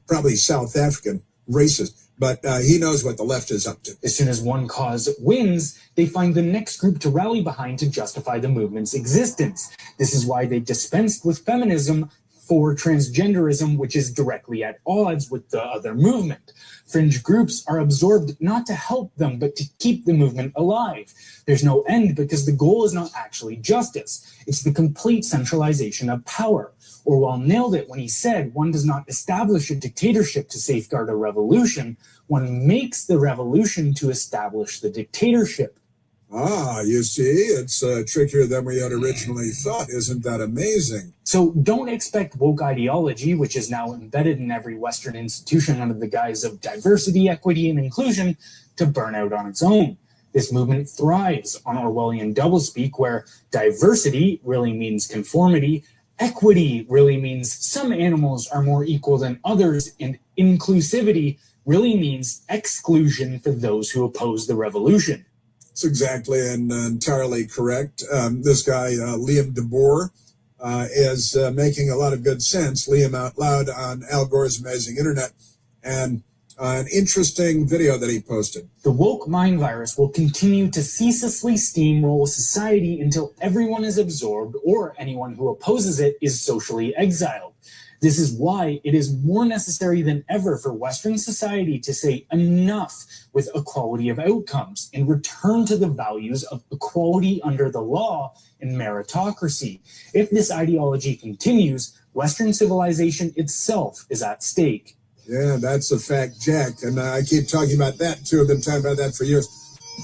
probably South African. Racist, but he knows what the left is up to. As soon as one cause wins, they find the next group to rally behind to justify the movement's existence. This is why they dispensed with feminism for transgenderism, which is directly at odds with the other movement. Fringe groups are absorbed not to help them, but to keep the movement alive. There's no end because the goal is not actually justice. It's the complete centralization of power. Orwell nailed it when he said one does not establish a dictatorship to safeguard a revolution. One makes the revolution to establish the dictatorship. Ah, you see, it's trickier than we had originally thought. Isn't that amazing? So don't expect woke ideology, which is now embedded in every Western institution under the guise of diversity, equity, and inclusion, to burn out on its own. This movement thrives on Orwellian doublespeak, where diversity really means conformity, equity really means some animals are more equal than others, and inclusivity really means exclusion for those who oppose the revolution. That's exactly and entirely correct. This guy, Liam DeBoer, is making a lot of good sense. Liam Out Loud on Al Gore's Amazing Internet, and an interesting video that he posted. The woke mind virus will continue to ceaselessly steamroll society until everyone is absorbed or anyone who opposes it is socially exiled. This is why it is more necessary than ever for Western society to say enough with equality of outcomes and return to the values of equality under the law and meritocracy. If this ideology continues, Western civilization itself is at stake. Yeah, that's a fact, Jack. And I keep talking about that, too. I've been talking about that for years.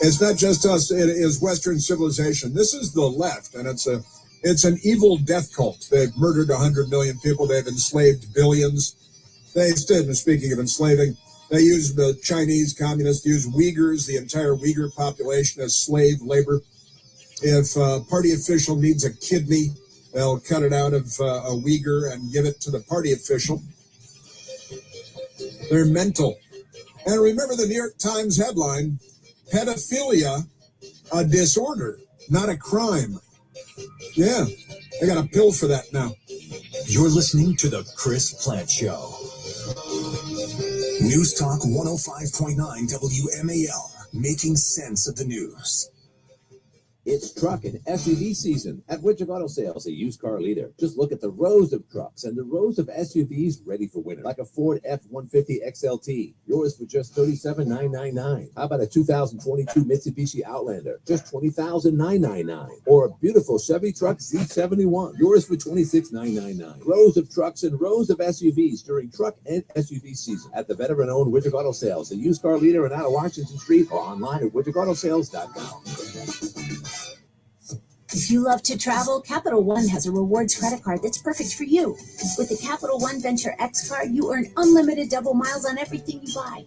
It's not just us. It is Western civilization. This is the left, and it's an evil death cult. They've murdered 100 million people. They've enslaved billions. Speaking of enslaving, they use the Chinese communists, use Uyghurs, the entire Uyghur population, as slave labor. If a party official needs a kidney, they'll cut it out of a Uyghur and give it to the party official. They're mental. And remember the New York Times headline, pedophilia, a disorder, not a crime. Yeah, I got a pill for that now. You're listening to The Chris Plant Show. News Talk 105.9 WMAL, making sense of the news. It's truck and SUV season at Widget Auto Sales, a used car leader. Just look at the rows of trucks and the rows of SUVs ready for winter, like a Ford F-150 XLT, yours for just $37,999. How about a 2022 Mitsubishi Outlander, just $20,999? Or a beautiful Chevy truck Z71, yours for $26,999. Rows of trucks and rows of SUVs during truck and SUV season at the veteran-owned Widget Auto Sales, a used car leader in out of Washington Street, or online at widgetautosales.com. If you love to travel, Capital One has a rewards credit card that's perfect for you. With the Capital One Venture X card, you earn unlimited double miles on everything you buy.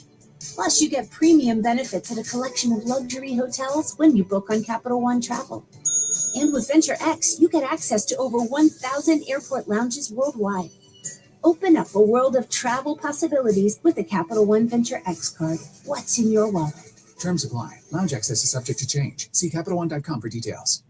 Plus, you get premium benefits at a collection of luxury hotels when you book on Capital One Travel. And with Venture X, you get access to over 1,000 airport lounges worldwide. Open up a world of travel possibilities with the Capital One Venture X card. What's in your wallet? Terms apply. Lounge access is subject to change. See CapitalOne.com for details.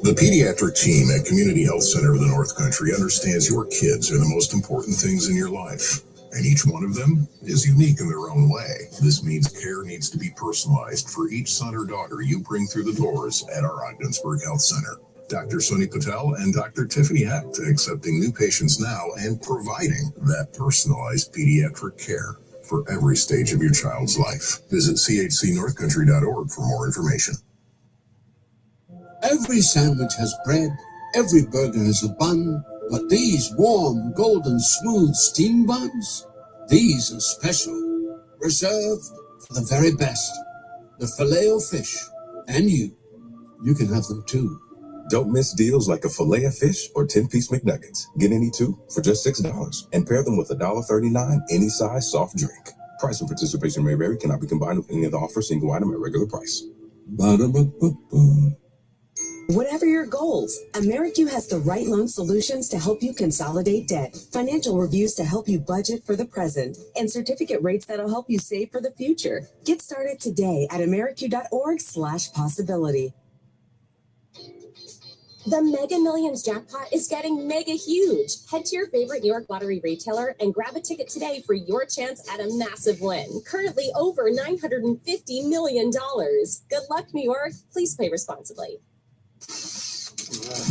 The pediatric team at Community Health Center of the North Country understands your kids are the most important things in your life, and each one of them is unique in their own way. This means care needs to be personalized for each son or daughter you bring through the doors at our Ogdensburg Health Center. Dr. Sunny Patel and Dr. Tiffany Hecht accepting new patients now and providing that personalized pediatric care for every stage of your child's life. Visit chcnorthcountry.org for more information. Every sandwich has bread, every burger has a bun, but these warm, golden, smooth steam buns, these are special, reserved for the very best. The Filet-O-Fish, and you can have them too. Don't miss deals like a fillet of fish or 10-piece McNuggets. Get any two for just $6 and pair them with $1.39 any size soft drink. Price and participation may vary, cannot be combined with any other offer, single item at regular price. Ba-da-ba-ba-ba. Whatever your goals, AmeriQ has the right loan solutions to help you consolidate debt, financial reviews to help you budget for the present, and certificate rates that'll help you save for the future. Get started today at ameriq.org/possibility. The Mega Millions jackpot is getting mega huge. Head to your favorite New York Lottery retailer and grab a ticket today for your chance at a massive win. Currently over $950 million. Good luck, New York. Please play responsibly.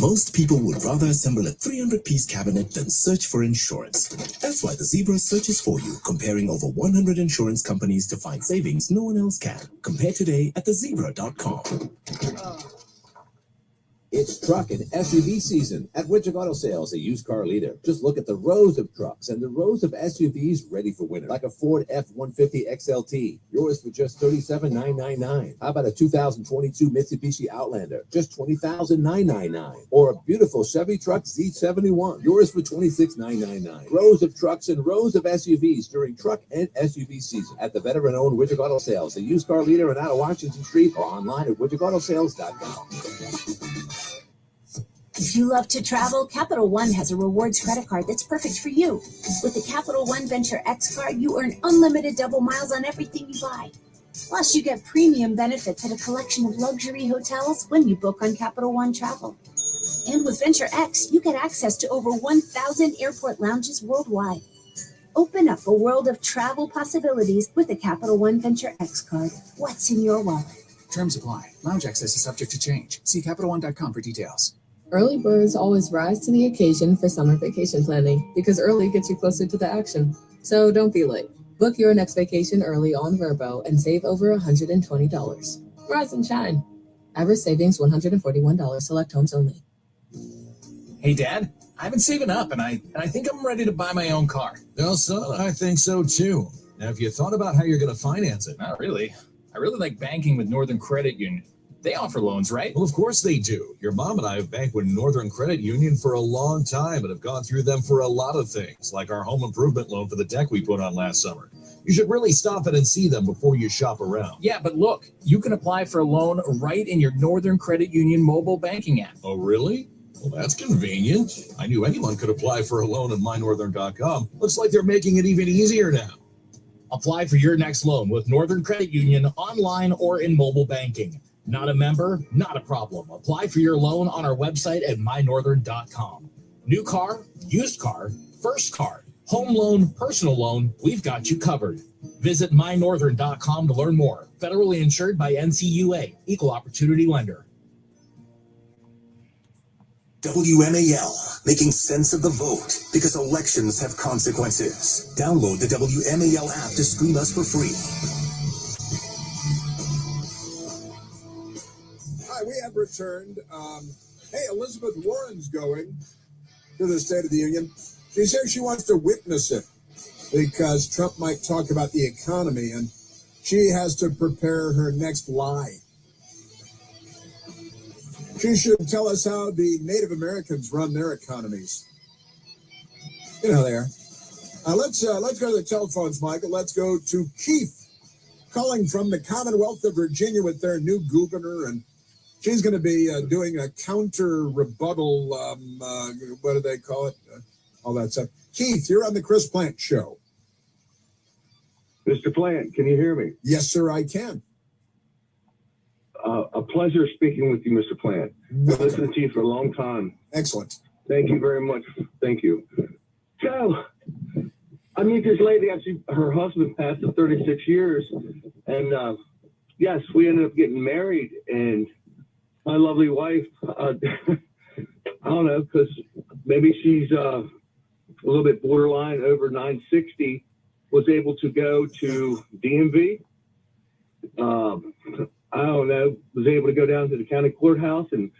Most people would rather assemble a 300-piece cabinet than search for insurance. That's why the Zebra searches for you, comparing over 100 insurance companies to find savings no one else can. Compare today at thezebra.com. It's truck and SUV season at Widget Auto Sales, a used car leader. Just look at the rows of trucks and the rows of SUVs ready for winter, like a Ford F-150 XLT, yours for just $37,999. How about a 2022 Mitsubishi Outlander, just $20,999? Or a beautiful Chevy truck Z71, yours for $26,999. Rows of trucks and rows of SUVs during truck and SUV season at the veteran-owned Widget Auto Sales, a used car leader in out of Washington Street, or online at widgetautosales.com. If you love to travel, Capital One has a rewards credit card that's perfect for you. With the Capital One Venture X card, you earn unlimited double miles on everything you buy. Plus, you get premium benefits at a collection of luxury hotels when you book on Capital One Travel. And with Venture X, you get access to over 1,000 airport lounges worldwide. Open up a world of travel possibilities with the Capital One Venture X card. What's in your wallet? Terms apply. Lounge access is subject to change. See CapitalOne.com for details. Early birds always rise to the occasion for summer vacation planning because early gets you closer to the action. So don't be late. Book your next vacation early on Vrbo and save over $120. Rise and shine. Average savings $141. Select homes only. Hey, Dad, I've been saving up, and I think I'm ready to buy my own car. Well, son, I think so too. Now, have you thought about how you're going to finance it? Not really. I really like banking with Northern Credit Union. They offer loans, right? Well, of course they do. Your mom and I have banked with Northern Credit Union for a long time and have gone through them for a lot of things, like our home improvement loan for the deck we put on last summer. You should really stop in and see them before you shop around. Yeah, but look, you can apply for a loan right in your Northern Credit Union mobile banking app. Oh, really? Well, that's convenient. I knew anyone could apply for a loan at mynorthern.com. Looks like they're making it even easier now. Apply for your next loan with Northern Credit Union online or in mobile banking. Not a member? Not a problem. Apply for your loan on our website at mynorthern.com. New car, used car, first car, home loan, personal loan, we've got you covered. Visit mynorthern.com to learn more. Federally insured by NCUA, Equal Opportunity Lender. WMAL, making sense of the vote because elections have consequences. Download the WMAL app to stream us for free. Hi, we have returned. Hey, Elizabeth Warren's going to the State of the Union. She says she wants to witness it because Trump might talk about the economy, and she has to prepare her next lie. She should tell us how the Native Americans run their economies. You know how they are. Let's go to the telephones, Michael. Let's go to Keith, calling from the Commonwealth of Virginia with their new governor, and she's going to be doing a counter rebuttal. What do they call it? All that stuff. Keith, you're on the Chris Plant Show. Mr. Plant, can you hear me? Yes, sir, I can. A pleasure speaking with you, Mr. Plant. I've listened to you for a long time. Excellent. Thank you very much. Thank you. So, I meet this lady. Actually, her husband passed in 36 years, and yes, we ended up getting married. And my lovely wife, I don't know, because maybe she's a little bit borderline over 960, was able to go to DMV. I don't know, was able to go down to the county courthouse and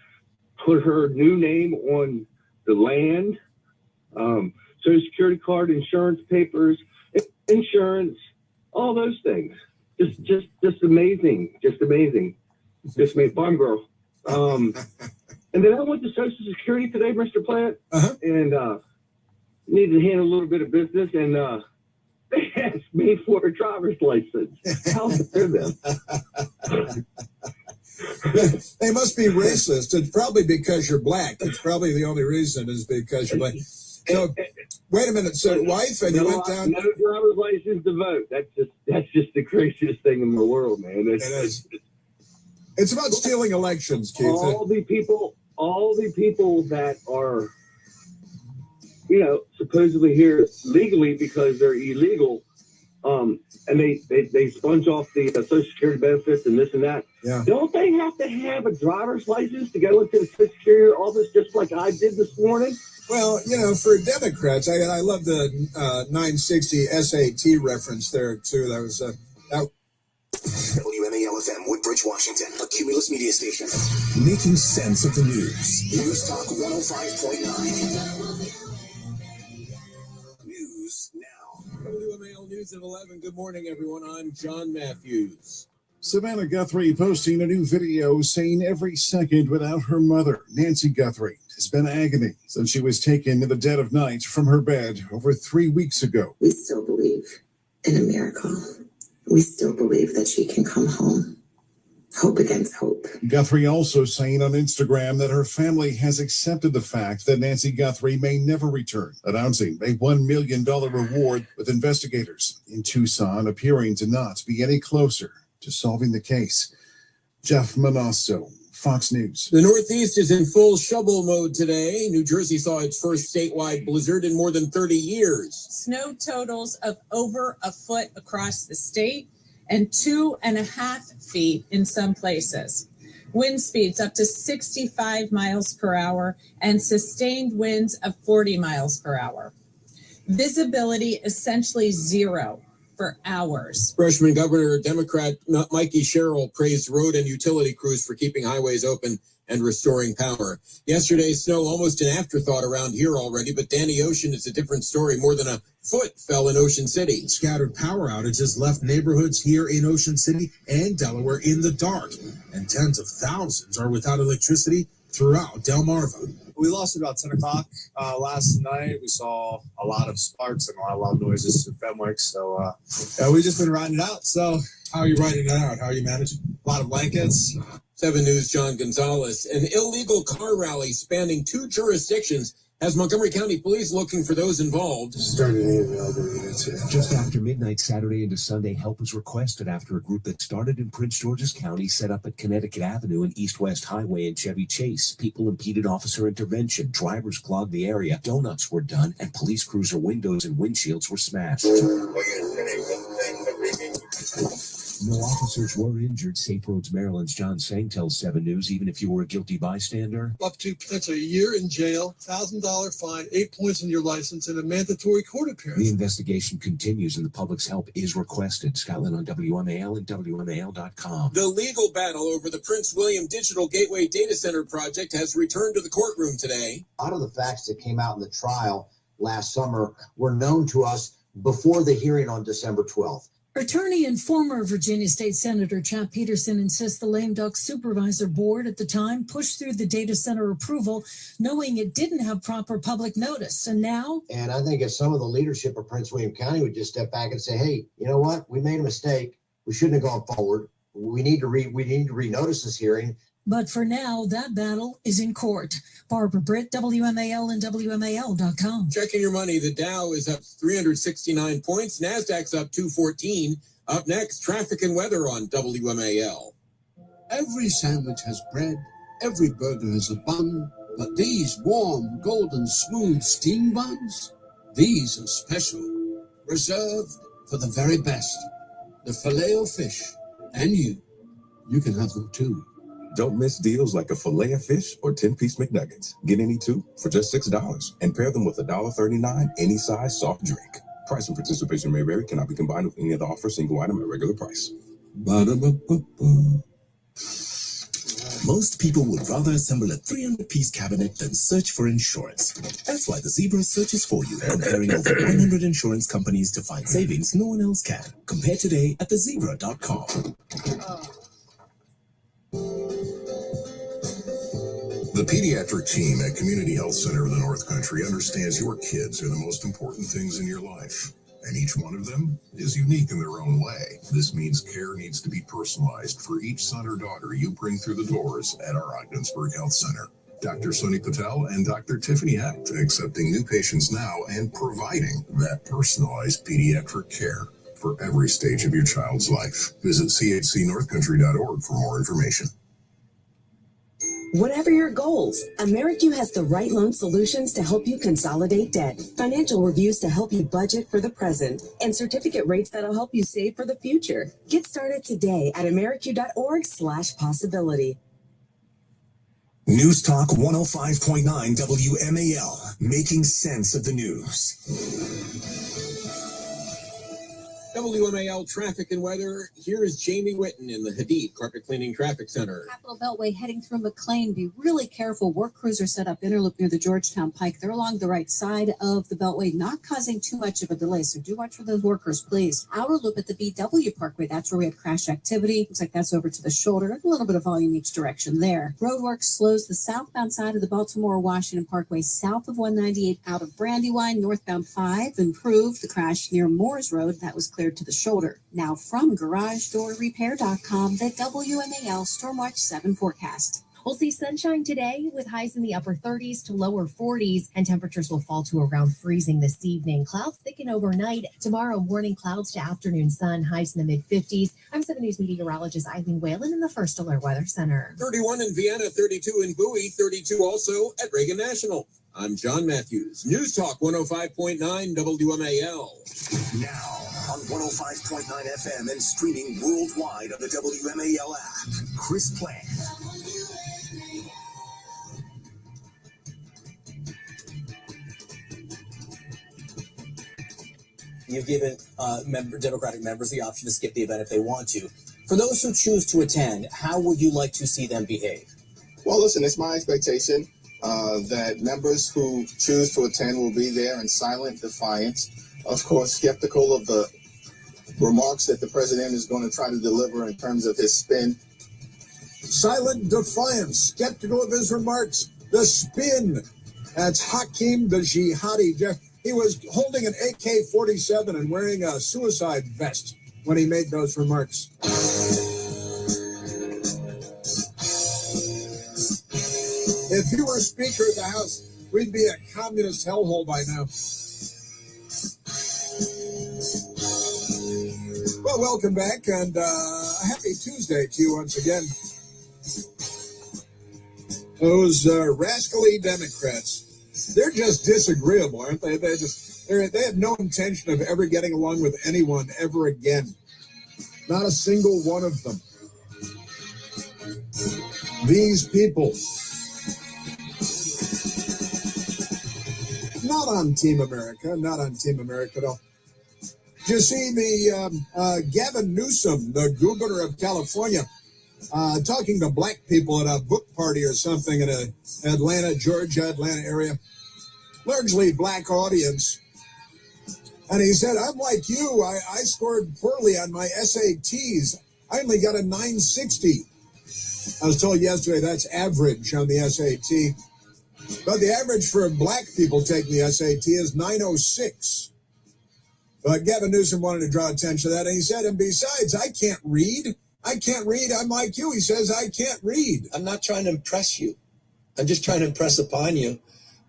put her new name on the land, Social Security card, insurance papers, insurance, all those things. Just amazing. Just made farm girl. And then I went to Social Security today, Mr. Plant, and needed to handle a little bit of business, and they asked me for a driver's license. How dare them? They must be racist. It's probably because you're black. It's probably the only reason is because you're black. So, wait a minute. So, wife, and you went down. No driver's license to vote. That's just the craziest thing in the world, man. It's about stealing elections, Keith. All the people that are, supposedly here legally because they're illegal, and they sponge off the Social Security benefits and this and that. Yeah. Don't they have to have a driver's license to go into the Social Security office just like I did this morning? Well, for Democrats, I love the 960 SAT reference there, too. That was WMAL-FM, Woodbridge, Washington, a Cumulus media station. Making sense of the news. News Talk 105.9. News now. WMAL News at 11. Good morning, everyone. I'm John Matthews. Savannah Guthrie posting a new video saying every second without her mother, Nancy Guthrie, has been agony since she was taken in the dead of night from her bed over 3 weeks ago. We still believe in a miracle. We still believe that she can come home. Hope against hope. Guthrie also saying on Instagram that her family has accepted the fact that Nancy Guthrie may never return, announcing a $1 million reward, with investigators in Tucson appearing to not be any closer to solving the case. Jeff Monasto, Fox News. The Northeast is in full shovel mode today. New Jersey saw its first statewide blizzard in more than 30 years. Snow totals of over a foot across the state and 2.5 feet in some places. Wind speeds up to 65 miles per hour and sustained winds of 40 miles per hour. Visibility essentially zero for hours. Freshman Governor Democrat Mikey Sherrill praised road and utility crews for keeping highways open and restoring power. Yesterday's snow almost an afterthought around here already, but Danny Ocean is a different story. More than a foot fell in Ocean City. Scattered power outages left neighborhoods here in Ocean City and Delaware in the dark, and tens of thousands are without electricity throughout Delmarva. We lost about 10 o'clock last night. We saw a lot of sparks and a lot of loud noises through Fenwick. So we've just been riding it out. So how are you riding it out? How are you managing? A lot of blankets. 7 News' John Gonzalez. An illegal car rally spanning 2 jurisdictions has Montgomery County Police looking for those involved. Starting any available units here. Just after midnight Saturday into Sunday, help was requested after a group that started in Prince George's County set up at Connecticut Avenue and East-West Highway in Chevy Chase. People impeded officer intervention. Drivers clogged the area. Donuts were done, and police cruiser windows and windshields were smashed. No officers were injured. Safe Roads Maryland's John Sang tells 7 News, even if you were a guilty bystander. Up to potentially a year in jail, $1,000 fine, 8 points on your license, and a mandatory court appearance. The investigation continues and the public's help is requested. Scotland on WMAL and WMAL.com. The legal battle over the Prince William Digital Gateway Data Center project has returned to the courtroom today. A lot of the facts that came out in the trial last summer were known to us before the hearing on December 12th. Attorney and former Virginia State Senator Chap Peterson insists the Lame Duck Supervisor Board at the time pushed through the data center approval, knowing it didn't have proper public notice. And now? And I think if some of the leadership of Prince William County would just step back and say, hey, you know what? We made a mistake. We shouldn't have gone forward. We need to renotice this hearing. But for now, that battle is in court. Barbara Britt, WMAL and WMAL.com. Checking your money, the Dow is up 369 points. NASDAQ's up 214. Up next, traffic and weather on WMAL. Every sandwich has bread, every burger has a bun, but these warm, golden, smooth steam buns, these are special, reserved for the very best. The Filet-O-Fish, and you can have them too. Don't miss deals like a Filet-O-Fish or 10-piece McNuggets. Get any 2 for just $6 and pair them with $1.39 any size soft drink. Price and participation may vary. Cannot be combined with any other offer. Single item at regular price. Ba-da-ba-ba-ba. Most people would rather assemble a 300-piece cabinet than search for insurance. That's why the Zebra searches for you, comparing over 100 insurance companies to find savings no one else can. Compare today at thezebra.com. The pediatric team at Community Health Center of the North Country understands your kids are the most important things in your life, and each one of them is unique in their own way. This means care needs to be personalized for each son or daughter you bring through the doors at our Ogdensburg Health Center. Dr. Sunny Patel and Dr. Tiffany Act accepting new patients now and providing that personalized pediatric care for every stage of your child's life. Visit chcnorthcountry.org for more information. Whatever your goals, AmeriQ has the right loan solutions to help you consolidate debt, financial reviews to help you budget for the present, and certificate rates that'll help you save for the future. Get started today at ameriq.org/possibility. News Talk 105.9 WMAL, making sense of the news. WMAL traffic and weather. Here is Jamie Witten in the Hadid Carpet Cleaning Traffic Center. Capitol Beltway heading through McLean. Be really careful. Work crews are set up interloop near the Georgetown Pike. They're along the right side of the Beltway, not causing too much of a delay. So do watch for those workers, please. Outer loop at the BW Parkway. That's where we had crash activity. Looks like that's over to the shoulder. A little bit of volume each direction there. Roadwork slows the southbound side of the Baltimore-Washington Parkway south of 198 out of Brandywine. Northbound 5 improved. The crash near Moores Road. That was cleared to the shoulder. Now from GarageDoorRepair.com, the WMAL Stormwatch 7 forecast. We'll see sunshine today with highs in the upper 30s to lower 40s, and temperatures will fall to around freezing this evening. Clouds thicken overnight. Tomorrow morning, clouds to afternoon sun, highs in the mid-50s. I'm 7 News meteorologist Eileen Whalen in the First Alert Weather Center. 31 in Vienna, 32 in Bowie, 32 also at Reagan National. I'm John Matthews. News Talk 105.9 WMAL. Now on 105.9 FM and streaming worldwide on the WMAL app. Chris Plant. You've given Democratic members the option to skip the event if they want to. For those who choose to attend, how would you like to see them behave? Well, listen, it's my expectation that members who choose to attend will be there in silent defiance, of course, skeptical of the remarks that the president is going to try to deliver in terms of his spin. Silent defiance, skeptical of his remarks, the spin. That's Hakeem the Jihadi. He was holding an AK-47 and wearing a suicide vest when he made those remarks. If you were Speaker of the House, we'd be a communist hellhole by now. Well, welcome back, and happy Tuesday to you once again. Those rascally Democrats, they're just disagreeable, aren't they? They have no intention of ever getting along with anyone ever again. Not a single one of them. These people. Not on Team America. Not on Team America at all. Did you see the Gavin Newsom, the governor of California, talking to black people at a book party or something in Atlanta, Georgia, Atlanta area? Largely black audience. And he said, I'm like you. I scored poorly on my SATs. I only got a 960. I was told yesterday that's average on the SAT. But the average for black people taking the SAT is 906. But Gavin Newsom wanted to draw attention to that. And he said, and besides, I can't read. I can't read. I'm like you. He says, I can't read. I'm not trying to impress you. I'm just trying to impress upon you.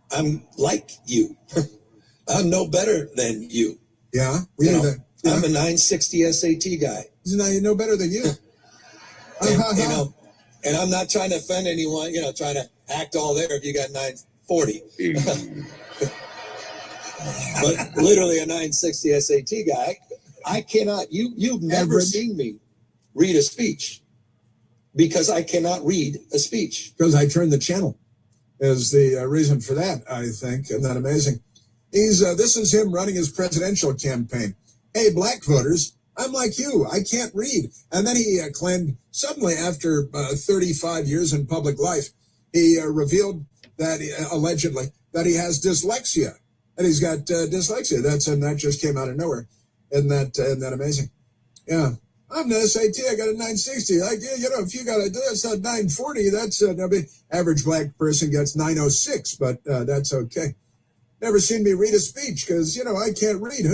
I'm like you. I'm no better than you. Yeah? I'm a 960 SAT guy. He's no better than you. And I'm not trying to offend anyone, trying to act all there if you got 940. But literally a 960 SAT guy. I cannot, you've never seen me read a speech because I cannot read a speech. Because I turned the channel is the reason for that, I think. Isn't that amazing? This is him running his presidential campaign. Hey, black voters, I'm like you. I can't read. And then he claimed suddenly after 35 years in public life, he revealed that allegedly that he has dyslexia. And he's got dyslexia. That just came out of nowhere. Isn't that amazing? Yeah. I'm the SAT. I got a 960. Like, if you got that's not 940. That's average black person gets 906, but that's okay. Never seen me read a speech because, I can't read.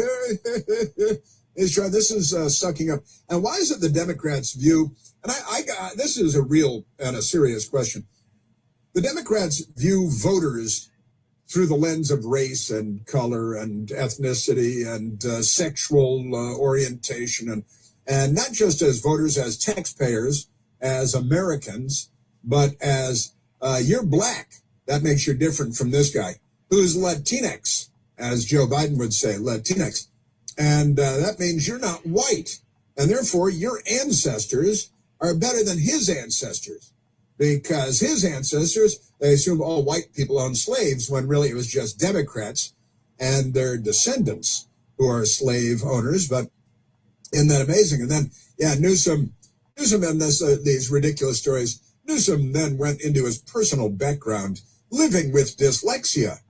This is sucking up. And why is it the Democrats' view? And this is a real and a serious question. The Democrats view voters through the lens of race and color and ethnicity and sexual orientation and not just as voters, as taxpayers, as Americans, but as you're black. That makes you different from this guy, who's Latinx, as Joe Biden would say, Latinx. And that means you're not white. And therefore, your ancestors are better than his ancestors. Because his ancestors, they assumed all white people owned slaves, when really it was just Democrats and their descendants who are slave owners. But isn't that amazing? And then, Newsom and these ridiculous stories. Newsom then went into his personal background, living with dyslexia,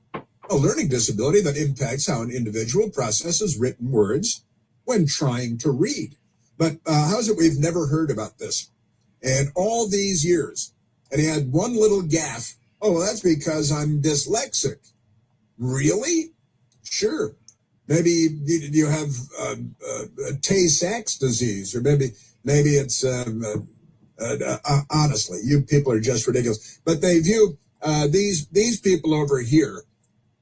a learning disability that impacts how an individual processes written words when trying to read. But how is it we've never heard about this in all these years? And he had one little gaffe. Oh, well, that's because I'm dyslexic. Really? Sure. Maybe you have Tay-Sachs disease, or maybe it's honestly, you people are just ridiculous. But they view these people over here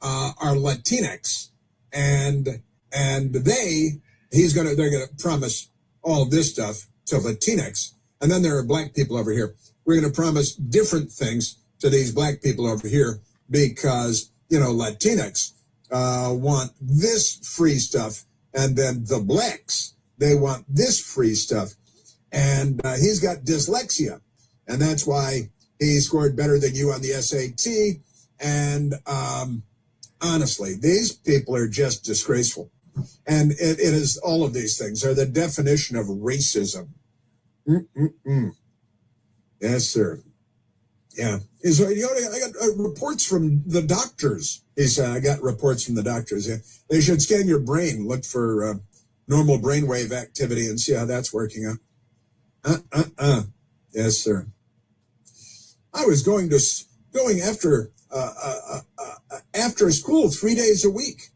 are Latinx, and they're gonna promise all this stuff to Latinx, and then there are black people over here. We're gonna promise different things to these black people over here because Latinx want this free stuff, and then the blacks, they want this free stuff. And he's got dyslexia, and that's why he scored better than you on the SAT. And honestly, these people are just disgraceful. And it is, all of these things are the definition of racism. Yes, sir. Yeah. So, I got reports from the doctors. He said, I got reports from the doctors. Yeah. They should scan your brain, look for normal brainwave activity, and see how that's working out. Yes, sir. I was going after school 3 days a week.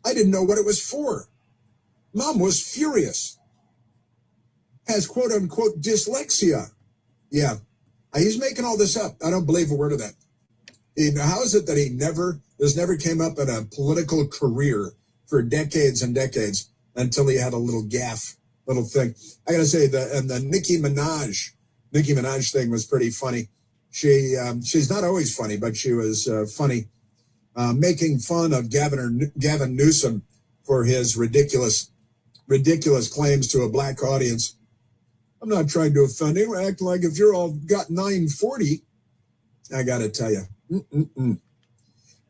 I didn't know what it was for. Mom was furious. Has quote unquote dyslexia. Yeah. He's making all this up. I don't believe a word of that. How is it that this never came up in a political career for decades and decades until he had a little gaffe? Little thing. I gotta say, the Nicki Minaj thing was pretty funny. She's not always funny, but she was funny, making fun of Gavin Newsom for his ridiculous claims to a black audience. I'm not trying to offend you. Act like if you're all got 940. I gotta tell you,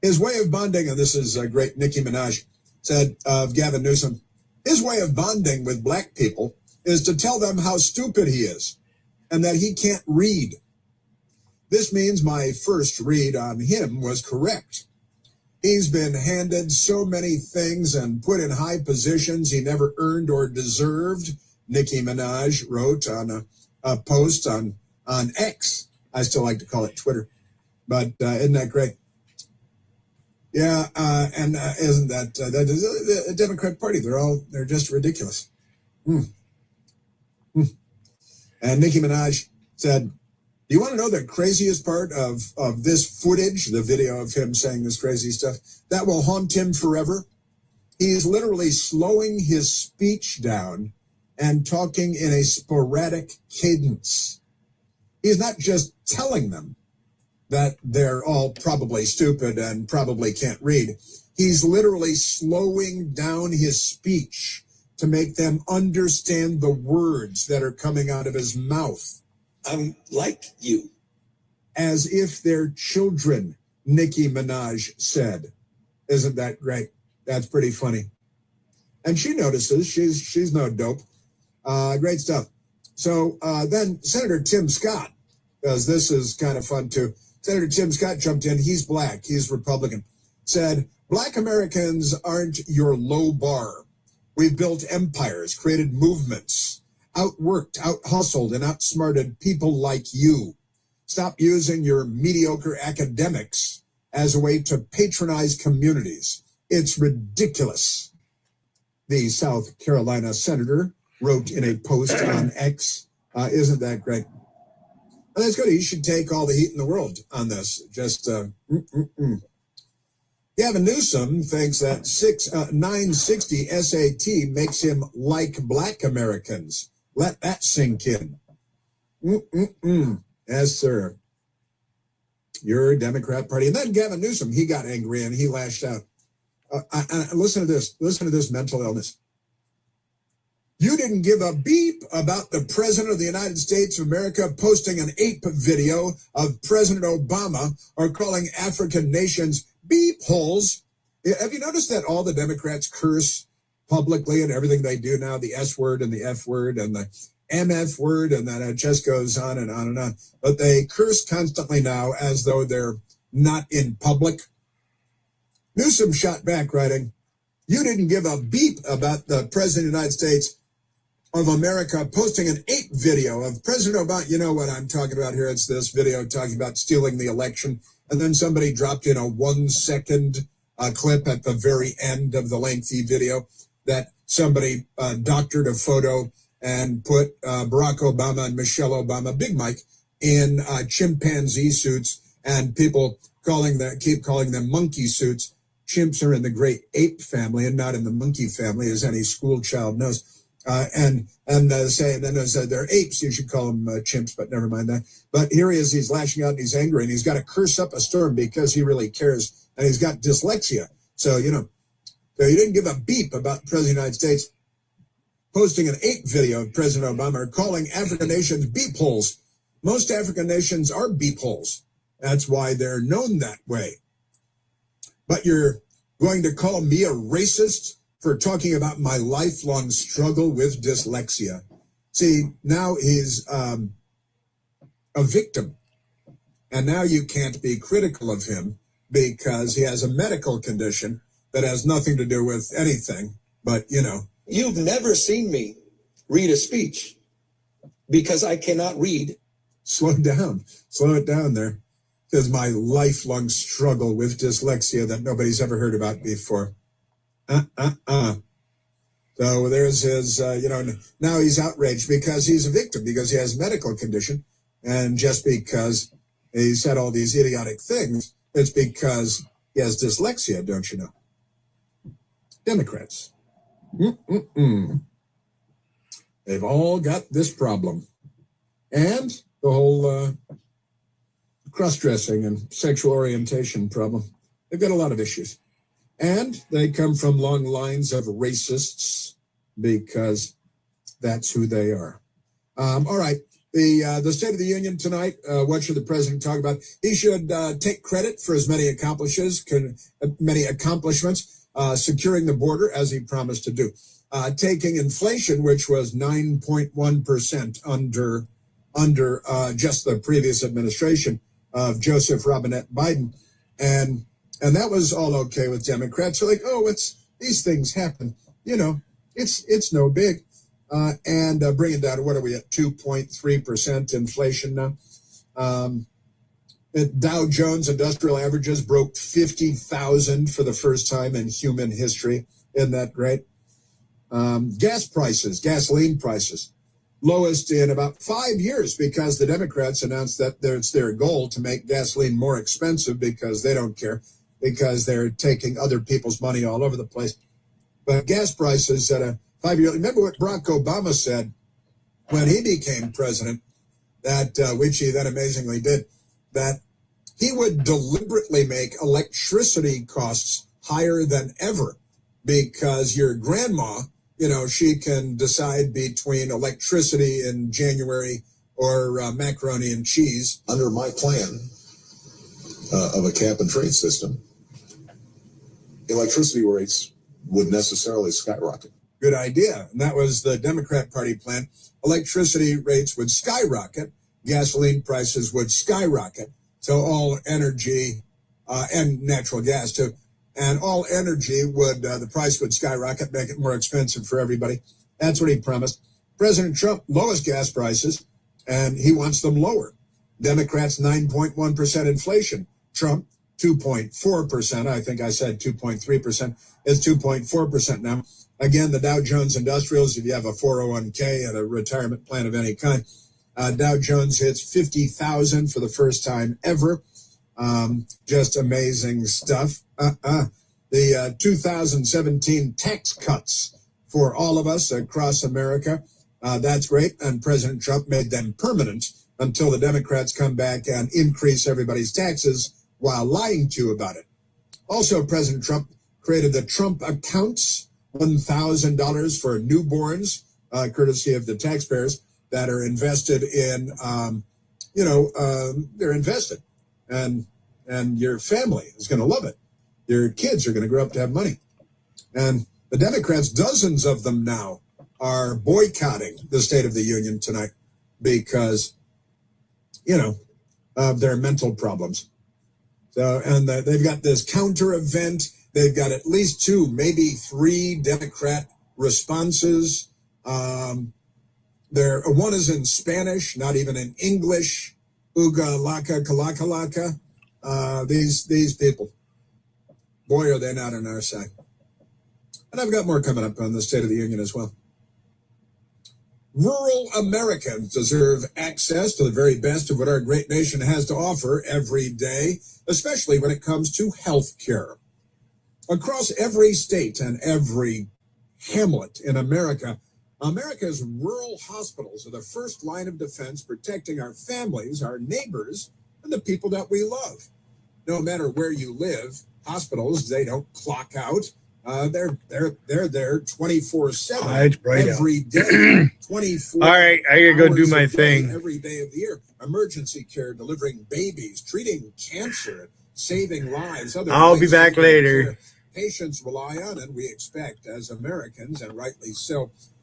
his way of bonding, and this is a great. Nicki Minaj said of Gavin Newsom. His way of bonding with black people is to tell them how stupid he is and that he can't read. This means my first read on him was correct. He's been handed so many things and put in high positions he never earned or deserved, Nicki Minaj wrote on a post on X. I still like to call it Twitter, but isn't that great? Yeah, and isn't that the Democrat Party? They're just ridiculous. And Nicki Minaj said, "Do you want to know the craziest part of this footage, the video of him saying this crazy stuff that will haunt him forever? He's literally slowing his speech down and talking in a sporadic cadence. He's not just telling them that they're all probably stupid and probably can't read. He's literally slowing down his speech to make them understand the words that are coming out of his mouth. I'm like you. As if they're children, Nicki Minaj said. Isn't that great? That's pretty funny. And she notices she's no dope. Great stuff. So then Senator Tim Scott, because this is kind of fun too. Senator Tim Scott jumped in. He's black. He's Republican. Said, black Americans aren't your low bar. We've built empires, created movements, outworked, out-hustled, and outsmarted people like you. Stop using your mediocre academics as a way to patronize communities. It's ridiculous. The South Carolina senator wrote in a post on X. Isn't that great? And that's good. He should take all the heat in the world on this. Gavin Newsom thinks that 960 SAT makes him like black Americans. Let that sink in. Yes, sir. Your Democrat Party. And then Gavin Newsom, he got angry and he lashed out. Listen to this. Listen to this mental illness. You didn't give a beep about the President of the United States of America posting an ape video of President Obama or calling African nations beep holes. Have you noticed that all the Democrats curse publicly and everything they do now, the S word and the F word and the MF word, and then it just goes on and on and on. But they curse constantly now as though they're not in public. Newsom shot back writing, you didn't give a beep about the President of the United States of America posting an ape video of President Obama. You know what I'm talking about here. It's this video talking about stealing the election. And then somebody dropped in a 1 second clip at the very end of the lengthy video that somebody doctored a photo and put Barack Obama and Michelle Obama, Big Mike, in chimpanzee suits, and people keep calling them monkey suits. Chimps are in the great ape family and not in the monkey family, as any school child knows. And say they're apes, you should call them chimps, but never mind that. But here he is, he's lashing out and he's angry and he's got to curse up a storm because he really cares, and he's got dyslexia. So, so you didn't give a beep about the President of the United States posting an ape video of President Obama or calling African nations beep holes. Most African nations are beep holes. That's why they're known that way. But you're going to call me a racist for talking about my lifelong struggle with dyslexia. See, now he's a victim. And now you can't be critical of him because he has a medical condition that has nothing to do with anything. But, You've never seen me read a speech because I cannot read. Slow it down there. Because my lifelong struggle with dyslexia that nobody's ever heard about before. So there's his, now he's outraged because he's a victim, because he has a medical condition. And just because he said all these idiotic things, it's because he has dyslexia, don't you know? Democrats. They've all got this problem. And the whole cross-dressing and sexual orientation problem. They've got a lot of issues. And they come from long lines of racists because that's who they are. All right. The State of the Union tonight, what should the president talk about? He should take credit for as many accomplishments, securing the border as he promised to do. Taking inflation, which was 9.1% under just the previous administration of Joseph Robinette Biden. And that was all okay with Democrats. They're like, these things happen. It's no big. And bring it down to, what are we at, 2.3% inflation now? Dow Jones Industrial Averages broke 50,000 for the first time in human history. Isn't that great? Gasoline prices, lowest in about 5 years, because the Democrats announced that it's their goal to make gasoline more expensive because they don't care, because they're taking other people's money all over the place. But gas prices at a 5-year, remember what Barack Obama said when he became president, which he then amazingly did, that he would deliberately make electricity costs higher than ever, because your grandma, she can decide between electricity in January or macaroni and cheese. Under my plan of a cap and trade system, electricity rates would necessarily skyrocket. Good idea. And that was the Democrat Party plan. Electricity rates would skyrocket. Gasoline prices would skyrocket. So all energy, and natural gas too, and all energy would, the price would skyrocket, make it more expensive for everybody. That's what he promised. President Trump, lowest gas prices, and he wants them lower. Democrats, 9.1% inflation. Trump, 2.4%. I think I said 2.3%. It's 2.4% now. Again, the Dow Jones Industrials, if you have a 401k and a retirement plan of any kind, Dow Jones hits 50,000 for the first time ever. Just amazing stuff. The 2017 tax cuts for all of us across America, that's great. And President Trump made them permanent until the Democrats come back and increase everybody's taxes while lying to you about it. Also, President Trump created the Trump accounts, $1,000 for newborns, courtesy of the taxpayers that are invested in, they're invested. And your family is going to love it. Your kids are going to grow up to have money. And the Democrats, dozens of them now, are boycotting the State of the Union tonight because, of their mental problems. So, and they've got this counter event. They've got at least 2, maybe 3 Democrat responses. One is in Spanish, not even in English. Uga laka kalaka laka. These people, boy, are they not on our side. And I've got more coming up on the State of the Union as well. Rural Americans deserve access to the very best of what our great nation has to offer every day, especially when it comes to health care. Across every state and every hamlet in America, America's rural hospitals are the first line of defense protecting our families, our neighbors, and the people that we love. No matter where you live, hospitals, they don't clock out. They're there 24/7 every day, 24. All right, I gotta go do my hours a day, thing. every day of the year. Emergency care, delivering babies, treating cancer, saving lives. I'll be back later. Patients rely on, and we expect as Americans, and rightly so.